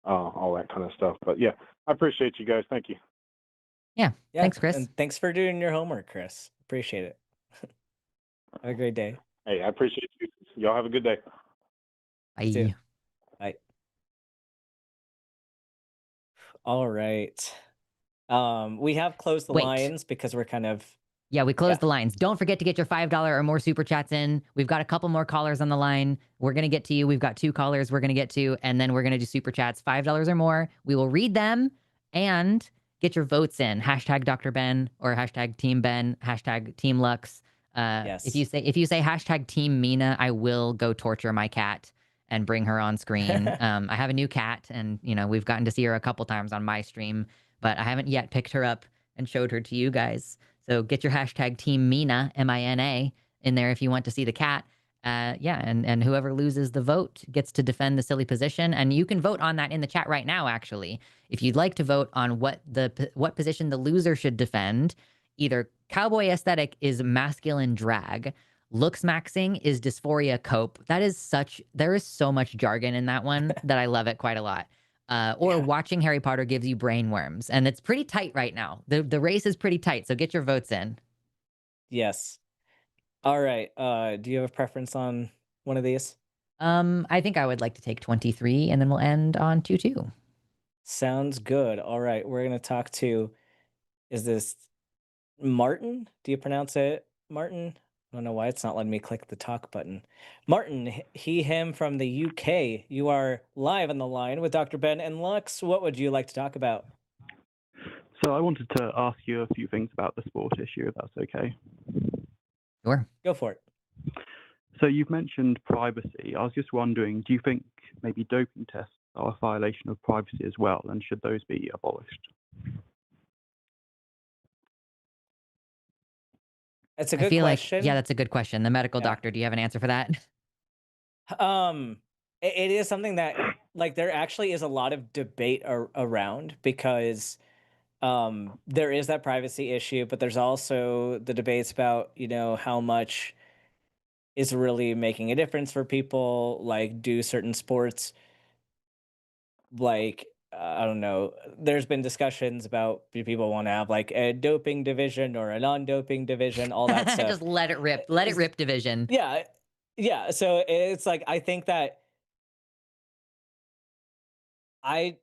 all that kind of stuff. But yeah, I appreciate you guys. Thank you.
Yeah.
Yeah,
Thanks, Chris.
and thanks for doing your homework, Chris. Appreciate it. Have a great day.
Hey, I appreciate you. Y'all have a good day.
You too.
Bye.
Bye. All right. We have closed the
Wait.
lines because we're kind of
Yeah, we closed the lines. Don't forget to get your $5 or more super chats in. We've got a couple more callers on the line. We're going to get to you. We've got 2 callers we're going to get to, and then we're going to do super chats, $5 or more. We will read them and get your votes in. Hashtag Dr. Ben or hashtag Team Ben, hashtag Team Lux.
yes.
If you say hashtag Team Mina, I will go torture my cat and bring her on screen. I have a new cat, and we've gotten to see her a couple times on my stream, but I haven't yet picked her up and showed her to you guys. So get your hashtag Team Mina, M-I-N-A, in there if you want to see the cat. Yeah, and whoever loses the vote gets to defend the silly position. And you can vote on that in the chat right now, actually. If you'd like to vote on what position the loser should defend, either cowboy aesthetic is masculine drag, looks maxing is dysphoria cope. There is so much jargon in that one that I love it quite a lot. Or watching Harry Potter gives you brainworms. And it's pretty tight right now. The race is pretty tight, so get your votes in.
Yes. All right. Do you have a preference on one of these?
I think I would like to take 23, and then we'll end on 2-2.
Sounds good. All right. We're going to talk to, is this Martin? Do you pronounce it Martin? I don't know why it's not letting me click the talk button. Martin, he, him from the UK. You are live on the line with Dr. Ben and Lux. What would you like to talk about?
So I wanted to ask you a few things about the sport issue, if that's okay.
Sure.
Go for it.
So you've mentioned privacy. I was just wondering, do you think maybe doping tests are a violation of privacy as well, and should those be abolished?
That's a
I
good
feel like,
question.
yeah, that's a good question. The medical
Yeah.
doctor, do you have an answer for that?
It is something that, like, there actually is a lot of debate around, because there is that privacy issue, but there's also the debates about, you know, how much is really making a difference for people. Like, do certain sports, like, I don't know, there's been discussions about, do people want to have like a doping division or a non-doping division, all that stuff.
Just let it rip. Let it
Is-
rip division.
Yeah. Yeah. So it's like, I think that I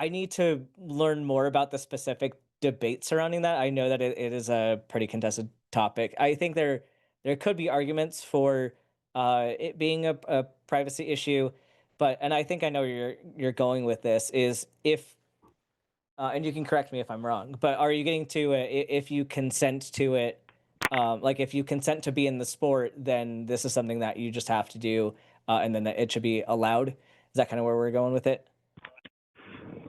need to learn more about the specific debate surrounding that. I know that it is a pretty contested topic. I think there could be arguments for it being a privacy issue, but, and I think I know where you're going with this, is if and you can correct me if I'm wrong, but are you getting to if you consent to it, like if you consent to be in the sport, then this is something that you just have to do, and then that it should be allowed? Is that kind of where we're going with it?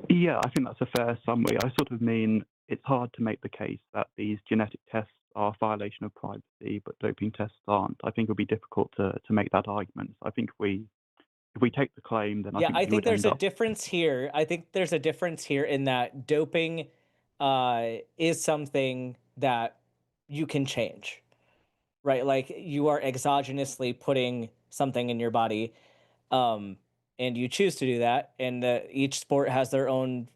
Yeah, I think that's a fair summary. I sort of mean it's hard to make the case that these genetic tests are a violation of privacy, but doping tests aren't. I think it would be difficult to make that argument. I think if we take the claim, then
Yeah,
I
I
think we
think
would
there's
end
a
up.
difference here. I think there's a difference here in that doping is something that you can change, right? Like, you are exogenously putting something in your body, um, and you choose to do that. And each sport has their own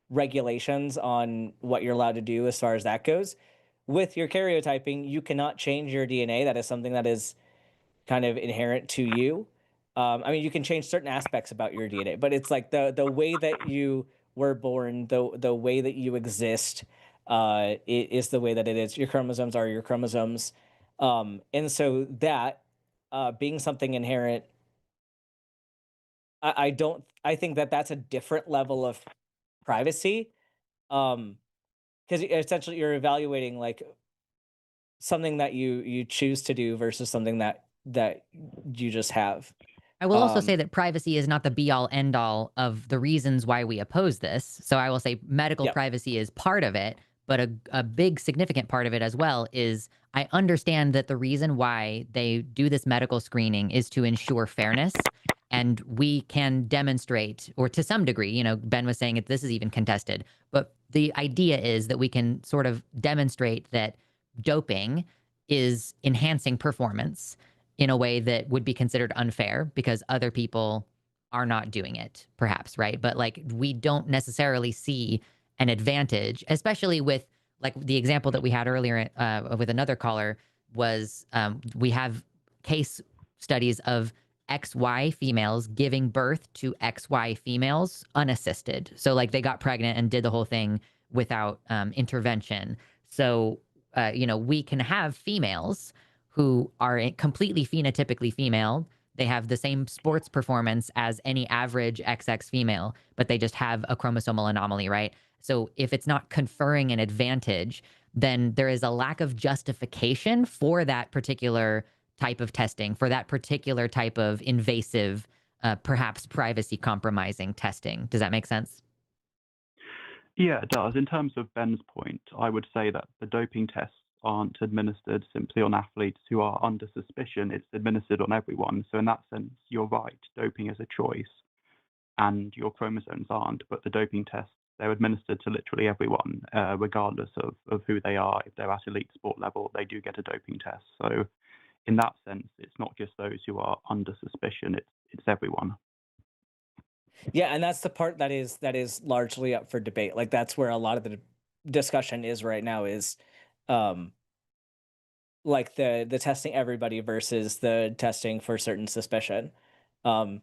regulations on what you're allowed to do as far as that goes. With your karyotyping, you cannot change your DNA. That is something that is kind of inherent to you. I mean, you can change certain aspects about your DNA, but it's like the way that you were born, the way that you exist, is the way that it is. Your chromosomes are your chromosomes, and so that being something inherent, I don't. I think that that's a different level of privacy, because essentially you're evaluating like something that you choose to do versus something that you just have.
I will also say
Um,
that privacy is not the be all end all of the reasons why we oppose this. So I will say medical
Yep.
privacy is part of it, but a big significant part of it as well is I understand that the reason why they do this medical screening is to ensure fairness. And we can demonstrate, or to some degree, you know, Ben was saying this is even contested, but the idea is that we can sort of demonstrate that doping is enhancing performance in a way that would be considered unfair because other people are not doing it, perhaps, right? But like, we don't necessarily see an advantage, especially with like the example that we had earlier with another caller was we have case studies of XY females giving birth to XY females unassisted. So like they got pregnant and did the whole thing without intervention. So, you know, we can have females who are completely phenotypically female. They have the same sports performance as any average XX female, but they just have a chromosomal anomaly, right? So if it's not conferring an advantage, then there is a lack of justification for that particular type of testing, for that particular type of invasive, perhaps privacy compromising testing. Does that make sense?
Yeah, it does. In terms of Ben's point, I would say that the doping tests aren't administered simply on athletes who are under suspicion. It's administered on everyone. So in that sense, you're right. Doping is a choice, and your chromosomes aren't. But the doping tests, they're administered to literally everyone, regardless of who they are. If they're at elite sport level, they do get a doping test. So in that sense, it's not just those who are under suspicion. It's everyone.
Yeah, and that's the part that is largely up for debate. Like, that's where a lot of the discussion is right now, is um like the testing everybody versus the testing for certain suspicion. Um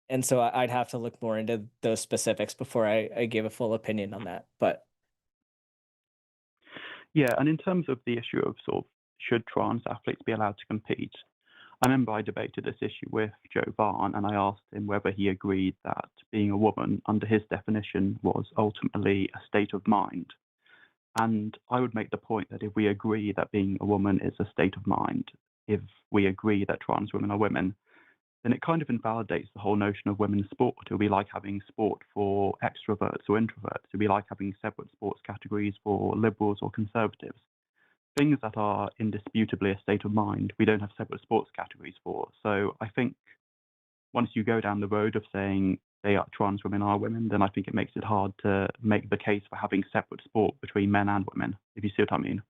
and so I'd have to look more into those specifics before I give a full opinion on that. But
Yeah, and in terms of the issue of sort of should trans athletes be allowed to compete? I remember I debated this issue with Joe Varn, and I asked him whether he agreed that being a woman, under his definition, was ultimately a state of mind. And I would make the point that if we agree that being a woman is a state of mind, if we agree that trans women are women, then it kind of invalidates the whole notion of women's sport. It would be like having sport for extroverts or introverts. It would be like having separate sports categories for liberals or conservatives. Things that are indisputably a state of mind, we don't have separate sports categories for. So I think once you go down the road of saying trans women are women, then I think it makes it hard to make the case for having separate sport between men and women, if you see what I mean.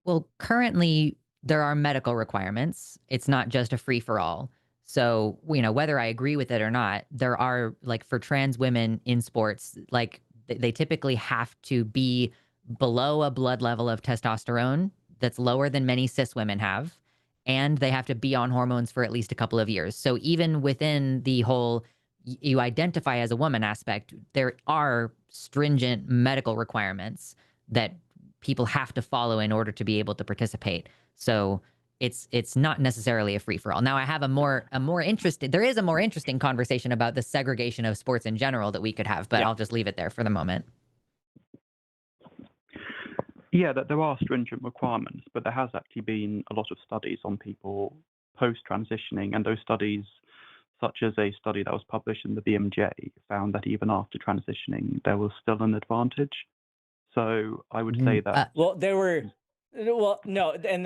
Well, currently there are medical requirements. It's not just a free for all. So, whether I agree with it or not, there are, like, for trans women in sports, like, they typically have to be below a blood level of testosterone that's lower than many cis women have. And they have to be on hormones for at least a couple of years. So even within the whole you identify as a woman aspect, there are stringent medical requirements that people have to follow in order to be able to participate. So it's not necessarily a free for all. Now I have a more interesting conversation about the segregation of sports in general that we could have, but I'll just leave it there for the moment.
Yeah, that there are stringent requirements, but there has actually been a lot of studies on people post-transitioning, and those studies, such as a study that was published in the BMJ, found that even after transitioning, there was still an advantage. So I would say that...
and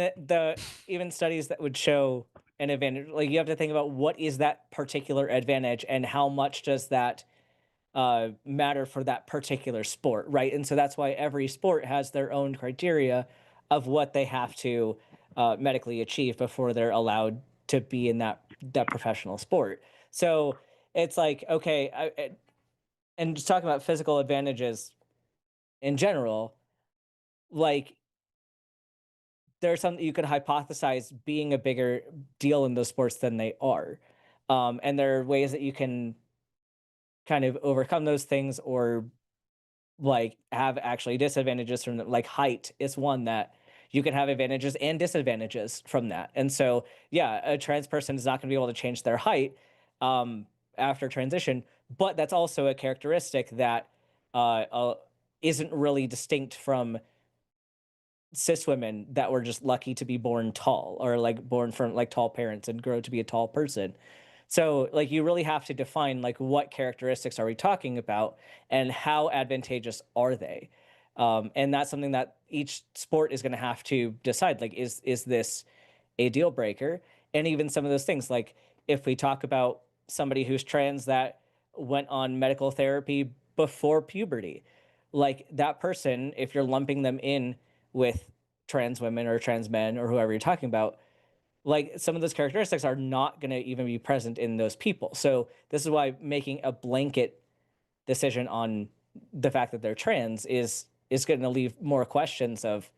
the even studies that would show an advantage, like, you have to think about what is that particular advantage and how much does that matter for that particular sport, right? And so that's why every sport has their own criteria of what they have to medically achieve before they're allowed to be in that professional sport. So it's like, okay, and just talking about physical advantages in general, like, there's something you could hypothesize being a bigger deal in those sports than they are. And there are ways that you can kind of overcome those things, or like have actually disadvantages from them. Like height is one that you can have advantages and disadvantages from that. And so, yeah, a trans person is not going to be able to change their height after transition, but that's also a characteristic that isn't really distinct from cis women that were just lucky to be born tall, or like born from like tall parents and grow to be a tall person. So like you really have to define like what characteristics are we talking about and how advantageous are they? And that's something that each sport is going to have to decide. Like, is this a deal breaker? And even some of those things, like if we talk about somebody who's trans that went on medical therapy before puberty, like that person, if you're lumping them in with trans women or trans men or whoever you're talking about, like some of those characteristics are not going to even be present in those people. So this is why making a blanket decision on the fact that they're trans is going to leave more questions of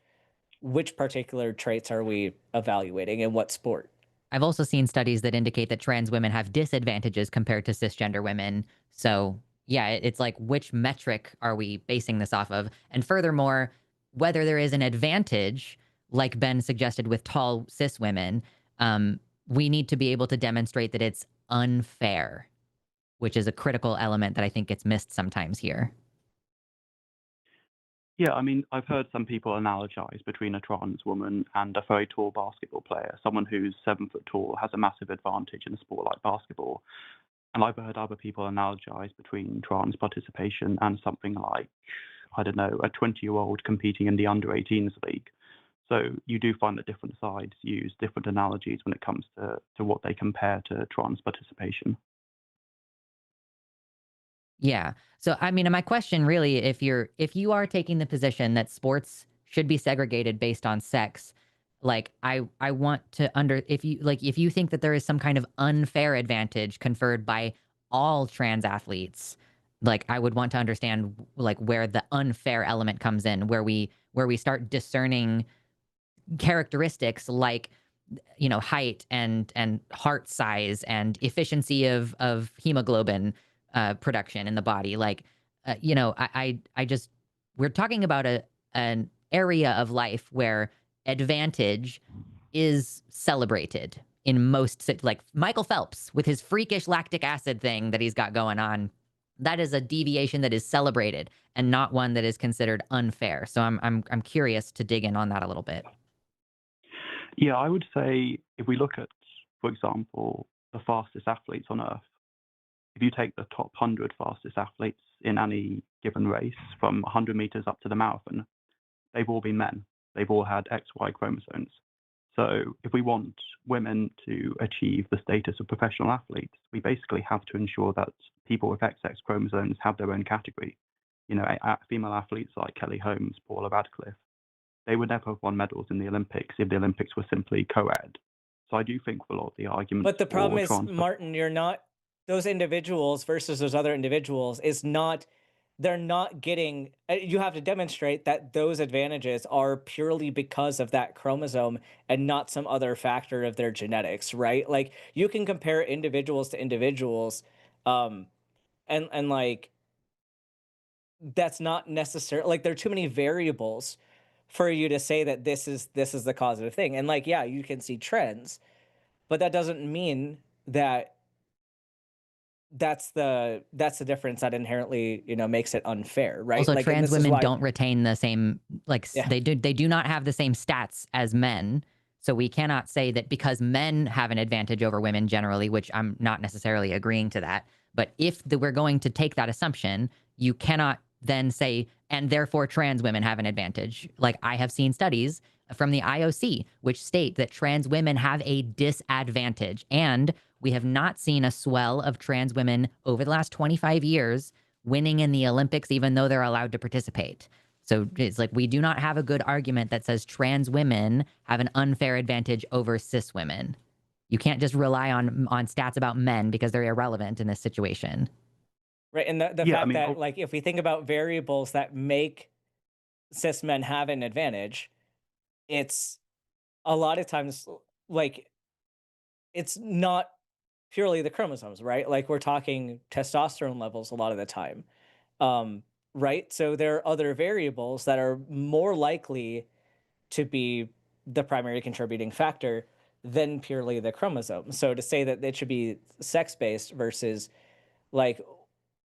which particular traits are we evaluating in what sport.
I've also seen studies that indicate that trans women have disadvantages compared to cisgender women. So yeah, it's like, which metric are we basing this off of? And furthermore, whether there is an advantage, like Ben suggested with tall cis women, we need to be able to demonstrate that it's unfair, which is a critical element that I think gets missed sometimes here.
Yeah, I mean, I've heard some people analogize between a trans woman and a very tall basketball player. Someone who's 7 foot tall has a massive advantage in a sport like basketball. And I've heard other people analogize between trans participation and something like, I don't know, a 20-year-old competing in the under-18s league. So you do find that different sides use different analogies when it comes to what they compare to trans participation.
Yeah. So, I mean, my question really, if you are taking the position that sports should be segregated based on sex, like I want to if you think that there is some kind of unfair advantage conferred by all trans athletes, like I would want to understand like where the unfair element comes in, where we start discerning characteristics like, height and heart size and efficiency of hemoglobin production in the body. Like, I just, we're talking about an area of life where advantage is celebrated in most, like Michael Phelps with his freakish lactic acid thing that he's got going on. That is a deviation that is celebrated and not one that is considered unfair. So I'm curious to dig in on that a little bit.
Yeah, I would say if we look at, for example, the fastest athletes on Earth, if you take the top 100 fastest athletes in any given race from 100 meters up to the marathon, they've all been men. They've all had XY chromosomes. So if we want women to achieve the status of professional athletes, we basically have to ensure that people with XX chromosomes have their own category. You know, female athletes like Kelly Holmes, Paula Radcliffe, they would never have won medals in the Olympics if the Olympics were simply co-ed. So I do think a lot of the arguments
But the problem
for
is, Martin, you're not, those individuals versus those other individuals is not, they're not getting, you have to demonstrate that those advantages are purely because of that chromosome and not some other factor of their genetics, right? Like you can compare individuals to individuals, and like that's not necessarily, like there are too many variables for you to say that this is the causative thing. And like, yeah, you can see trends, but that doesn't mean that that's the difference that inherently, you know, makes it unfair, right?
Also,
Like, and
trans
this is
women
why,
don't retain the same, like,
yeah.
they do not have the same stats as men. So we cannot say that because men have an advantage over women generally, which I'm not necessarily agreeing to that. But if we're going to take that assumption, you cannot then say, and therefore trans women have an advantage. Like I have seen studies from the IOC, which state that trans women have a disadvantage. And we have not seen a swell of trans women over the last 25 years winning in the Olympics, even though they're allowed to participate. So it's like we do not have a good argument that says trans women have an unfair advantage over cis women. You can't just rely on stats about men because they're irrelevant in this situation.
Right. And the
Yeah, I
fact
mean,
that, like, if we think about variables that make cis men have an advantage, it's a lot of times like it's not purely the chromosomes, right? Like we're talking testosterone levels a lot of the time. Right? So there are other variables that are more likely to be the primary contributing factor than purely the chromosome. So to say that it should be sex-based versus like,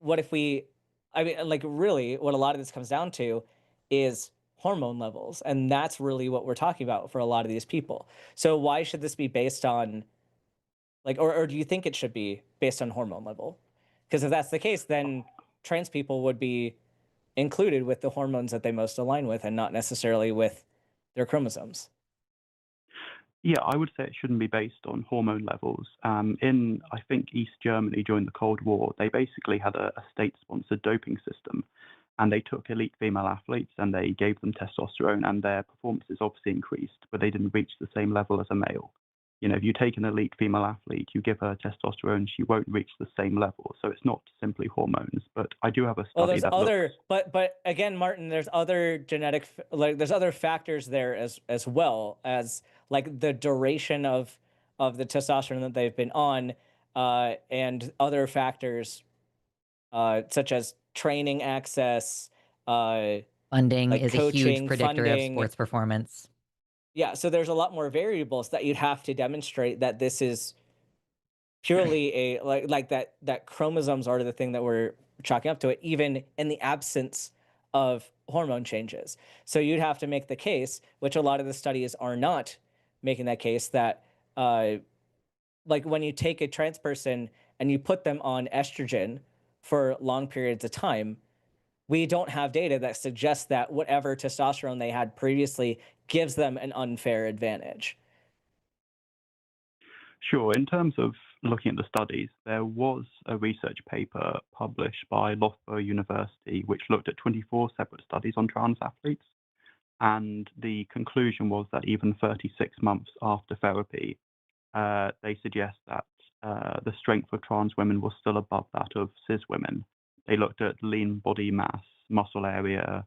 what if we, I mean, like really what a lot of this comes down to is hormone levels. And that's really what we're talking about for a lot of these people. So why should this be based on like, or do you think it should be based on hormone level? Because if that's the case, then trans people would be included with the hormones that they most align with and not necessarily with their chromosomes.
yeah, I would say it shouldn't be based on hormone levels. In, I think, East Germany during the Cold War, they basically had a state-sponsored doping system, and they took elite female athletes and they gave them testosterone, and their performances obviously increased, but they didn't reach the same level as a male. You know, if you take an elite female athlete, you give her testosterone, she won't reach the same level. So it's not simply hormones. But I do have a
Well,
study
there's
that
other,
looks.
but again, Martin, there's other genetic, like there's other factors there as well as like the duration of the testosterone that they've been on, and other factors, such as training access,
Funding
like
is a huge
coaching,
predictor of
funding.
sports performance.
Yeah, so there's a lot more variables that you'd have to demonstrate that this is purely a like that chromosomes are the thing that we're chalking up to it, even in the absence of hormone changes. So you'd have to make the case, which a lot of the studies are not making that case, that like when you take a trans person and you put them on estrogen for long periods of time, we don't have data that suggests that whatever testosterone they had previously gives them an unfair advantage.
Sure. In terms of looking at the studies, there was a research paper published by Loughborough University which looked at 24 separate studies on trans athletes. And the conclusion was that even 36 months after therapy, they suggest that the strength of trans women was still above that of cis women. They looked at lean body mass, muscle area,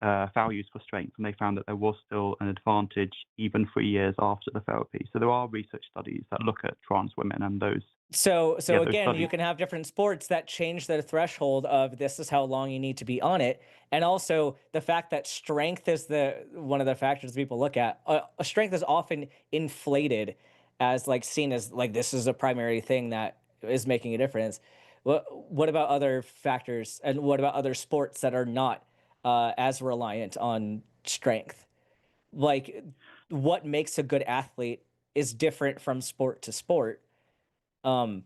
values for strength, and they found that there was still an advantage even 3 years after the therapy. So there are research studies that look at trans women and those.
So
those
again, you
studies.
can have different sports that change the threshold of this is how long you need to be on it, and also the fact that strength is one of the factors people look at. Strength is often inflated as like seen as like this is a primary thing that is making a difference. What about other factors, and what about other sports that are not as reliant on strength? Like, what makes a good athlete is different from sport to sport. Um,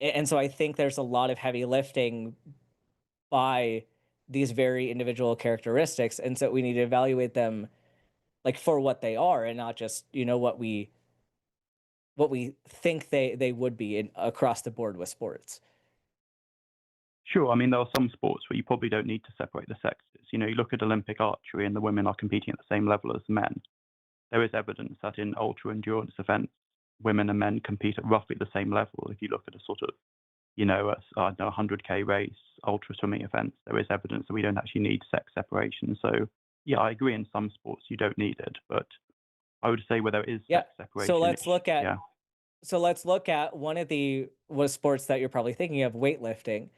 and so I think there's a lot of heavy lifting by these very individual characteristics, and so we need to evaluate them like for what they are, and not just what we think they would be across the board with sports.
Sure. I mean, there are some sports where you probably don't need to separate the sexes. You look at Olympic archery and the women are competing at the same level as the men. There is evidence that in ultra endurance events, women and men compete at roughly the same level. If you look at a sort of, I don't know, 100K race, ultra swimming events, there is evidence that we don't actually need sex separation. So, yeah, I agree in some sports you don't need it, but I would say where there is sex separation.
So let's look at one of the sports that you're probably thinking of, weightlifting.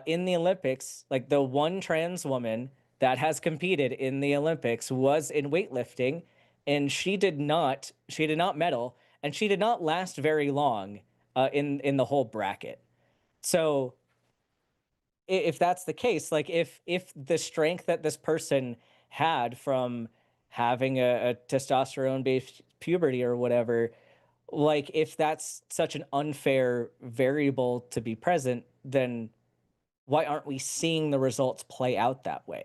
In the Olympics, like the one trans woman that has competed in the Olympics was in weightlifting, and she did not medal, and she did not last very long in the whole bracket. So if that's the case, like if the strength that this person had from having a testosterone based puberty or whatever, like if that's such an unfair variable to be present, then why aren't we seeing the results play out that way?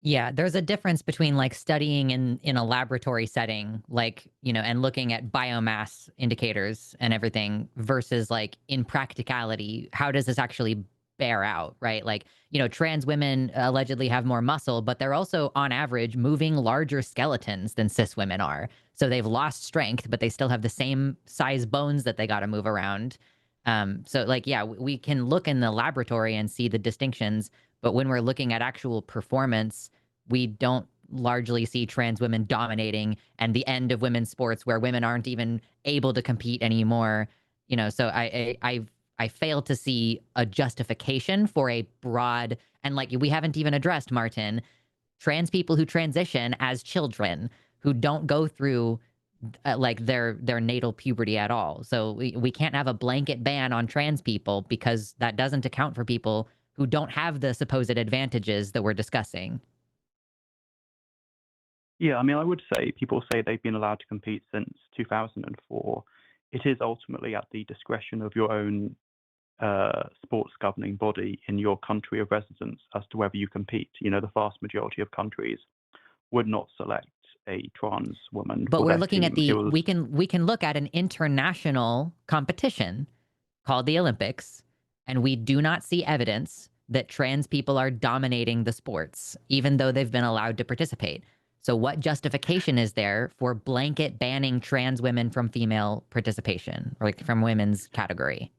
Yeah, there's a difference between like studying in a laboratory setting, like, and looking at biomass indicators and everything versus like in practicality, how does this actually bear out, right? Like, trans women allegedly have more muscle, but they're also on average moving larger skeletons than cis women are. So they've lost strength, but they still have the same size bones that they got to move around. So like, yeah, we can look in the laboratory and see the distinctions, but when we're looking at actual performance, we don't largely see trans women dominating and the end of women's sports where women aren't even able to compete anymore. So I fail to see a justification for a broad, and like we haven't even addressed, Martin, trans people who transition as children who don't go through like their natal puberty at all. So we can't have a blanket ban on trans people because that doesn't account for people who don't have the supposed advantages that we're discussing.
Yeah, I mean, I would say people say they've been allowed to compete since 2004. It is ultimately at the discretion of your own sports governing body in your country of residence as to whether you compete. The vast majority of countries would not select a trans woman.
But we're looking at we can look at an international competition called the Olympics, and we do not see evidence that trans people are dominating the sports, even though they've been allowed to participate. So what justification is there for blanket banning trans women from female participation, or like from women's category?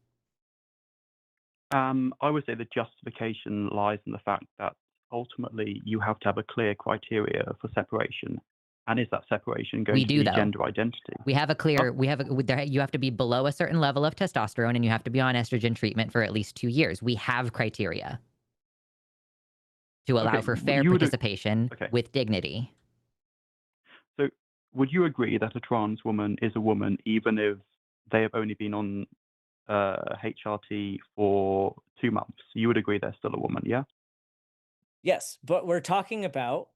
I would say the justification lies in the fact that ultimately you have to have a clear criteria for separation. And is that separation going to be gender identity?
We have a clear, you have to be below a certain level of testosterone and you have to be on estrogen treatment for at least 2 years. We have criteria to allow for fair participation with dignity.
So would you agree that a trans woman is a woman even if they have only been on HRT for 2 months? You would agree they're still a woman, yeah?
Yes, but we're talking about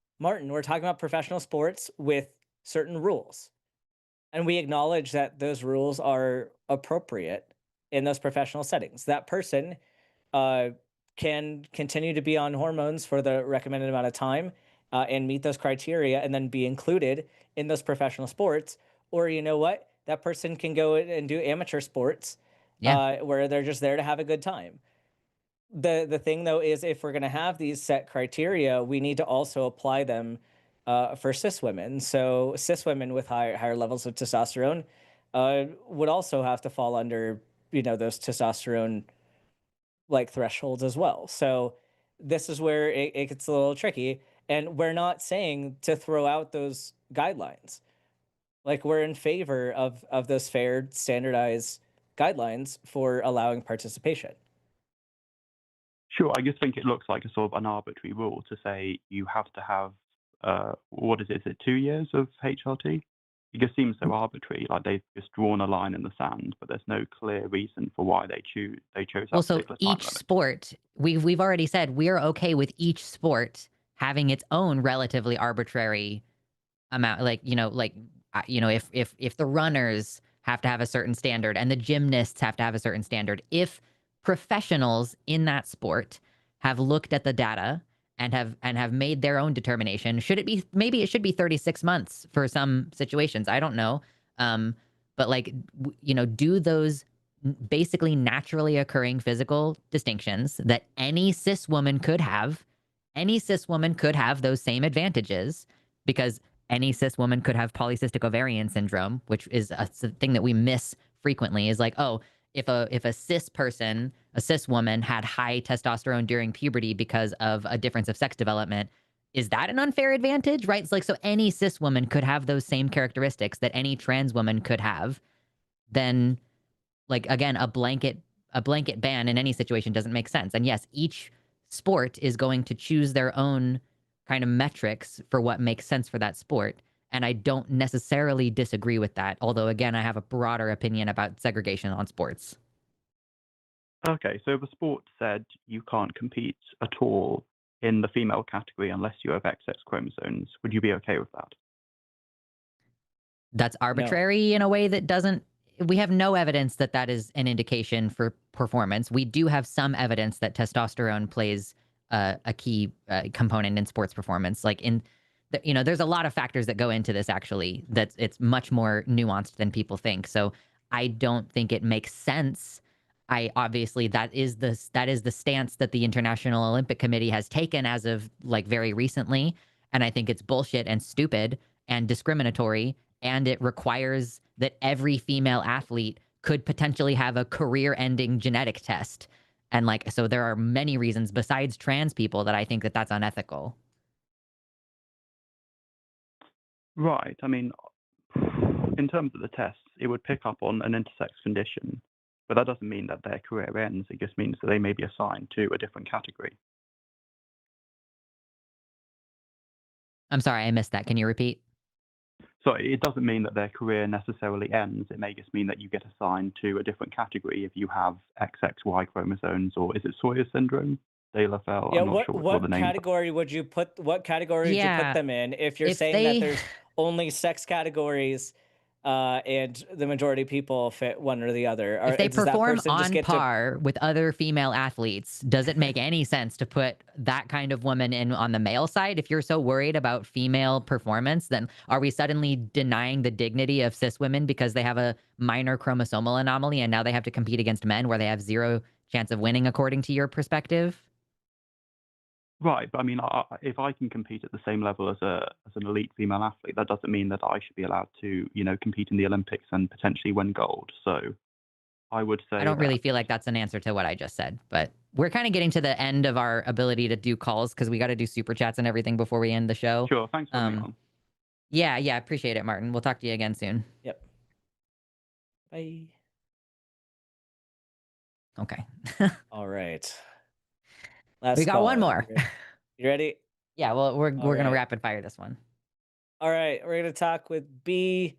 professional sports with certain rules. And we acknowledge that those rules are appropriate in those professional settings. That person can continue to be on hormones for the recommended amount of time and meet those criteria and then be included in those professional sports. Or you know what? That person can go and do amateur sports where they're just there to have a good time. The thing, though, is if we're going to have these set criteria, we need to also apply them for cis women. So cis women with higher levels of testosterone would also have to fall under, those testosterone like thresholds as well. So this is where it gets a little tricky. And we're not saying to throw out those guidelines. Like, we're in favor of those fair, standardized guidelines for allowing participation.
Sure, I just think it looks like a sort of an arbitrary rule to say you have to have, what is it 2 years of HRT? It just seems so arbitrary, like they've just drawn a line in the sand, but there's no clear reason for why they chose that
Well, so
particular time
each
limit.
sport, we've already said we're okay with each sport having its own relatively arbitrary amount. Like, if the runners have to have a certain standard and the gymnasts have to have a certain standard, if professionals in that sport have looked at the data and have made their own determination, maybe it should be 36 months for some situations. I don't know. But like, do those basically naturally occurring physical distinctions that any cis woman could have those same advantages, because any cis woman could have polycystic ovarian syndrome, which is a thing that we miss frequently, is like, oh, if a cis woman had high testosterone during puberty because of a difference of sex development, is that an unfair advantage, right? It's like, so any cis woman could have those same characteristics that any trans woman could have. Then, like, again, a blanket ban in any situation doesn't make sense. And yes, each sport is going to choose their own kind of metrics for what makes sense for that sport. And I don't necessarily disagree with that. Although, again, I have a broader opinion about segregation on sports.
Okay, so if a sport said you can't compete at all in the female category unless you have XX chromosomes, would you be okay with that?
That's arbitrary in a way that doesn't... We have no evidence that that is an indication for performance. We do have some evidence that testosterone plays a key component in sports performance. Like, there's a lot of factors that go into this, actually, that it's much more nuanced than people think. So I don't think it makes sense. Obviously that is the stance that the International Olympic Committee has taken as of like very recently. And I think it's bullshit and stupid and discriminatory. And it requires that every female athlete could potentially have a career-ending genetic test. And like, so there are many reasons besides trans people that I think that that's unethical.
Right. I mean, in terms of the tests, it would pick up on an intersex condition, but that doesn't mean that their career ends. It just means that they may be assigned to a different category.
I'm sorry, I missed that. Can you repeat?
So it doesn't mean that their career necessarily ends. It may just mean that you get assigned to a different category if you have XXY chromosomes, or is it Sawyer syndrome? Dale-Fell?
Yeah,
I'm not sure what the name.
category would you put? What category would you put them in if you're saying that there's only sex categories, and the majority of people fit one or the other?
If they perform on par with other female athletes, does it make any sense to put that kind of woman in on the male side? If you're so worried about female performance, then are we suddenly denying the dignity of cis women because they have a minor chromosomal anomaly and now they have to compete against men where they have zero chance of winning, according to your perspective?
Right, but I mean, if I can compete at the same level as an elite female athlete, that doesn't mean that I should be allowed to, compete in the Olympics and potentially win gold. So I would say
I don't really feel like that's an answer to what I just said, but we're kind of getting to the end of our ability to do calls because we got to do super chats and everything before we end the show.
Sure, thanks for coming on.
Yeah, appreciate it, Martin. We'll talk to you again soon.
Yep. Bye.
Okay.
All right.
We got one more.
You ready?
Yeah, well, we're going to rapid fire this one.
All right, we're going to talk with B,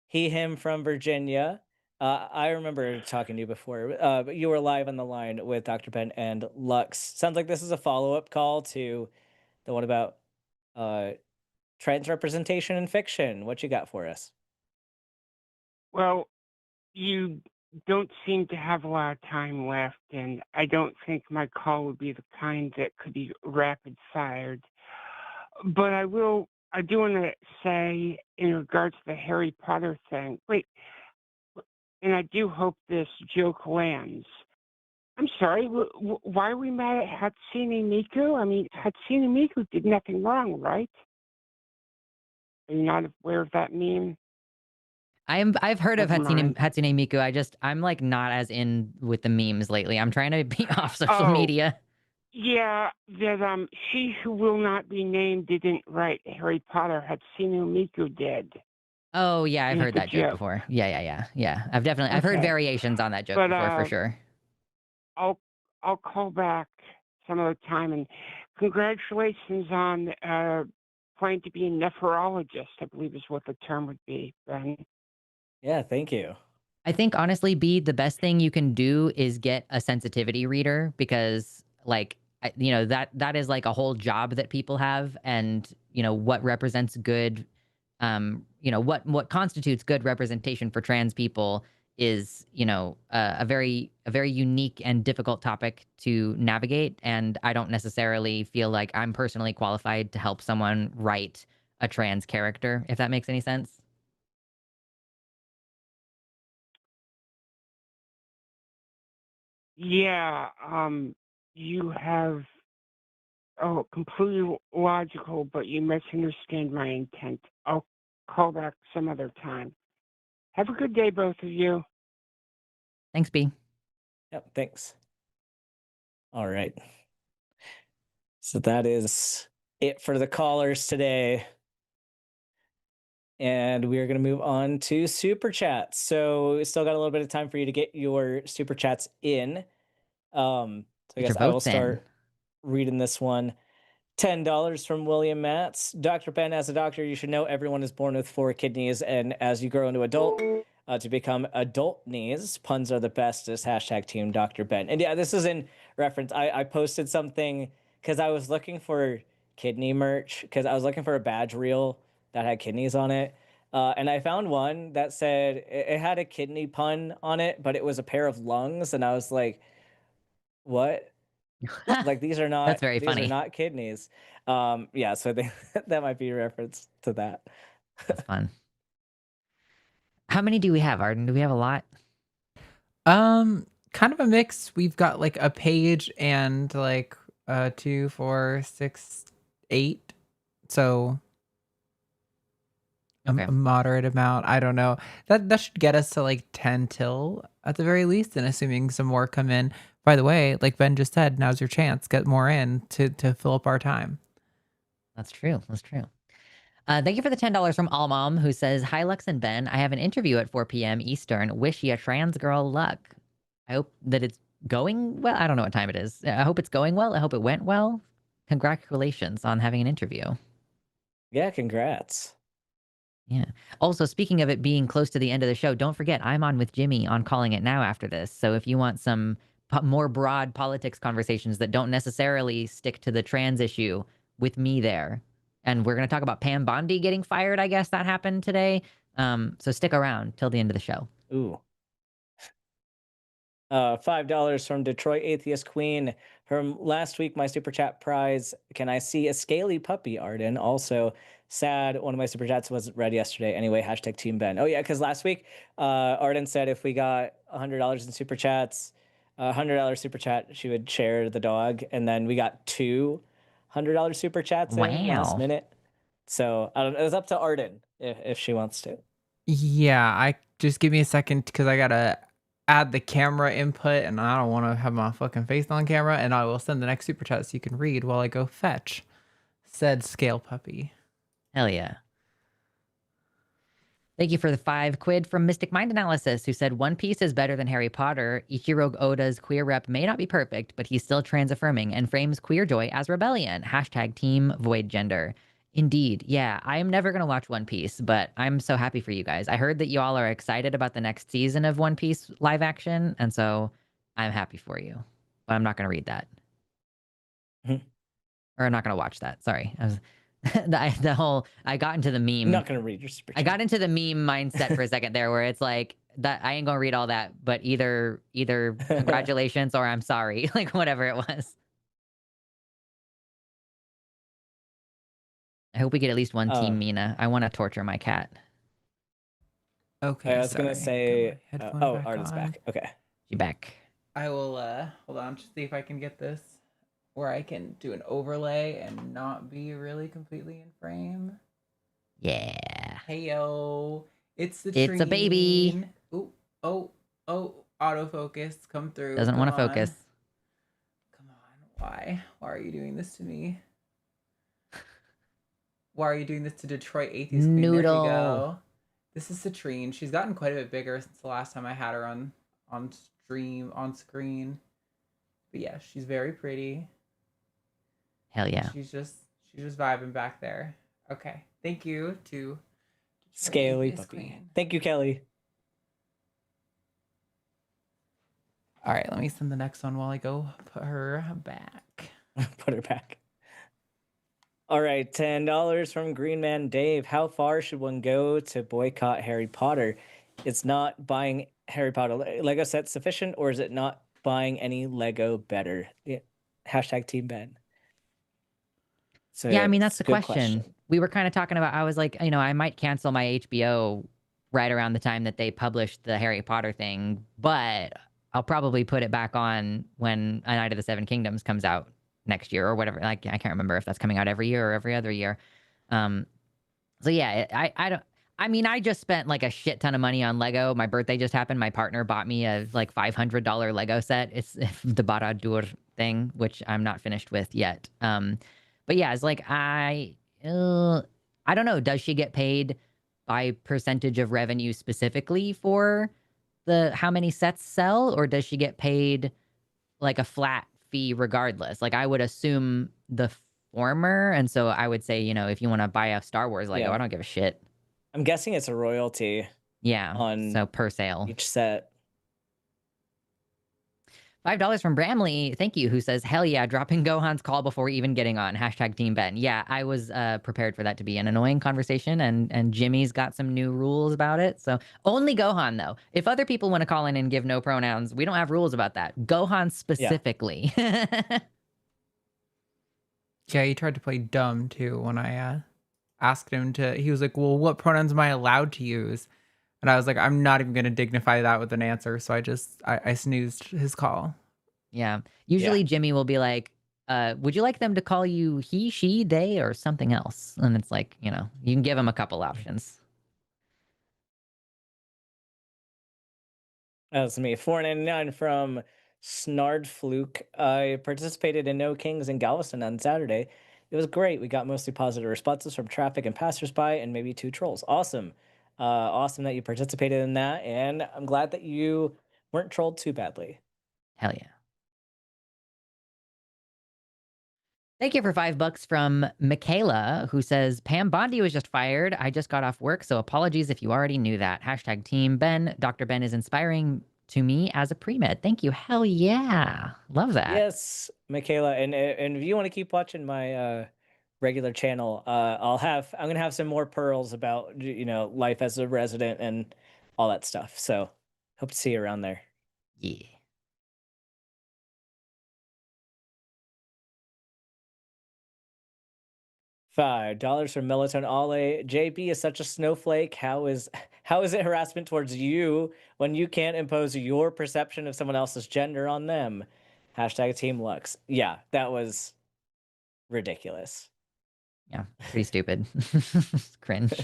he, him from Virginia. I remember talking to you before, but you were live on the line with Dr. Ben and Lux. Sounds like this is a follow-up call to the one about trans representation in fiction. What you got for us?
Well, you don't seem to have a lot of time left, and I don't think my call would be the kind that could be rapid fired. But I do want to say, in regards to the Harry Potter thing, and I do hope this joke lands. I'm sorry, why are we mad at Hatsune Miku? I mean, Hatsune Miku did nothing wrong, right? Are you not aware of that meme?
I've heard of
Never
Hatsune Miku. I'm like not as in with the memes lately. I'm trying to be off social media.
Yeah, that she who will not be named didn't write Harry Potter. Hatsune Miku did.
Oh yeah, I've
It's
heard
a
that joke
joke.
before. Yeah. I've heard
Okay.
variations on that joke
But
before for sure.
I'll call back some other time, and congratulations on planning to be a nephrologist, I believe is what the term would be, Ben.
Yeah, thank you.
I think honestly, B, the best thing you can do is get a sensitivity reader because like that is like a whole job that people have, and what represents good what constitutes good representation for trans people is a very unique and difficult topic to navigate, and I don't necessarily feel like I'm personally qualified to help someone write a trans character, if that makes any sense.
Yeah, you have completely logical, but you misunderstand my intent. I'll call back some other time. Have a good day, both of you.
Thanks, B.
Yep, thanks. All right. So that is it for the callers today. And we are going to move on to super chats. So we still got a little bit of time for you to get your super chats in. So I
Get your
guess I will
votes in.
start reading this one. $10 from William Matz. Dr. Ben, as a doctor, you should know everyone is born with 4 kidneys, and as you grow into adult, to become adult knees, puns are the bestest. Hashtag team Dr. Ben. And yeah, this is in reference. I posted something because I was looking for kidney merch because I was looking for a badge reel that had kidneys on it. And I found one that said it had a kidney pun on it, but it was a pair of lungs. And I was like, what? Like these are
That's
not
very
these are
funny.
not kidneys. Yeah, so I think that might be a reference to that.
That's fun. How many do we have, Arden? Do we have a lot?
Kind of a mix. We've got like a page and like 2, 4, 6, 8. So
Okay.
a moderate amount. I don't know. That should get us to like 10 till at the very least, and assuming some more come in. By the way, like Ben just said, now's your chance. Get more in to fill up our time.
That's true. That's true. Thank you for the $10 from Almom, who says, "Hi, Lux and Ben. I have an interview at 4 p.m. Eastern. Wish you a trans girl luck. I hope that it's going well. I don't know what time it is. I hope it's going well. I hope it went well. Congratulations on having an interview."
Yeah, congrats.
Yeah. Also, speaking of it being close to the end of the show, don't forget, I'm on with Jimmy on Calling It Now after this. So if you want some more broad politics conversations that don't necessarily stick to the trans issue, with me there. And we're going to talk about Pam Bondi getting fired. I guess that happened today. So stick around till the end of the show.
Ooh. $5 from Detroit Atheist Queen. From last week, my super chat prize. Can I see a scaly puppy, Arden? Also, sad. One of my super chats wasn't read yesterday. Anyway, hashtag Team Ben. Oh yeah, because last week, Arden said if we got $100 in super chats, $100 super chat, she would share the dog, and then we got $200 super chats in last minute. So I don't know. It was up to Arden if she wants to.
Yeah, I just give me a second because I gotta add the camera input, and I don't want to have my fucking face on camera. And I will send the next super chat so you can read while I go fetch said scale puppy.
Hell yeah. Thank you for the £5 from Mystic Mind Analysis, who said One Piece is better than Harry Potter. Ichiro Oda's queer rep may not be perfect, but he's still trans affirming and frames queer joy as rebellion. Hashtag Team Void Gender. Indeed. Yeah, I am never going to watch One Piece, but I'm so happy for you guys. I heard that you all are excited about the next season of One Piece live action, and so I'm happy for you. But I'm not going to read that. Or I'm not going to watch that. Sorry. I was I got into the meme.
I'm not going to read your super chat.
I got into the meme mindset for a second there, where it's like that I ain't gonna read all that, but either congratulations or I'm sorry, like whatever it was. I hope we get at least one Team Mina. I want to torture my cat.
Okay,
I was gonna say. Arden's back. Okay,
you back.
I will hold on to see if I can get this where I can do an overlay and not be really completely in frame.
Yeah.
Hey yo, it's
a baby.
Ooh, oh, autofocus, come through.
Doesn't want to focus.
Come on, Why? Why are you doing this to me? Why are you doing this to Detroit Atheist Queen? There you
Noodle.
go. This is Citrine. She's gotten quite a bit bigger since the last time I had her on screen. But yeah, she's very pretty.
Hell yeah.
She's just vibing back there. Okay. Thank you to
Scaly
Atheist
puppy.
Queen.
Thank you, Kelly.
All right, let me send the next one while I go put her back.
Put her back. All right, $10 from Green Man Dave. How far should one go to boycott Harry Potter? It's not buying Harry Potter Lego sets sufficient, or is it not buying any Lego better? Yeah. Hashtag Team Ben. So
Yeah, I mean, that's
it's
the
a good
question. We were kind of talking about, I was like, I might cancel my HBO right around the time that they published the Harry Potter thing, but I'll probably put it back on when A Knight of the Seven Kingdoms comes out next year or whatever. Like, I can't remember if that's coming out every year or every other year. So yeah, I just spent like a shit ton of money on Lego. My birthday just happened. My partner bought me a like $500 Lego set. It's the Barad-dûr thing, which I'm not finished with yet. But yeah, it's like I don't know. Does she get paid by percentage of revenue specifically for how many sets sell, or does she get paid like a flat fee regardless? Like I would assume the former, and so I would say, if you want to buy a Star Wars Lego, I don't give a shit.
I'm guessing it's a royalty.
Yeah.
On
so per sale
each set.
$5 from Bramley, thank you, who says, hell yeah, dropping Gohan's call before even getting on. Hashtag Team Ben. Yeah, I was prepared for that to be an annoying conversation, and Jimmy's got some new rules about it. So only Gohan, though. If other people want to call in and give no pronouns, we don't have rules about that. Gohan specifically.
Yeah, he tried to play dumb, too, when I asked him to. He was like, well, what pronouns am I allowed to use? And I was like, I'm not even going to dignify that with an answer. So I snoozed his call.
Yeah. Usually Jimmy will be like, would you like them to call you he, she, they, or something else? And it's like, you can give them a couple options.
That's me. $4.99 from Snard Fluke. I participated in No Kings in Galveston on Saturday. It was great. We got mostly positive responses from traffic and passersby, and maybe 2 trolls. Awesome. Awesome that you participated in that, and I'm glad that you weren't trolled too badly.
Hell yeah. Thank you for $5 from Michaela, who says, Pam Bondi was just fired. I just got off work, so apologies if you already knew that. Hashtag Team Ben. Dr. Ben is inspiring to me as a pre-med. Thank you. Hell yeah. Love that.
Yes, Michaela. And if you want to keep watching my regular channel, I'm gonna have some more pearls about life as a resident and all that stuff. So hope to see you around there.
Yeah.
$5 from Melatonin Ale. JB is such a snowflake. How is it harassment towards you when you can't impose your perception of someone else's gender on them? Hashtag Team Lux. Yeah, that was ridiculous.
Yeah, pretty stupid. Cringe.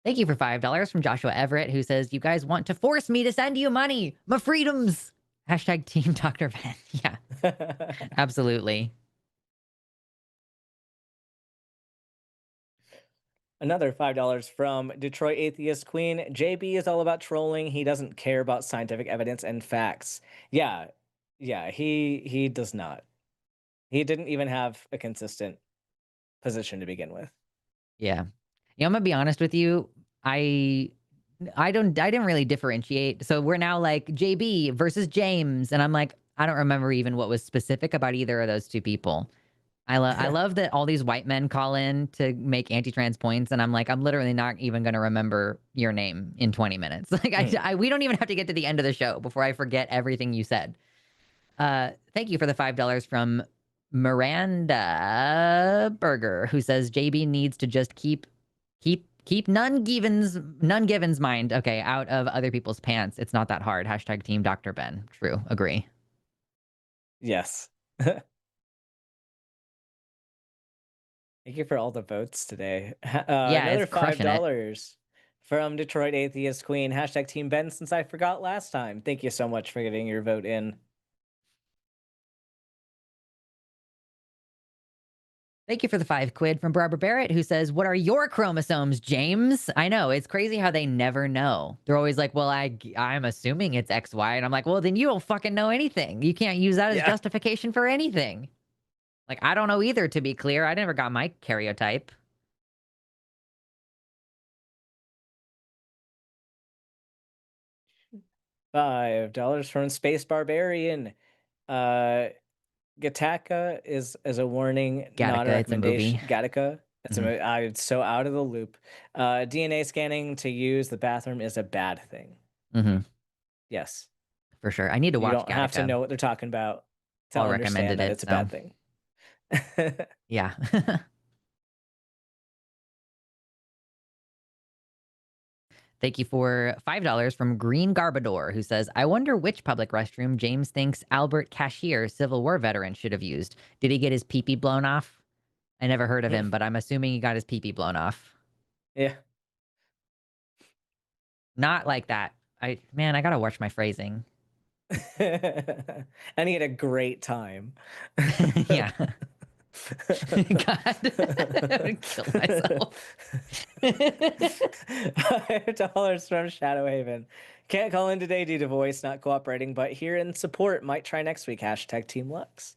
Thank you for $5 from Joshua Everett, who says, you guys want to force me to send you money. My freedoms. Hashtag Team Dr. Ben. Yeah, absolutely.
Another $5 from Detroit Atheist Queen. JB is all about trolling. He doesn't care about scientific evidence and facts. Yeah, he does not. He didn't even have a consistent position to begin with.
Yeah. I'm gonna be honest with you. I didn't really differentiate. So we're now like JB versus James, and I'm like, I don't remember even what was specific about either of those two people. I love that all these white men call in to make anti-trans points, and I'm like, I'm literally not even going to remember your name in 20 minutes. Like, we don't even have to get to the end of the show before I forget everything you said. Thank you for the $5 from Miranda Berger, who says JB needs to just keep none givens mind, okay, out of other people's pants. It's not that hard. Hashtag Team Dr. Ben. True. Agree.
Yes. Thank you for all the votes today. Another $5 from Detroit Atheist Queen. Hashtag Team Ben, since I forgot last time. Thank you so much for getting your vote in.
Thank you for the 5 quid from Barbara Barrett, who says, what are your chromosomes, James? I know, it's crazy how they never know. They're always like, well, I'm assuming it's XY. And I'm like, well, then you don't fucking know anything. You can't use that as justification for anything. Like, I don't know either, to be clear. I never got my karyotype.
$5 from Space Barbarian. Gattaca is a warning, not a
Gattaca, it's a movie.
recommendation. Gattaca, it's a movie. I'm so out of the loop. DNA scanning to use the bathroom is a bad thing. Yes,
for sure. I need to watch.
You don't
Gattaca.
have to know what they're talking about to
Paul
understand
recommended
that
it,
it's a bad thing.
Yeah. Thank you for $5 from Green Garbador, who says, I wonder which public restroom James thinks Albert Cashier, Civil War veteran, should have used. Did he get his pee-pee blown off? I never heard of him, but I'm assuming he got his pee-pee blown off.
Yeah.
Not like that. Man, I gotta watch my phrasing.
And he had a great time.
Yeah. God, I would kill myself.
$5 from Shadowhaven. Can't call in today due to voice not cooperating, but here in support. Might try next week. # Team Lux.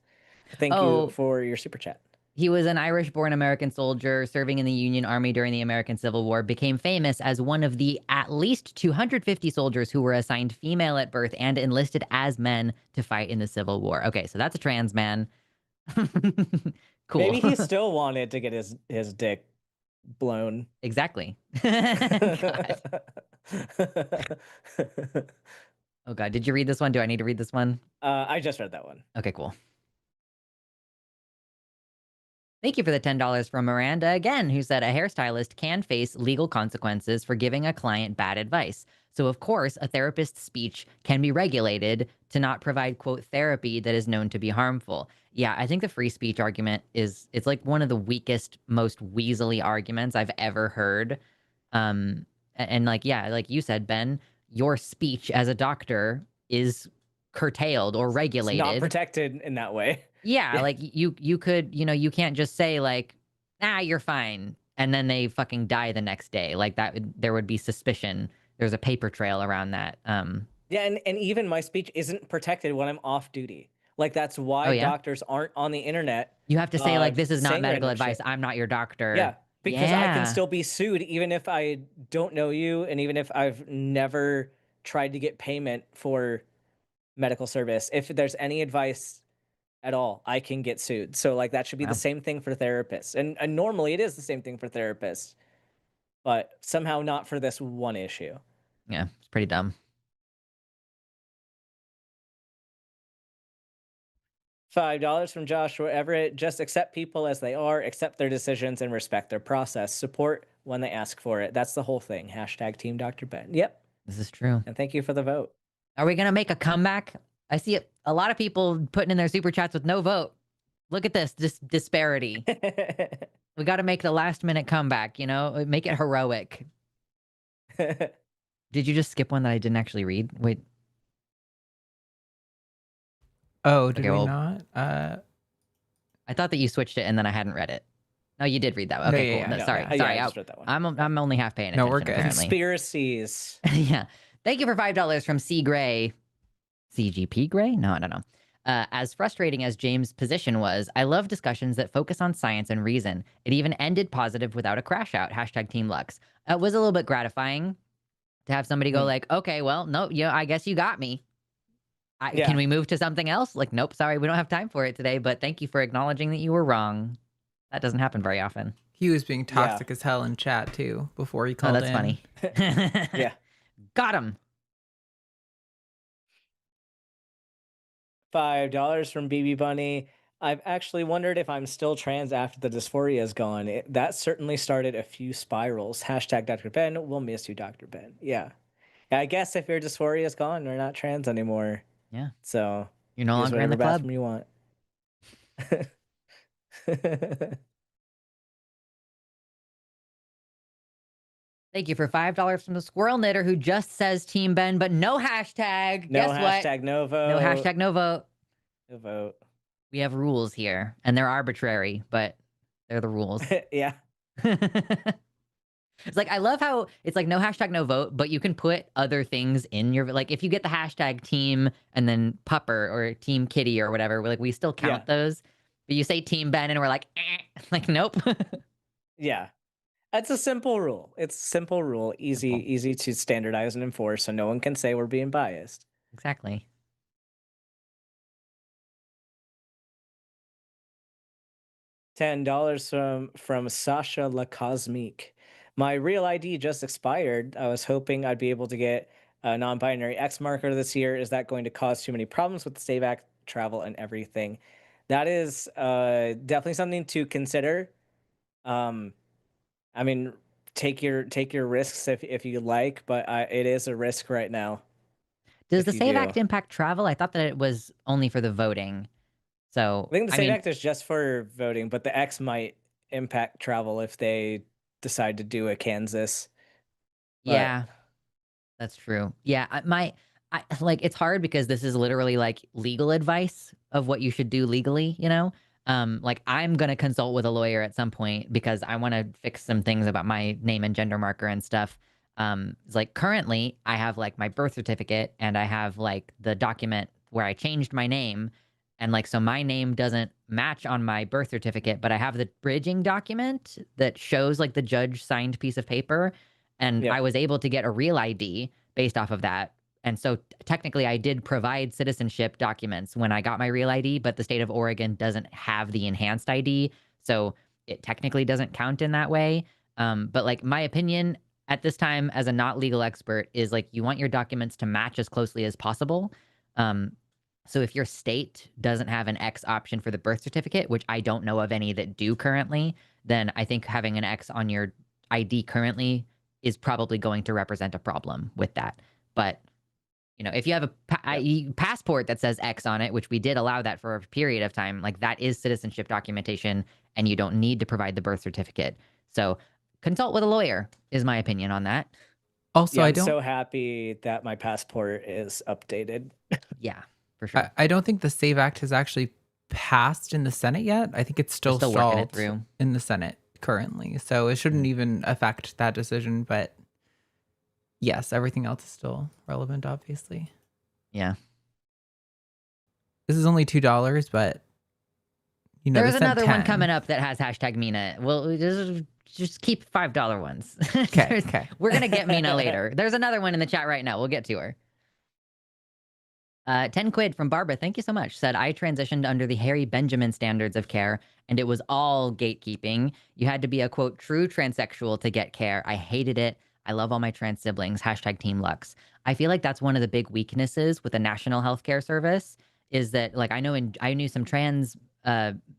Thank you for your super chat.
He was an Irish-born American soldier serving in the Union Army during the American Civil War, became famous as one of the at least 250 soldiers who were assigned female at birth and enlisted as men to fight in the Civil War. Okay, so that's a trans man. Cool.
Maybe he still wanted to get his dick blown.
Exactly. God. Oh, God. Did you read this one? Do I need to read this one?
I just read that one.
Okay, cool. Thank you for the $10 from Miranda again, who said a hairstylist can face legal consequences for giving a client bad advice. So, of course, a therapist's speech can be regulated to not provide, quote, therapy that is known to be harmful. Yeah, I think the free speech argument it's like one of the weakest, most weaselly arguments I've ever heard. And like, yeah, like you said, Ben, your speech as a doctor is curtailed or regulated.
It's not protected in that way.
Yeah, like you could, you can't just say like, you're fine. And then they fucking die the next day. Like that, there would be suspicion. There's a paper trail around that.
Yeah, and even my speech isn't protected when I'm off duty. Like that's why doctors aren't on the internet.
You have to say like, this is not medical advice. I'm not your doctor.
Yeah, because I can still be sued even if I don't know you and even if I've never tried to get payment for medical service. If there's any advice at all, I can get sued. So like that should be the same thing for therapists. And normally it is the same thing for therapists, but somehow not for this one issue.
Yeah, it's pretty dumb.
$5 from Joshua Everett. Just accept people as they are, accept their decisions, and respect their process. Support when they ask for it. That's the whole thing. # Team Dr. Ben. Yep.
This is true.
And thank you for the vote.
Are we going to make a comeback? I see a lot of people putting in their super chats with no vote. Look at this disparity. We got to make the last minute comeback, make it heroic. Did you just skip one that I didn't actually read? Wait.
Oh, did we not?
I thought that you switched it and then I hadn't read it. No, you did read that one. Okay, cool. Sorry.
I just read that one.
I'm only half paying attention.
No, we're good.
Apparently.
Conspiracies.
Yeah. Thank you for $5 from C. Gray. CGP Gray? No, I don't know. As frustrating as James' position was, I love discussions that focus on science and reason. It even ended positive without a crash out. # Team Lux. It was a little bit gratifying to have somebody go like, okay, well, no, I guess you got me. Can we move to something else? Like, nope, sorry, we don't have time for it today, but thank you for acknowledging that you were wrong. That doesn't happen very often.
He was being toxic as hell in chat, too, before he called in.
Oh, that's funny.
Yeah.
Got him.
$5 from BB Bunny. I've actually wondered if I'm still trans after the dysphoria is gone. That certainly started a few spirals. # Dr. Ben. We'll miss you, Dr. Ben. Yeah. I guess if your dysphoria is gone, we're not trans anymore.
Yeah.
So
you're no longer in the club.
You want.
Thank you for $5 from the Squirrel Knitter, who just says Team Ben, but no hashtag.
No
Guess
hashtag,
what?
no vote.
No hashtag, no vote.
No vote.
We have rules here, and they're arbitrary, but They're the rules.
Yeah.
It's like, I love how it's like no hashtag, no vote, but you can put other things in your, like, if you get the hashtag team and then pupper or team kitty or whatever, like, we still count those. But you say team Ben and we're like, like, nope.
Yeah. It's a simple rule. It's a simple rule, easy to standardize and enforce, so no one can say we're being biased.
Exactly.
$10 from Sasha La Cosmique. My real ID just expired. I was hoping I'd be able to get a non-binary X marker this year. Is that going to cause too many problems with the Save Act, travel, and everything? That is definitely something to consider. I mean, take your risks if you like, but it is a risk right now.
Does the
if you
Save
do.
Act impact travel? I thought that it was only for the voting. So
I think the
I
Save
mean,
Act is just for voting, but the X might impact travel if they decide to do a Kansas. But
yeah, that's true. Yeah, like, it's hard because this is literally like legal advice of what you should do legally, you know? Like, I'm gonna consult with a lawyer at some point because I want to fix some things about my name and gender marker and stuff. It's like, currently I have like my birth certificate and I have like the document where I changed my name, and like, so my name doesn't match on my birth certificate, but I have the bridging document that shows like the judge signed piece of paper, and I was able to get a real ID based off of that. And so technically I did provide citizenship documents when I got my real ID, but the state of Oregon doesn't have the enhanced ID. So it technically doesn't count in that way. But like, my opinion at this time as a not legal expert is like, you want your documents to match as closely as possible. So if your state doesn't have an X option for the birth certificate, which I don't know of any that do currently, then I think having an X on your ID currently is probably going to represent a problem with that. But, you know, if you have a passport that says X on it, which we did allow that for a period of time, like, that is citizenship documentation and you don't need to provide the birth certificate. So consult with a lawyer is my opinion on that.
Also,
I'm so happy that my passport is updated.
Yeah, for sure.
I don't think the Save Act has actually passed in the Senate yet. I think it's still
still working it
stalled
through.
in the Senate currently. So it shouldn't even affect that decision. But yes, everything else is still relevant, obviously.
Yeah.
This is only $2, but you know,
there's
they sent
another one
10.
coming up that has hashtag Mina. Well, just keep $5 ones.
Okay.
We're going to get Mina later. There's another one in the chat right now. We'll get to her. 10 quid from Barbara. Thank you so much. Said, I transitioned under the Harry Benjamin standards of care, and it was all gatekeeping. You had to be a, quote, true transsexual to get care. I hated it. I love all my trans siblings. Hashtag Team Lux. I feel like that's one of the big weaknesses with the National Healthcare Service is that, like, I knew some trans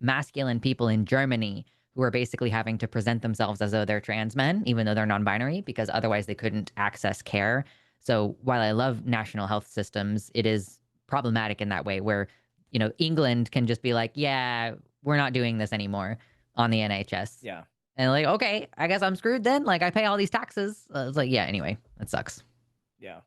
masculine people in Germany who are basically having to present themselves as though they're trans men, even though they're non-binary, because otherwise they couldn't access care. So while I love national health systems, it is problematic in that way where, you know, England can just be like, yeah, we're not doing this anymore on the NHS.
Yeah.
And like, okay, I guess I'm screwed then. Like, I pay all these taxes. It's like, yeah, anyway, that sucks.
Yeah.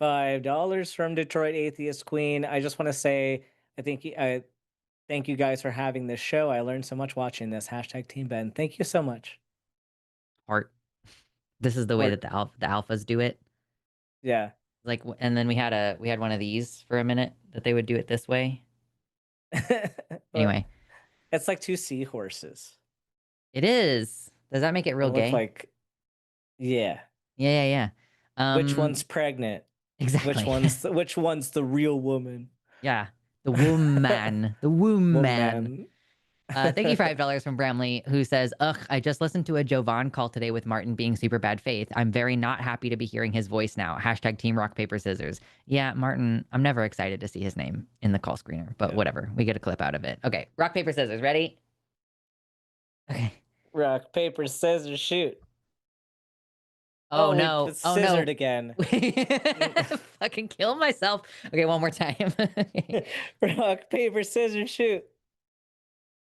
$5 from Detroit Atheist Queen. I just want to say, thank you guys for having this show. I learned so much watching this. Hashtag Team Ben. Thank you so much.
Heart. This is the way that the alphas do it.
Yeah.
Like, and then we had one of these for a minute that they would do it this way. Anyway,
it's like two seahorses.
It is. Does that make it real gay?
Look like, yeah.
Yeah.
Which one's pregnant?
Exactly.
Which one's the real woman?
Yeah, the woman, the woman. Thank you for $5 from Bramley, who says, ugh, I just listened to a Jovan call today with Martin being super bad faith. I'm very not happy to be hearing his voice now. Hashtag Team Rock, Paper, Scissors. Yeah, Martin, I'm never excited to see his name in the call screener, but whatever. We get a clip out of it. Okay, rock, paper, scissors. Ready? Okay.
Rock, paper, scissors, shoot.
Oh no.
It's scissored again.
Fucking kill myself. Okay, one more time.
Rock, paper, scissors, shoot.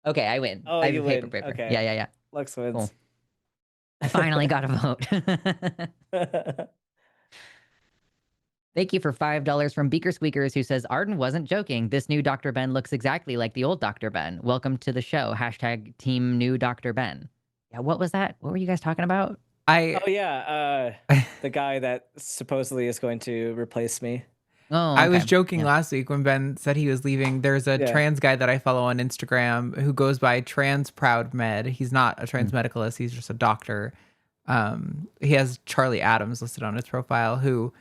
Okay, I win.
Oh,
I
you win.
paper.
Okay.
Yeah.
Lux wins.
Cool. I finally got a vote. Thank you for $5 from Beaker Squeakers, who says, Arden wasn't joking. This new Dr. Ben looks exactly like the old Dr. Ben. Welcome to the show. Hashtag team new Dr. Ben. Yeah, what was that? What were you guys talking about?
Oh yeah, the guy that supposedly is going to replace me.
Oh,
I was
okay.
joking
Yeah.
last week when Ben said he was leaving. There's a
Yeah.
trans guy that I follow on Instagram who goes by Trans Proud Med. He's not a transmedicalist. He's just a doctor. He has Charlie Adams listed on his profile, who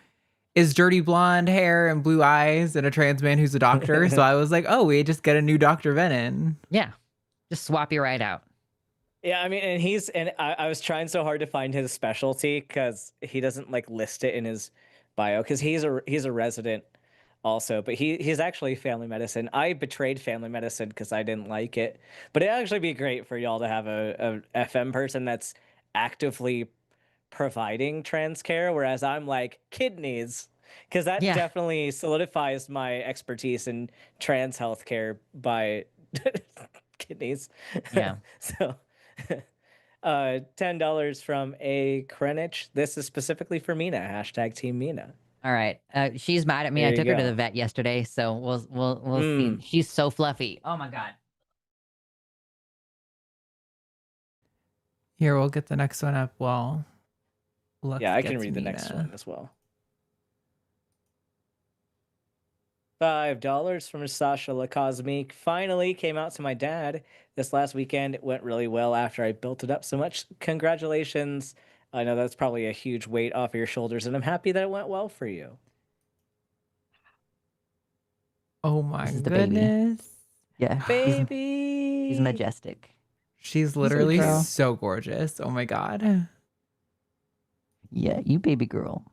is dirty blonde hair and blue eyes and a trans man who's a doctor. So I was like, oh, we just get a new Dr. Ben in.
Yeah. Just swap you right out.
Yeah, I mean, and I was trying so hard to find his specialty because he doesn't like list it in his bio because he's a resident also, but he's actually family medicine. I betrayed family medicine because I didn't like it, but it'd actually be great for y'all to have a FM person that's actively providing trans care, whereas I'm like kidneys, because that
Yeah.
definitely solidifies my expertise in trans healthcare by kidneys.
Yeah.
So $10 from a Krenich. This is specifically for Mina. Hashtag Team Mina.
All right. She's mad at me.
There
I
you
took her to
go.
the vet yesterday, so we'll see. She's so fluffy. Oh my god.
Here, we'll get the next one up while Lux
Yeah, I can
gets
read the next
Mina.
one as well. $5 from Sasha LaCosmique. Finally came out to my dad this last weekend. It went really well after I built it up so much. Congratulations. I know that's probably a huge weight off of your shoulders, and I'm happy that it went well for you.
Oh my
This is the baby.
goodness.
Yeah.
Baby.
He's majestic.
She's literally
girl.
so gorgeous. Oh my god.
Yeah, you baby girl.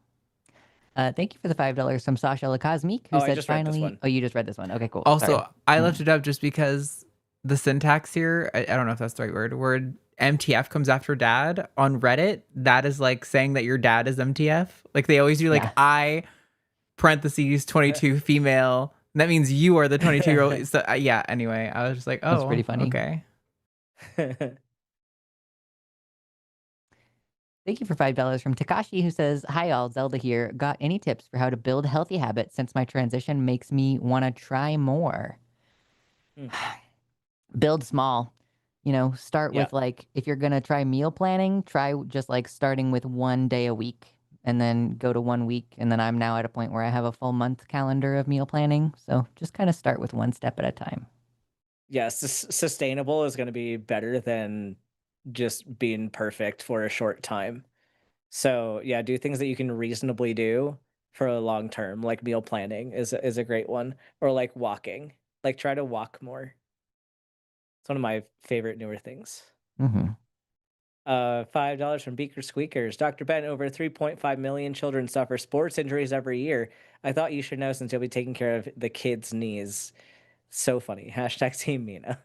Thank you for the $5 from Sasha LaCosmique, who
Oh, I
said
just read this
finally.
one.
Oh, you just read this one. Okay, cool.
Also,
Sorry.
I left it up just because the syntax here, I don't know if that's the right word MTF comes after dad on Reddit. That is like saying that your dad is MTF. Like they always do like
Yeah.
I parentheses 22 female. And that means you are the 22-year-old. So yeah, anyway, I was just like, oh,
That's pretty funny.
Okay.
Thank you for $5 from Takashi, who says, hi all, Zelda here. Got any tips for how to build healthy habits since my transition makes me want to try more? Build small. You know, start with like, if you're going to try meal planning, try just like starting with 1 day a week and then go to 1 week. And then I'm now at a point where I have a full month calendar of meal planning. So just kind of start with one step at a time.
Yes, sustainable is going to be better than just being perfect for a short time. So yeah, do things that you can reasonably do for a long term, like meal planning is a great one, or like walking. Like try to walk more. It's one of my favorite newer things.
Mm-hmm.
$5 from Beaker Squeakers. Dr. Ben, over 3.5 million children suffer sports injuries every year. I thought you should know since you'll be taking care of the kids' knees. So funny. Hashtag Team Mina.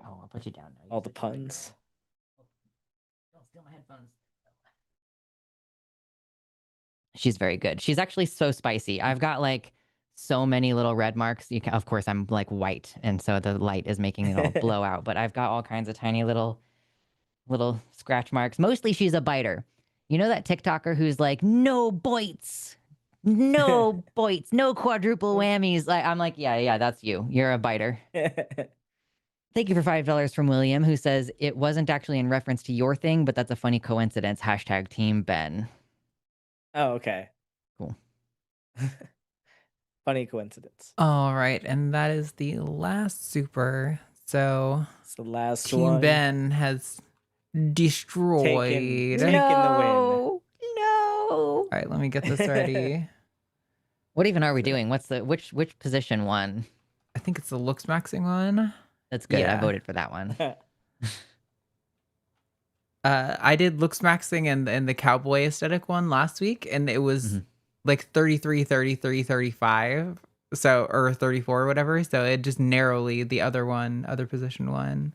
Oh, I'll put you down now.
All the puns.
Don't steal my headphones. She's very good. She's actually so spicy. I've got like so many little red marks. You can, of course, I'm like white, and so the light is making it all blow out. But I've got all kinds of tiny little scratch marks. Mostly, she's a biter. You know that TikToker who's like, no bites, no bites, no quadruple whammies. Like I'm like, yeah, that's you. You're a biter. Thank you for $5 from William, who says it wasn't actually in reference to your thing, but that's a funny coincidence. Hashtag Team Ben.
Oh, okay.
Cool.
Funny coincidence.
All right, and that is the last super. So
it's the last
Team
one.
Ben has destroyed.
Taken the win.
No.
All right, let me get this ready.
What even are we doing? What's the which position one?
I think it's the looks maxing one.
That's good. I
Yeah.
voted for that one.
I did looks maxing and the cowboy aesthetic one last week, and it was like 33, 33, 35. So, or 34 or whatever. So it just narrowly the other position one.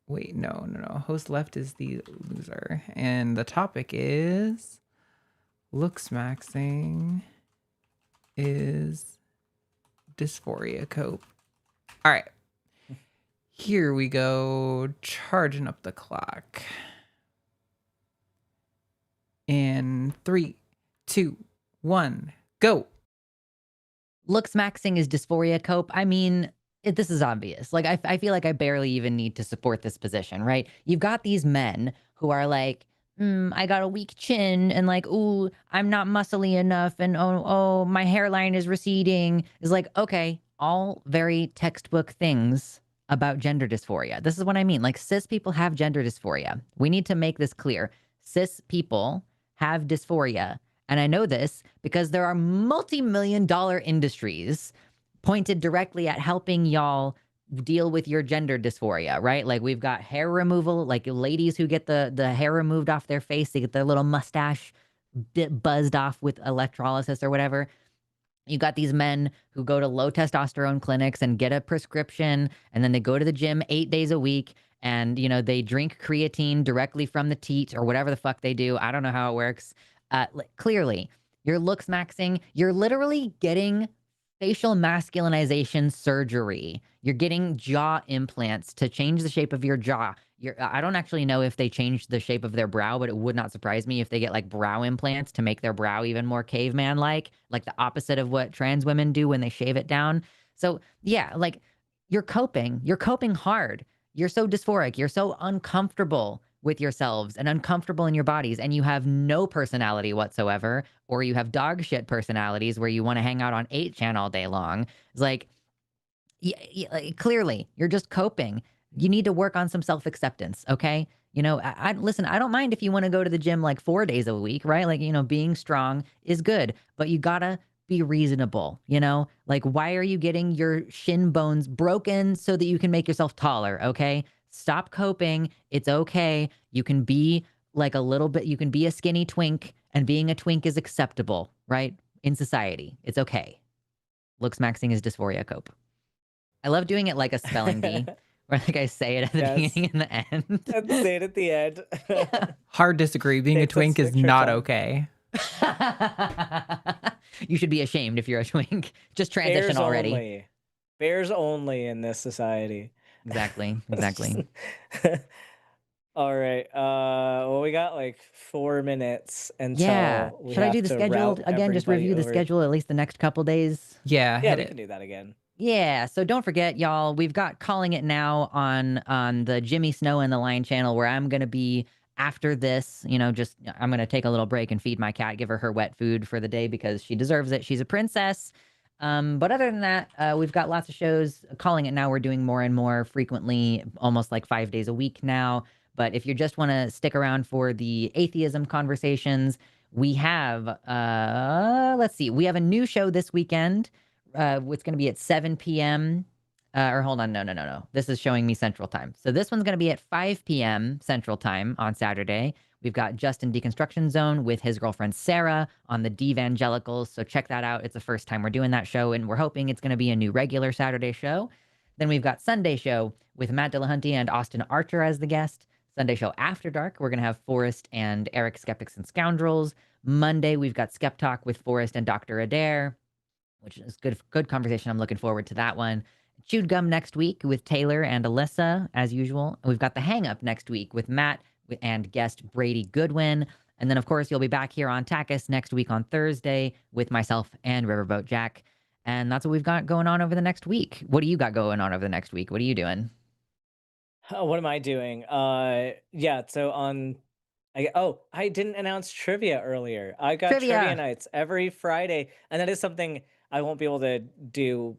Wait, no. Host left is the loser. And the topic is looks maxing is dysphoria cope. All right. Here we go. Charging up the clock. in 3, 2, 1, go.
Looks maxing is dysphoria cope. I mean, this is obvious. Like, I feel like I barely even need to support this position, right? You've got these men who are like, I got a weak chin, and like, ooh, I'm not muscly enough, and oh, my hairline is receding. Is like, okay, all very textbook things about gender dysphoria. This is what I mean. Like, cis people have gender dysphoria. We need to make this clear. Cis people have dysphoria. And I know this because there are multi-million-dollar industries pointed directly at helping y'all deal with your gender dysphoria, right? Like, we've got hair removal, like ladies who get the hair removed off their face, they get their little mustache bit buzzed off with electrolysis or whatever. You got these men who go to low testosterone clinics and get a prescription, and then they go to the gym 8 days a week, and, you know, they drink creatine directly from the teat or whatever the fuck they do. I don't know how it works. Clearly, you're looks maxing. You're literally getting facial masculinization surgery. You're getting jaw implants to change the shape of your jaw. I don't actually know if they changed the shape of their brow, but it would not surprise me if they get like brow implants to make their brow even more caveman-like the opposite of what trans women do when they shave it down. So yeah, like, you're coping hard. You're so dysphoric. You're so uncomfortable with yourselves and uncomfortable in your bodies, and you have no personality whatsoever, or you have dog shit personalities where you want to hang out on 8chan all day long. It's like, like, clearly, you're just coping. You need to work on some self-acceptance, okay? You know, listen, I don't mind if you want to go to the gym like 4 days a week, right? Like, you know, being strong is good, but you gotta be reasonable, you know? Like, why are you getting your shin bones broken so that you can make yourself taller, okay? Stop coping. It's okay. You can be like a little bit, you can be a skinny twink, and being a twink is acceptable, right? In society, it's okay. Looks maxing is dysphoria cope. I love doing it like a spelling bee, where like I say it at the beginning and the end.
And say it at the end.
Hard disagree. Being a
Takes
twink is
extra
not
time.
okay.
You should be ashamed if you're a twink. Just transition
Bears
already.
only. Bears only in this society.
Exactly.
All right. Well, we got like 4 minutes until
Yeah.
we
Should I
have
do the
to
schedule
route
again? Just
everybody
review the
over.
schedule at least the next couple days.
Yeah,
Yeah,
hit
we
it.
can do that again.
Yeah, so don't forget, y'all, we've got Calling It Now on the Jimmy Snow and the Lion channel, where I'm going to be, after this, you know, just, I'm going to take a little break and feed my cat, give her wet food for the day because she deserves it. She's a princess. But other than that, we've got lots of shows. Calling It Now, we're doing more and more frequently, almost like 5 days a week now. But if you just want to stick around for the atheism conversations, we have, let's see, we have a new show this weekend. It's going to be at 7 p.m. Or hold on, no. This is showing me Central Time. So this one's going to be at 5 p.m. Central Time on Saturday. We've got Justin Deconstruction Zone with his girlfriend Sarah on the Devangelicals. So check that out. It's the first time we're doing that show, and we're hoping it's going to be a new regular Saturday show. Then we've got Sunday Show with Matt Dillahunty and Austin Archer as the guest. Sunday Show After Dark, we're going to have Forrest and Eric Skeptics and Scoundrels. Monday, we've got Skeptalk with Forrest and Dr. Adair, which is good conversation. I'm looking forward to that one. Chewed Gum next week with Taylor and Alyssa, as usual. We've got The Hang Up next week with Matt and guest Brady Goodwin. And then, of course, you'll be back here on TACIS next week on Thursday with myself and Riverboat Jack. And that's what we've got going on over the next week. What do you got going on over the next week? What are you doing?
What am I doing? Yeah, so I didn't announce trivia earlier. I got trivia nights every Friday, and that is something I won't be able to do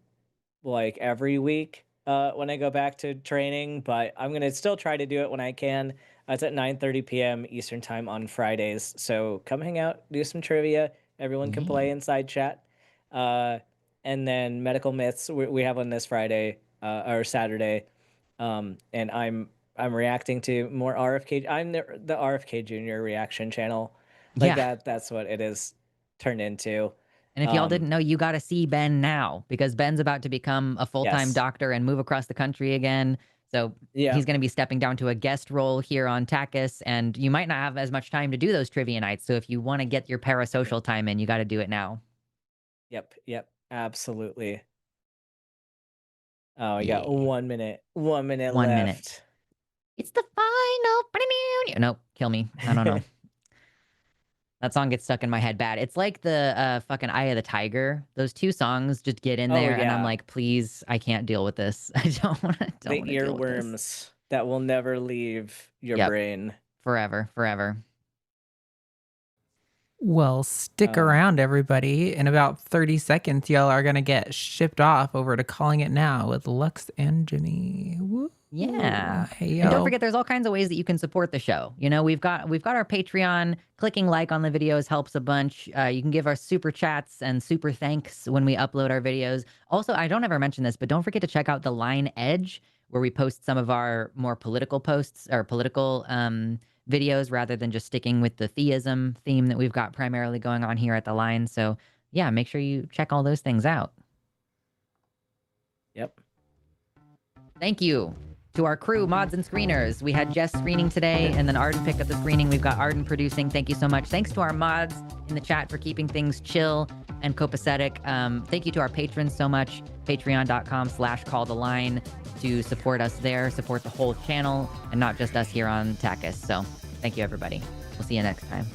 like every week when I go back to training, but I'm gonna still try to do it when I can. It's at 9:30 p.m. Eastern time on Fridays. So come hang out, do some trivia. Everyone can play inside chat. And then Medical Myths, we have one this Friday or Saturday. And I'm reacting to more RFK. I'm the RFK Jr. reaction channel. Like that's what it is turned into.
And if y'all didn't know, you got to see Ben now, because Ben's about to become a full-time doctor and move across the country again. So he's going to be stepping down to a guest role here on TACIS, and you might not have as much time to do those trivia nights. So if you want to get your parasocial time in, you got to do it now.
Yep, absolutely. Oh, we got 1 minute. 1 minute left.
It's the final. Nope, kill me. I don't know. That song gets stuck in my head bad. It's like the fucking Eye of the Tiger. Those two songs just get in there, and I'm like, please, I can't deal with this. I don't want to.
The earworms that will never leave your brain
forever, forever.
Well, stick around, everybody. In about 30 seconds, y'all are going to get shipped off over to Calling It Now with Lux and Jimmy. Woo.
Yeah.
Hey,
and don't forget, there's all kinds of ways that you can support the show. You know, we've got our Patreon. Clicking like on the videos helps a bunch. You can give our super chats and super thanks when we upload our videos. Also, I don't ever mention this, but don't forget to check out The Line Edge, where we post some of our more political posts or political videos rather than just sticking with the theism theme that we've got primarily going on here at The Line. So yeah, make sure you check all those things out.
Yep.
Thank you to our crew, mods and screeners. We had Jess screening today, and then Arden picked up the screening. We've got Arden producing. Thank you so much. Thanks to our mods in the chat for keeping things chill and copacetic. Thank you to our patrons so much. Patreon.com/calltheline to support us there, support the whole channel, and not just us here on TACIS. So thank you, everybody. We'll see you next time.